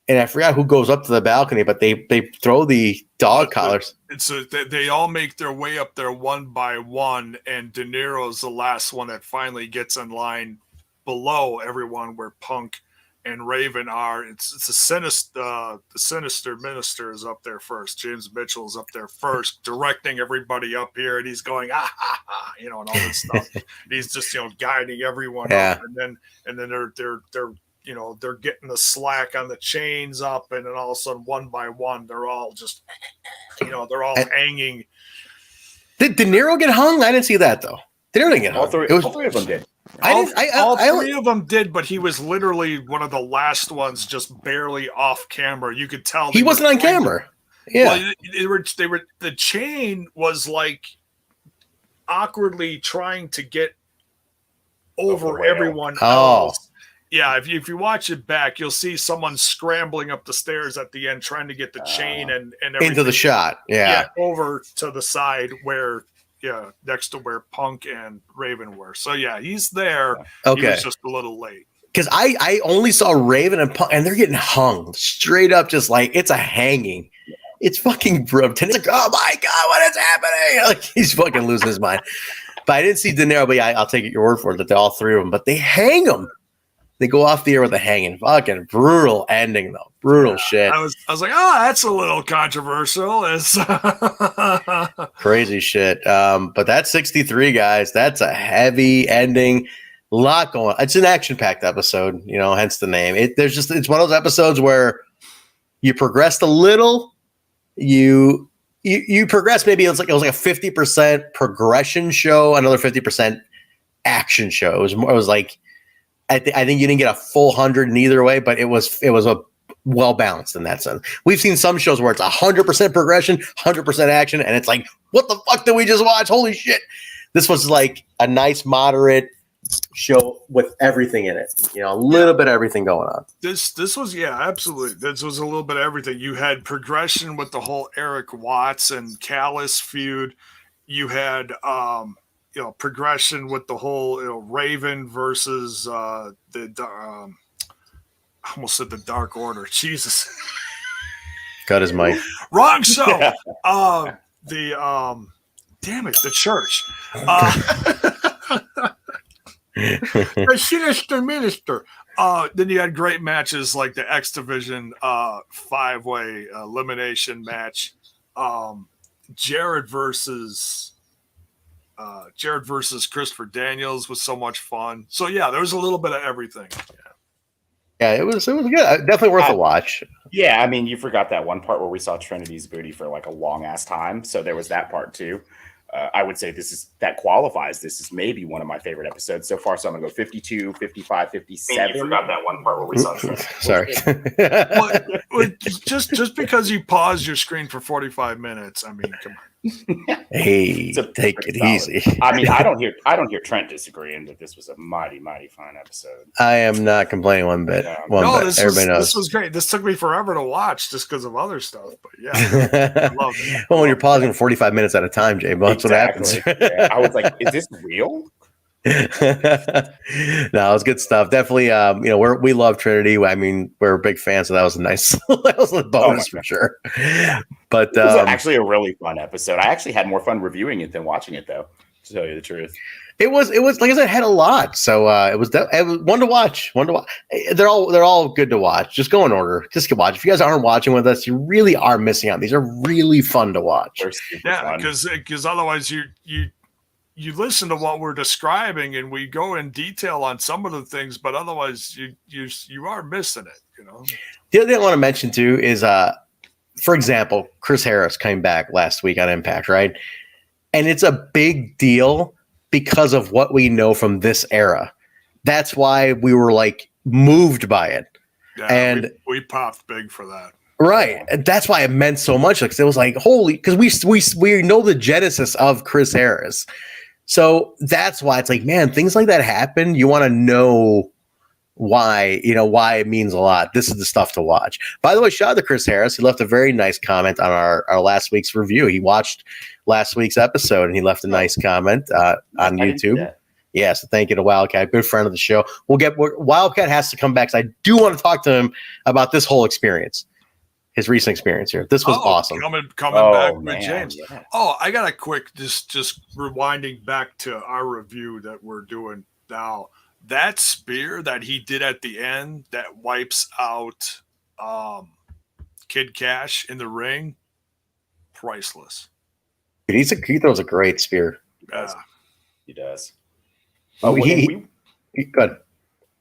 And I forgot who goes up to the balcony, but they throw the dog collars. So they all make their way up there one by one, and De Niro's the last one that finally gets in line below everyone where Punk and Raven are. It's a the sinister minister is up there first. James Mitchell is up there first, directing everybody up here, and he's going and all this stuff. He's just guiding everyone up, and then they're getting the slack on the chains up, and then all of a sudden, one by one, they're all just, they're all hanging. Did De Niro get hung? I didn't see that though. De Niro didn't get hung. All three of them did. All three of them did, but he was literally one of the last ones, just barely off camera. You could tell he wasn't on camera. Yeah, well, they were. The chain was like awkwardly trying to get over everyone else. Yeah, if you watch it back, you'll see someone scrambling up the stairs at the end, trying to get the chain and into the shot. Yeah, over to the side where, next to where Punk and Raven were. So yeah, he's there. Okay, he was just a little late. Because I only saw Raven and Punk, and they're getting hung straight up, just like it's a hanging. It's fucking brutal. It's like, oh my god, what is happening? Like he's fucking losing his mind. But I didn't see De Niro. But I'll take your word for it that all three of them. But they hang him. They go off the air with a hanging. Fucking brutal ending, though. Brutal shit. I was like, oh, that's a little controversial. It's crazy shit. But that's 63, guys. That's a heavy ending. A lot going on. It's an action-packed episode, hence the name. It's one of those episodes where you progressed a little. You progressed. Maybe it was like a 50% progression show, another 50% action show. It was like, I think you didn't get a full 100 in either way, but it was a well balanced in that sense. We've seen some shows where it's 100% progression, 100% action, and it's like, what the fuck did we just watch? Holy shit! This was like a nice moderate show with everything in it. A little bit of everything going on. This was absolutely. This was a little bit of everything. You had progression with the whole Erik Watts and Callis feud. You had progression with the whole Raven versus the I almost said the Dark Order. Jesus, got his mic wrong show. Damn it, the church. The sinister minister. Then you had great matches like the X-Division 5-way elimination match. Jared versus Christopher Daniels was so much fun. So yeah, there was a little bit of everything. Yeah, it was good. Definitely worth a watch. Yeah, I mean, you forgot that one part where we saw Trinity's booty for like a long ass time. So there was that part too. I would say that qualifies. This is maybe one of my favorite episodes so far. So I'm going to go 52, 55, 57. You forgot that one part where we saw Trinity. Sorry. Well, just because you pause your screen for 45 minutes, I mean, come on. Hey, take it easy. I mean, I don't hear Trent disagreeing that this was a mighty, mighty fine episode. I am not complaining one bit. Everybody knows. This was great. This took me forever to watch just because of other stuff. But yeah, I love it. Well, when you're pausing 45 minutes at a time, Jay, that's what happens. Yeah. I was like, is this real? No, it was good stuff. Definitely, we love Trinity. I mean, we're big fans, so that was a nice, that was a bonus for sure. But it was actually a really fun episode. I actually had more fun reviewing it than watching it, though. To tell you the truth, it was like I said, it had a lot. So it was one to watch. They're all good to watch. Just go in order. Just go watch. If you guys aren't watching with us, you really are missing out. These are really fun to watch. Yeah, because otherwise you listen to what we're describing and we go in detail on some of the things, but otherwise you are missing it, The other thing I want to mention too is, for example, Chris Harris came back last week on Impact, right? And it's a big deal because of what we know from this era. That's why we were like moved by it. Yeah, and we popped big for that. Right. And that's why it meant so much. Because it was like, holy, because we know the genesis of Chris Harris. So that's why it's like, man, things like that happen. You want to know why it means a lot. This is the stuff to watch. By the way, shout out to Chris Harris. He left a very nice comment on our last week's review. He watched last week's episode and he left a nice comment on YouTube. Yeah, so thank you to Wildcat, good friend of the show. Wildcat has to come back because I do want to talk to him about this whole experience. His recent experience here. This was awesome. Coming back with James. Yeah. Oh, I got a quick just rewinding back to our review that we're doing now. That spear that he did at the end that wipes out Kid Cash in the ring, priceless. He throws a great spear. Yeah. He does. Oh, good.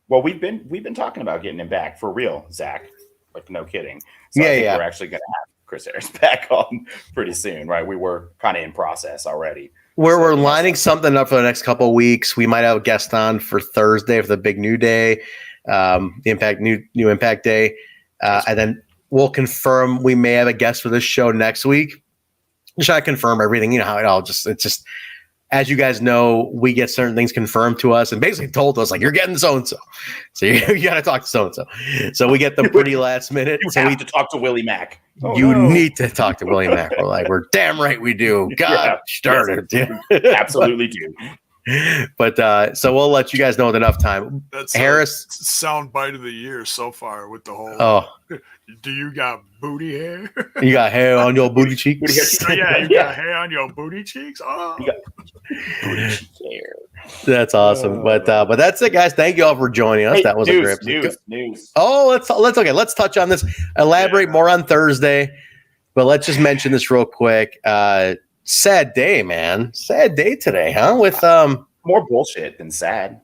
Well, we've been talking about getting him back for real, Zach. Like, no kidding. So I think we're actually going to have Chris Harris back on pretty soon, right? We were kind of in process already. We're lining something up for the next couple of weeks. We might have a guest on for Thursday for the big new day, the Impact new Impact Day, and then we'll confirm we may have a guest for this show next week. Just try to confirm everything. You know how it's just. As you guys know, we get certain things confirmed to us and basically told us, like, you're getting so-and-so. So you got to talk to so-and-so. So we get them pretty last minute. You have to talk to Willie Mack. Need to talk to Willie Mack. We're damn right we do. God, started. Absolutely do. But so we'll let you guys know with enough time. That's Harris sound bite of the year so far with the whole. Oh, do you got booty hair? You got hair on your booty cheeks? Yeah, you got hair on your booty cheeks? Oh, you got booty cheek hair. That's awesome. But that's it, guys. Thank you all for joining us. Hey, that was a great news. Oh, let's touch on this. Elaborate more on Thursday. But let's just mention this real quick. Sad day, man. Sad day today, huh? With more bullshit than sad.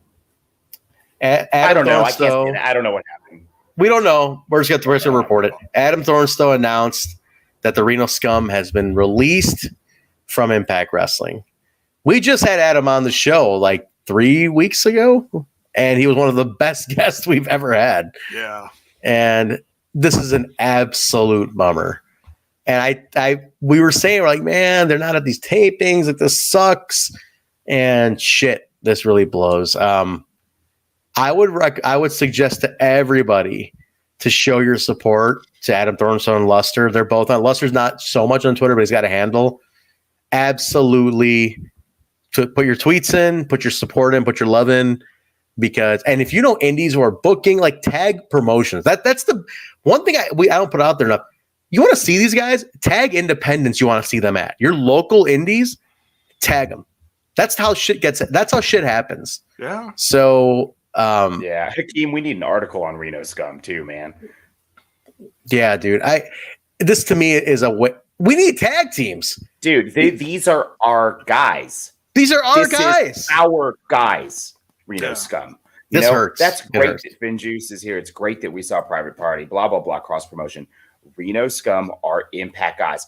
I don't know. I don't know what happened. We don't know. We're just going to report it. Adam Thornstowe announced that the Reno Scum has been released from Impact Wrestling. We just had Adam on the show like 3 weeks ago, and he was one of the best guests we've ever had. Yeah. And this is an absolute bummer. And we were saying, we're like, man, they're not at these tapings. Like, this sucks. And shit, this really blows. I would suggest to everybody to show your support to Adam Thornstowe and Luster. They're both on. Luster's not so much on Twitter, but he's got a handle. Absolutely, to put your tweets in, put your support in, put your love in. And if you know indies who are booking, like, tag promotions. That's the one thing I don't put out there enough. You want to see these guys? Tag independents you want to see them at. Your local indies, tag them. That's how shit happens. Yeah. So Hakeem, we need an article on Reno Scum too, man. Yeah, dude. This to me is we need tag teams. Dude, these are our guys. These are our guys. Our guys, Reno Scum. This hurts. That's great that Finn Juice is here. It's great that we saw Private Party, blah, blah, blah, cross promotion. Reno Scum are Impact guys.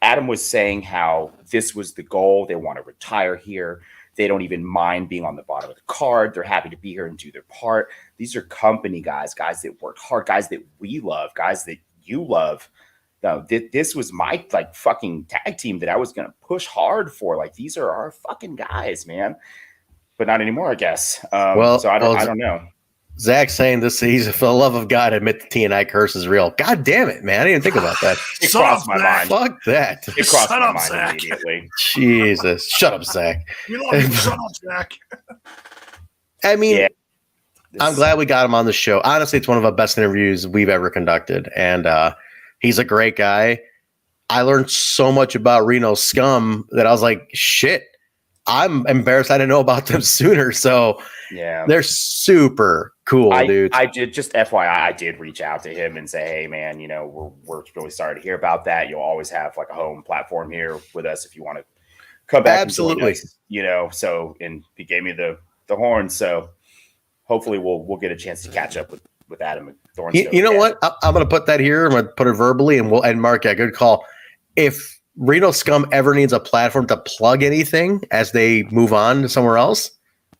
Adam was saying how this was the goal. They want to retire here. They don't even mind being on the bottom of the card. They're happy to be here and do their part. These are company guys that work hard, guys that we love, guys that you love. Now, this was my fucking tag team that I was going to push hard for. Like, these are our fucking guys, man. But not anymore, I guess. So I don't know. Zach's saying this. He's, for the love of God, admit the TNI curse is real. God damn it, man! I didn't think about that. It crossed my mind. Fuck that. It crossed my mind immediately. Jesus, shut up, Zach. You know, shut up, Zach. I mean, I'm glad we got him on the show. Honestly, it's one of the best interviews we've ever conducted, and he's a great guy. I learned so much about Reno Scum that I was like, shit. I'm embarrassed I didn't know about them sooner. So yeah, they're super cool, dude. I did, just FYI, I did reach out to him and say, hey, man, we're really sorry to hear about that. You'll always have like a home platform here with us if you want to come back. Absolutely. And join us, so, and he gave me the horn. So hopefully we'll get a chance to catch up with Adam Thornstowe. You know what? I'm going to put that here. I'm going to put it verbally, and Mark, yeah, good call. If Reno Scum ever needs a platform to plug anything as they move on to somewhere else,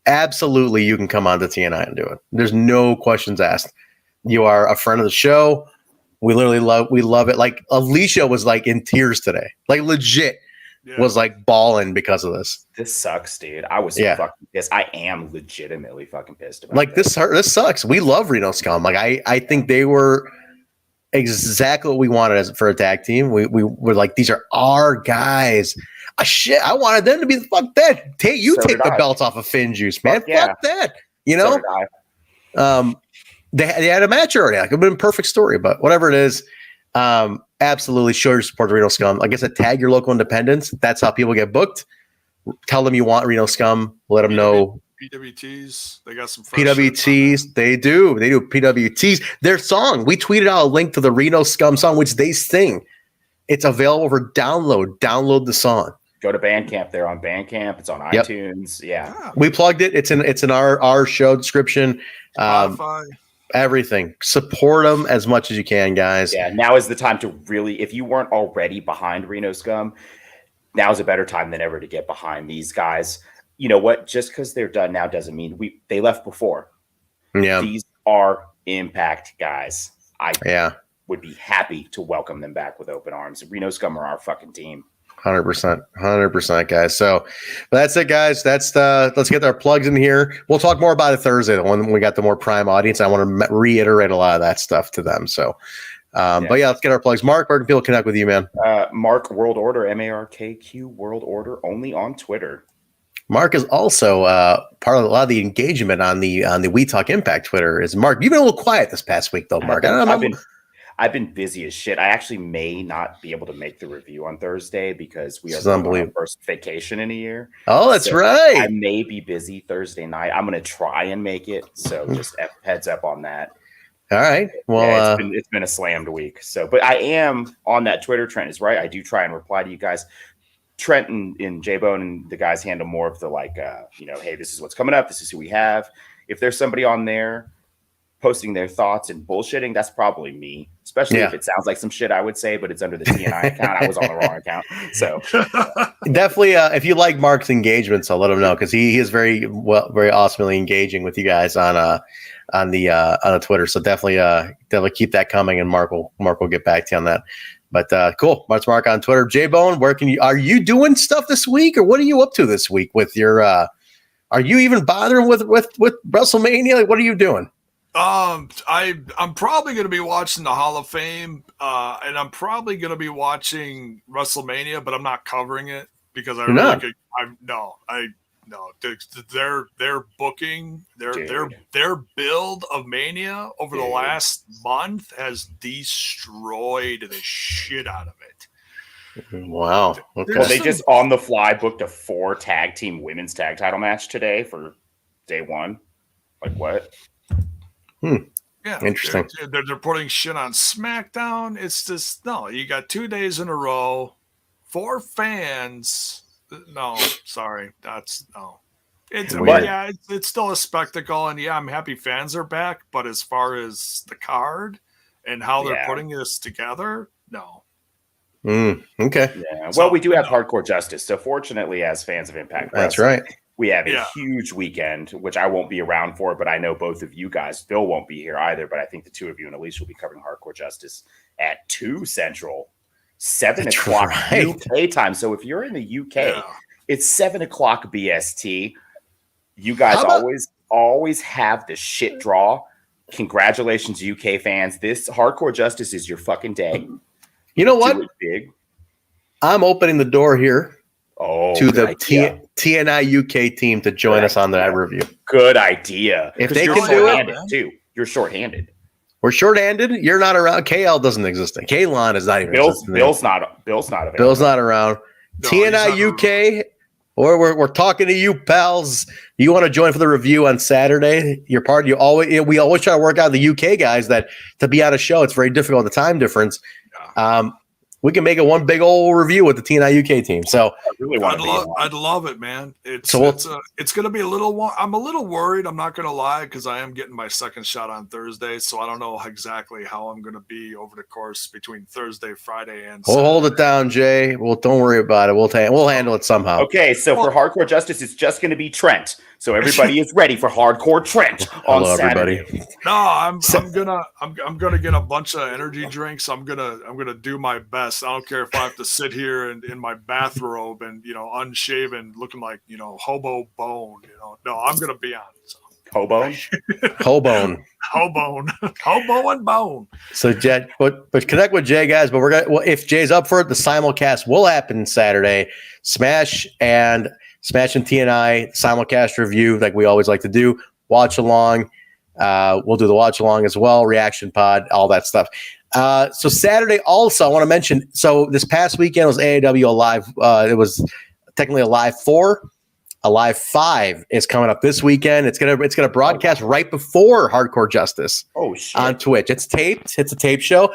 absolutely, you can come on to TNI and do it. There's no questions asked. You are a friend of the show. We love it. Like, Alicia was like in tears today, like legit was like bawling because of this. This sucks, dude. I was so fucking pissed. I am legitimately fucking pissed about like this. This sucks. We love Reno Scum. Like, I think they were exactly what we wanted for a tag team. We were like, these are our guys. Shit, I wanted them to be fuck that. Take the belts off of Finn Juice, man. Fuck that. They had a match already. Like, it would have been a perfect story, but whatever it is, absolutely show your support to Reno Scum. Like I said, tag your local independents. That's how people get booked. Tell them you want Reno Scum. Let them know. PWTs, they got some PWTs. They do PWTs. Their song, we tweeted out a link to the Reno Scum song, which they sing. It's available for download. Download the song. Go to Bandcamp. They're on Bandcamp. It's on iTunes. Yeah, we plugged it. It's in our show description. Everything. Support them as much as you can, guys. Yeah, now is the time to really, if you weren't already behind Reno Scum, now is a better time than ever to get behind these guys. You know what? Just because they're done now doesn't mean they left before. Yeah. These are Impact guys. I would be happy to welcome them back with open arms. Reno Scum are our fucking team. 100%, guys. So that's it, guys. Let's get our plugs in here. We'll talk more about it Thursday, the one when we got the more prime audience. I want to reiterate a lot of that stuff to them. So, but let's get our plugs. Mark, where can people connect with you, man? Mark World Order, MARKQ World Order, only on Twitter. Mark is also part of a lot of the engagement on the We Talk Impact Twitter. Is Mark? You've been a little quiet this past week, though, Mark. I've been busy as shit. I actually may not be able to make the review on Thursday because we are going on our first vacation in a year. Oh, that's right. I may be busy Thursday night. I'm going to try and make it. So just heads up on that. All right. Well, yeah, it's been a slammed week. So, but I am on that Twitter. Trent is right. I do try and reply to you guys. Trent and J-Bone and the guys handle more of the hey, this is what's coming up. This is who we have. If there's somebody on there posting their thoughts and bullshitting, that's probably me, especially if it sounds like some shit I would say, but it's under the TNI account. I was on the wrong account. So definitely, if you like Mark's engagements, I'll let him know because he is very awesomely engaging with you guys on the Twitter. So definitely keep that coming, and Mark will get back to you on that. But cool. That's Mark on Twitter. J-Bone, are you doing stuff this week, or what are you up to this week with your are you even bothering with WrestleMania? Like, what are you doing? I'm probably going to be watching the Hall of Fame, and I'm probably going to be watching WrestleMania, but I'm not covering it because their booking, their build of Mania over the last month has destroyed the shit out of it. Wow. Okay. Well, they just on the fly booked a 4 tag team women's tag title match today for day 1. Like what? Yeah, interesting. They're putting shit on SmackDown. It's just you got 2 days in a row, 4 fans. No, sorry, that's no. It's still a spectacle, and I'm happy fans are back. But as far as the card and how they're putting this together, no. Okay. Yeah. Well, we do have Hardcore Justice, so fortunately, as fans of Impact Wrestling, that's right. We have a huge weekend, which I won't be around for, but I know both of you guys. Phil won't be here either, but I think the two of you and Elise will be covering Hardcore Justice at 2 Central, 7 o'clock UK time. So if you're in the UK, it's 7 o'clock BST. You guys always have the shit draw. Congratulations, UK fans. This Hardcore Justice is your fucking day. You know what? Big. I'm opening the door here to the TNI UK team to join us on that review. Good idea. If they can do it, too. You're shorthanded. We're shorthanded. You're not around. KL doesn't exist. Kalon is not even. Bill's not available. Bill's not around. No, TNI UK. Or we're talking to you, pals. You want to join for the review on Saturday? You're part. We always try to work out the UK guys that to be on a show. It's very difficult, the time difference. We can make it one big old review with the TNI UK team. So I'd love it, man. It's going to be a little. I'm a little worried. I'm not going to lie because I am getting my second shot on Thursday, so I don't know exactly how I'm going to be over the course between Thursday, Friday, and Saturday. We'll hold it down, Jay. Well, don't worry about it. We'll handle it somehow. Okay, so for Hardcore Justice, it's just going to be Trent. So everybody is ready for Hardcore Trent on Saturday. Everybody. No, I'm gonna get a bunch of energy drinks. I'm gonna do my best. I don't care if I have to sit here in my bathrobe and unshaven, looking like hobo bone. No, I'm gonna be on. So. Hobo and bone. So Jed, but connect with Jay, guys. But if Jay's up for it, the simulcast will happen Saturday. Smash and TNI simulcast review, like we always like to do. Watch along. We'll do the watch along as well. Reaction pod, all that stuff. So Saturday also, I want to mention. So this past weekend was AAW Live. It was technically a Live 4. A Live 5 is coming up this weekend. It's gonna broadcast right before Hardcore Justice. Oh shit! On Twitch, it's taped. It's a tape show.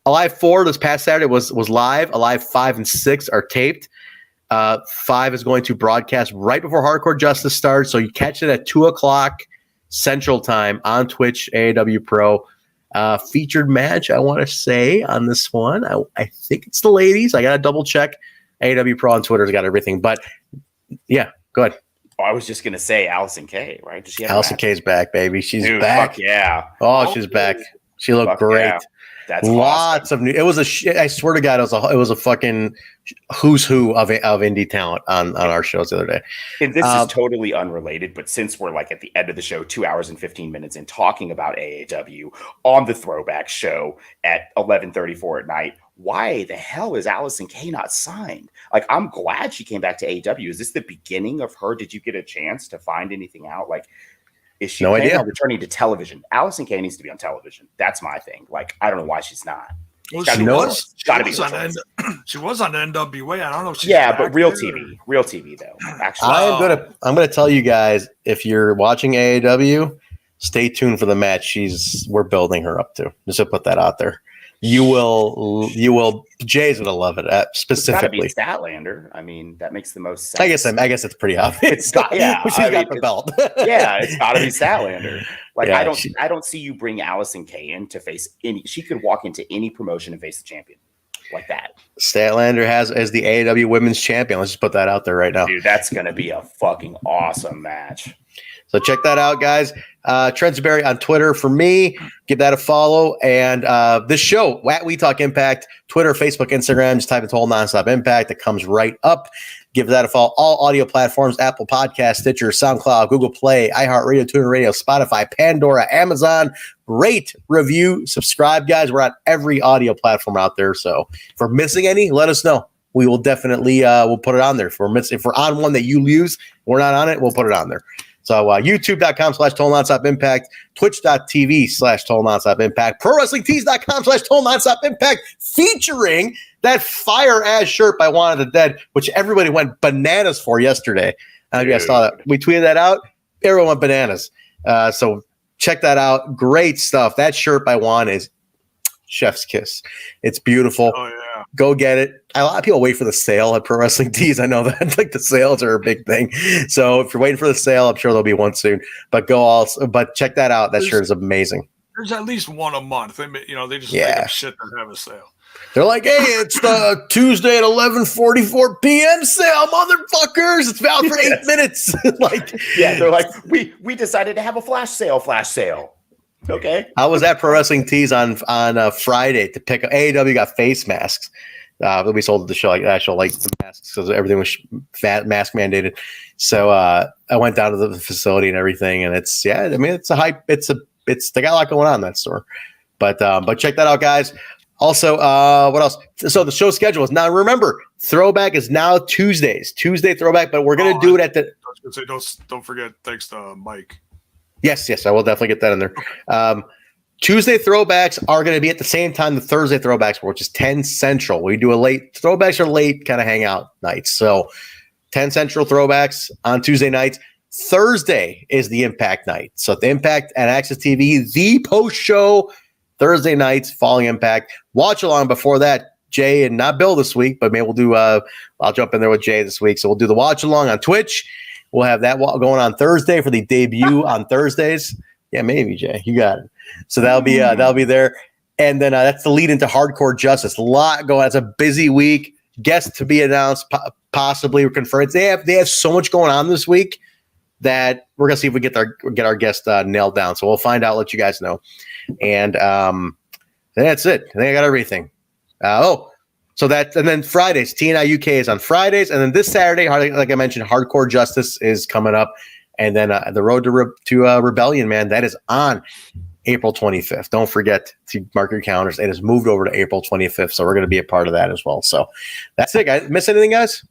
A Live 4 this past Saturday was live. A Live 5 and 6 are taped. 5 is going to broadcast right before Hardcore Justice starts, so you catch it at 2:00 Central Time on Twitch. AAW Pro featured match. I want to say on this one, I think it's the ladies. I gotta double check. AAW Pro on Twitter's got everything, but yeah. Go ahead. Oh, I was just gonna say Allison K, right? Does she have Allison K's back, baby. She's back. Fuck yeah. Oh, she's back. She looked great. Yeah. That's lots awesome. of new. It was I swear to God, it was a fucking who's who of indie talent on our shows the other day. And this is totally unrelated, but since we're like at the end of the show, 2 hours and 15 minutes in talking about AAW on the Throwback Show at 11:34 at night. Why the hell is Allison K not signed? Like, I'm glad she came back to AEW. Is this the beginning of her? Did you get a chance to find anything out? Like, Is she planning on returning to television? Allison Kay needs to be on television. That's my thing. Like, I don't know why she's not. Well, she was on NWA. I don't know if she's but real TV though. Actually, I'm gonna tell you guys, if you're watching AAW, stay tuned for the match we're building her up to. Just to put that out there. You will. Jay's gonna love it. Specifically, it's gotta be Statlander. I mean, that makes the most sense. I guess it's pretty obvious. She's got the belt. It's gotta be Statlander. Like, I don't see you bring Allison Kay in to face any. She could walk into any promotion and face the champion like that. Statlander as the AAW Women's Champion. Let's just put that out there right now, dude. That's gonna be a fucking awesome match. So check that out, guys. Trent's-Berry on Twitter for me. Give that a follow. And this show, We Talk Impact, Twitter, Facebook, Instagram. Just type in Total Nonstop Impact. It comes right up. Give that a follow. All audio platforms, Apple Podcasts, Stitcher, SoundCloud, Google Play, iHeartRadio, TuneIn Radio, Spotify, Pandora, Amazon. Rate, review, subscribe, guys. We're on every audio platform out there. So if we're missing any, let us know. We will definitely we'll put it on there. If we're on one that you use, we're not on it, we'll put it on there. So youtube.com/Total Nonstop Impact, twitch.tv/Total Nonstop Impact, prowrestlingtees.com/Total Nonstop Impact, featuring that fire ass shirt by Juan of the Dead, which everybody went bananas for yesterday. You guys saw that. We tweeted that out. Everyone went bananas. So check that out. Great stuff. That shirt by Juan is chef's kiss. It's beautiful. Oh, yeah. Go get it. A lot of people wait for the sale at Pro Wrestling Tees. I know that like the sales are a big thing. So if you're waiting for the sale, I'm sure there'll be one soon. But check that out. That shirt is amazing. There's at least one a month. They just make up shit that have a sale. They're like, hey, it's the Tuesday at 11:44 p.m. sale, motherfuckers. It's valid for 8 minutes. They're like, we decided to have a flash sale. Okay. I was at Pro Wrestling Tees on Friday to pick up. AEW got face masks. That we sold at the show, like actual the masks, because everything was mask mandated. So I went down to the facility and everything, and it's a hype. They got a lot going on in that store. But check that out, guys. Also, what else? So the show schedule is now. Remember, Throwback is now Tuesdays. Tuesday Throwback, but we're gonna do it at the. I was gonna say, don't forget. Thanks to Mike. Yes, I will definitely get that in there. Tuesday Throwbacks are going to be at the same time the Thursday Throwbacks, which is 10 Central. We do a late Throwbacks are late kind of hangout nights. So 10 Central Throwbacks on Tuesday nights. Thursday is the Impact night. So the Impact and Access TV, the post show Thursday nights, following Impact. Watch along before that. Jay and not Bill this week, but maybe we'll do. I'll jump in there with Jay this week. So we'll do the watch along on Twitch. We'll have that going on Thursday for the debut on Thursdays. Yeah, maybe Jay, you got it. So that'll be there, and then that's the lead into Hardcore Justice. A lot going. It's a busy week. Guests to be announced, possibly or confirmed. They have so much going on this week that we're gonna see if we get our guest nailed down. So we'll find out. Let you guys know, and that's it. I think I got everything. So and then Fridays, TNI UK is on Fridays, and then this Saturday, like I mentioned, Hardcore Justice is coming up, and then the Road to Rebellion, man, that is on April 25th. Don't forget to mark your calendars. It has moved over to April 25th, so we're going to be a part of that as well. So that's it, guys. Miss anything, guys?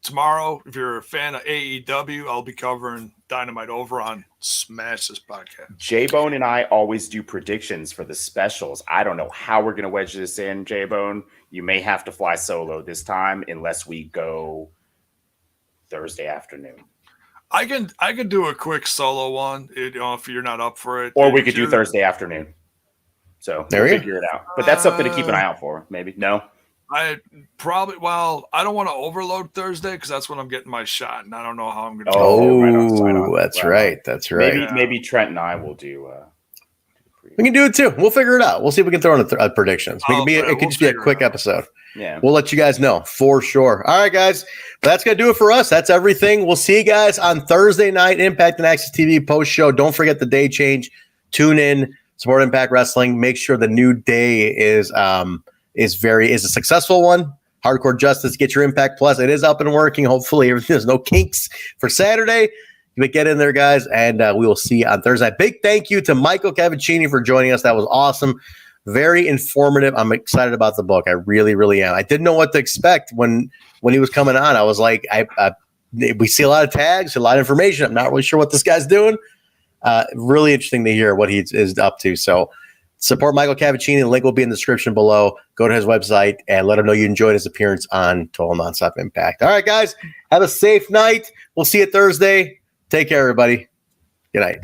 Tomorrow, if you're a fan of AEW, I'll be covering Dynamite over on Smash This podcast. J-Bone and I always do predictions for the specials. I don't know how we're going to wedge this in, J-Bone. You may have to fly solo this time unless we go Thursday afternoon. I can do a quick solo one, if you're not up for it. Or we could do Thursday afternoon. So we'll figure it out. But that's something to keep an eye out for. Maybe. No? I don't want to overload Thursday because that's when I'm getting my shot, and I don't know how I'm going to. Oh, that's right. That's right. Maybe Trent and I will do. We can do it too. We'll figure it out. We'll see if we can throw in predictions. It could just be a quick episode. Yeah, we'll let you guys know for sure. All right, guys. That's gonna do it for us. That's everything. We'll see you guys on Thursday night. Impact and Access TV post show. Don't forget the day change. Tune in. Support Impact Wrestling. Make sure the new day is a successful one. Hardcore Justice, get your Impact Plus. It is up and working. Hopefully, there's no kinks for Saturday. But get in there, guys, and we will see you on Thursday. Big thank you to Michael Cavacini for joining us. That was awesome. Very informative. I'm excited about the book. I really, really am. I didn't know what to expect when he was coming on. I was like, we see a lot of tags, a lot of information. I'm not really sure what this guy's doing. Really interesting to hear what he is up to. So support Michael Cavacini. The link will be in the description below. Go to his website and let him know you enjoyed his appearance on Total Nonstop Impact. All right, guys, have a safe night. We'll see you Thursday. Take care, everybody. Good night.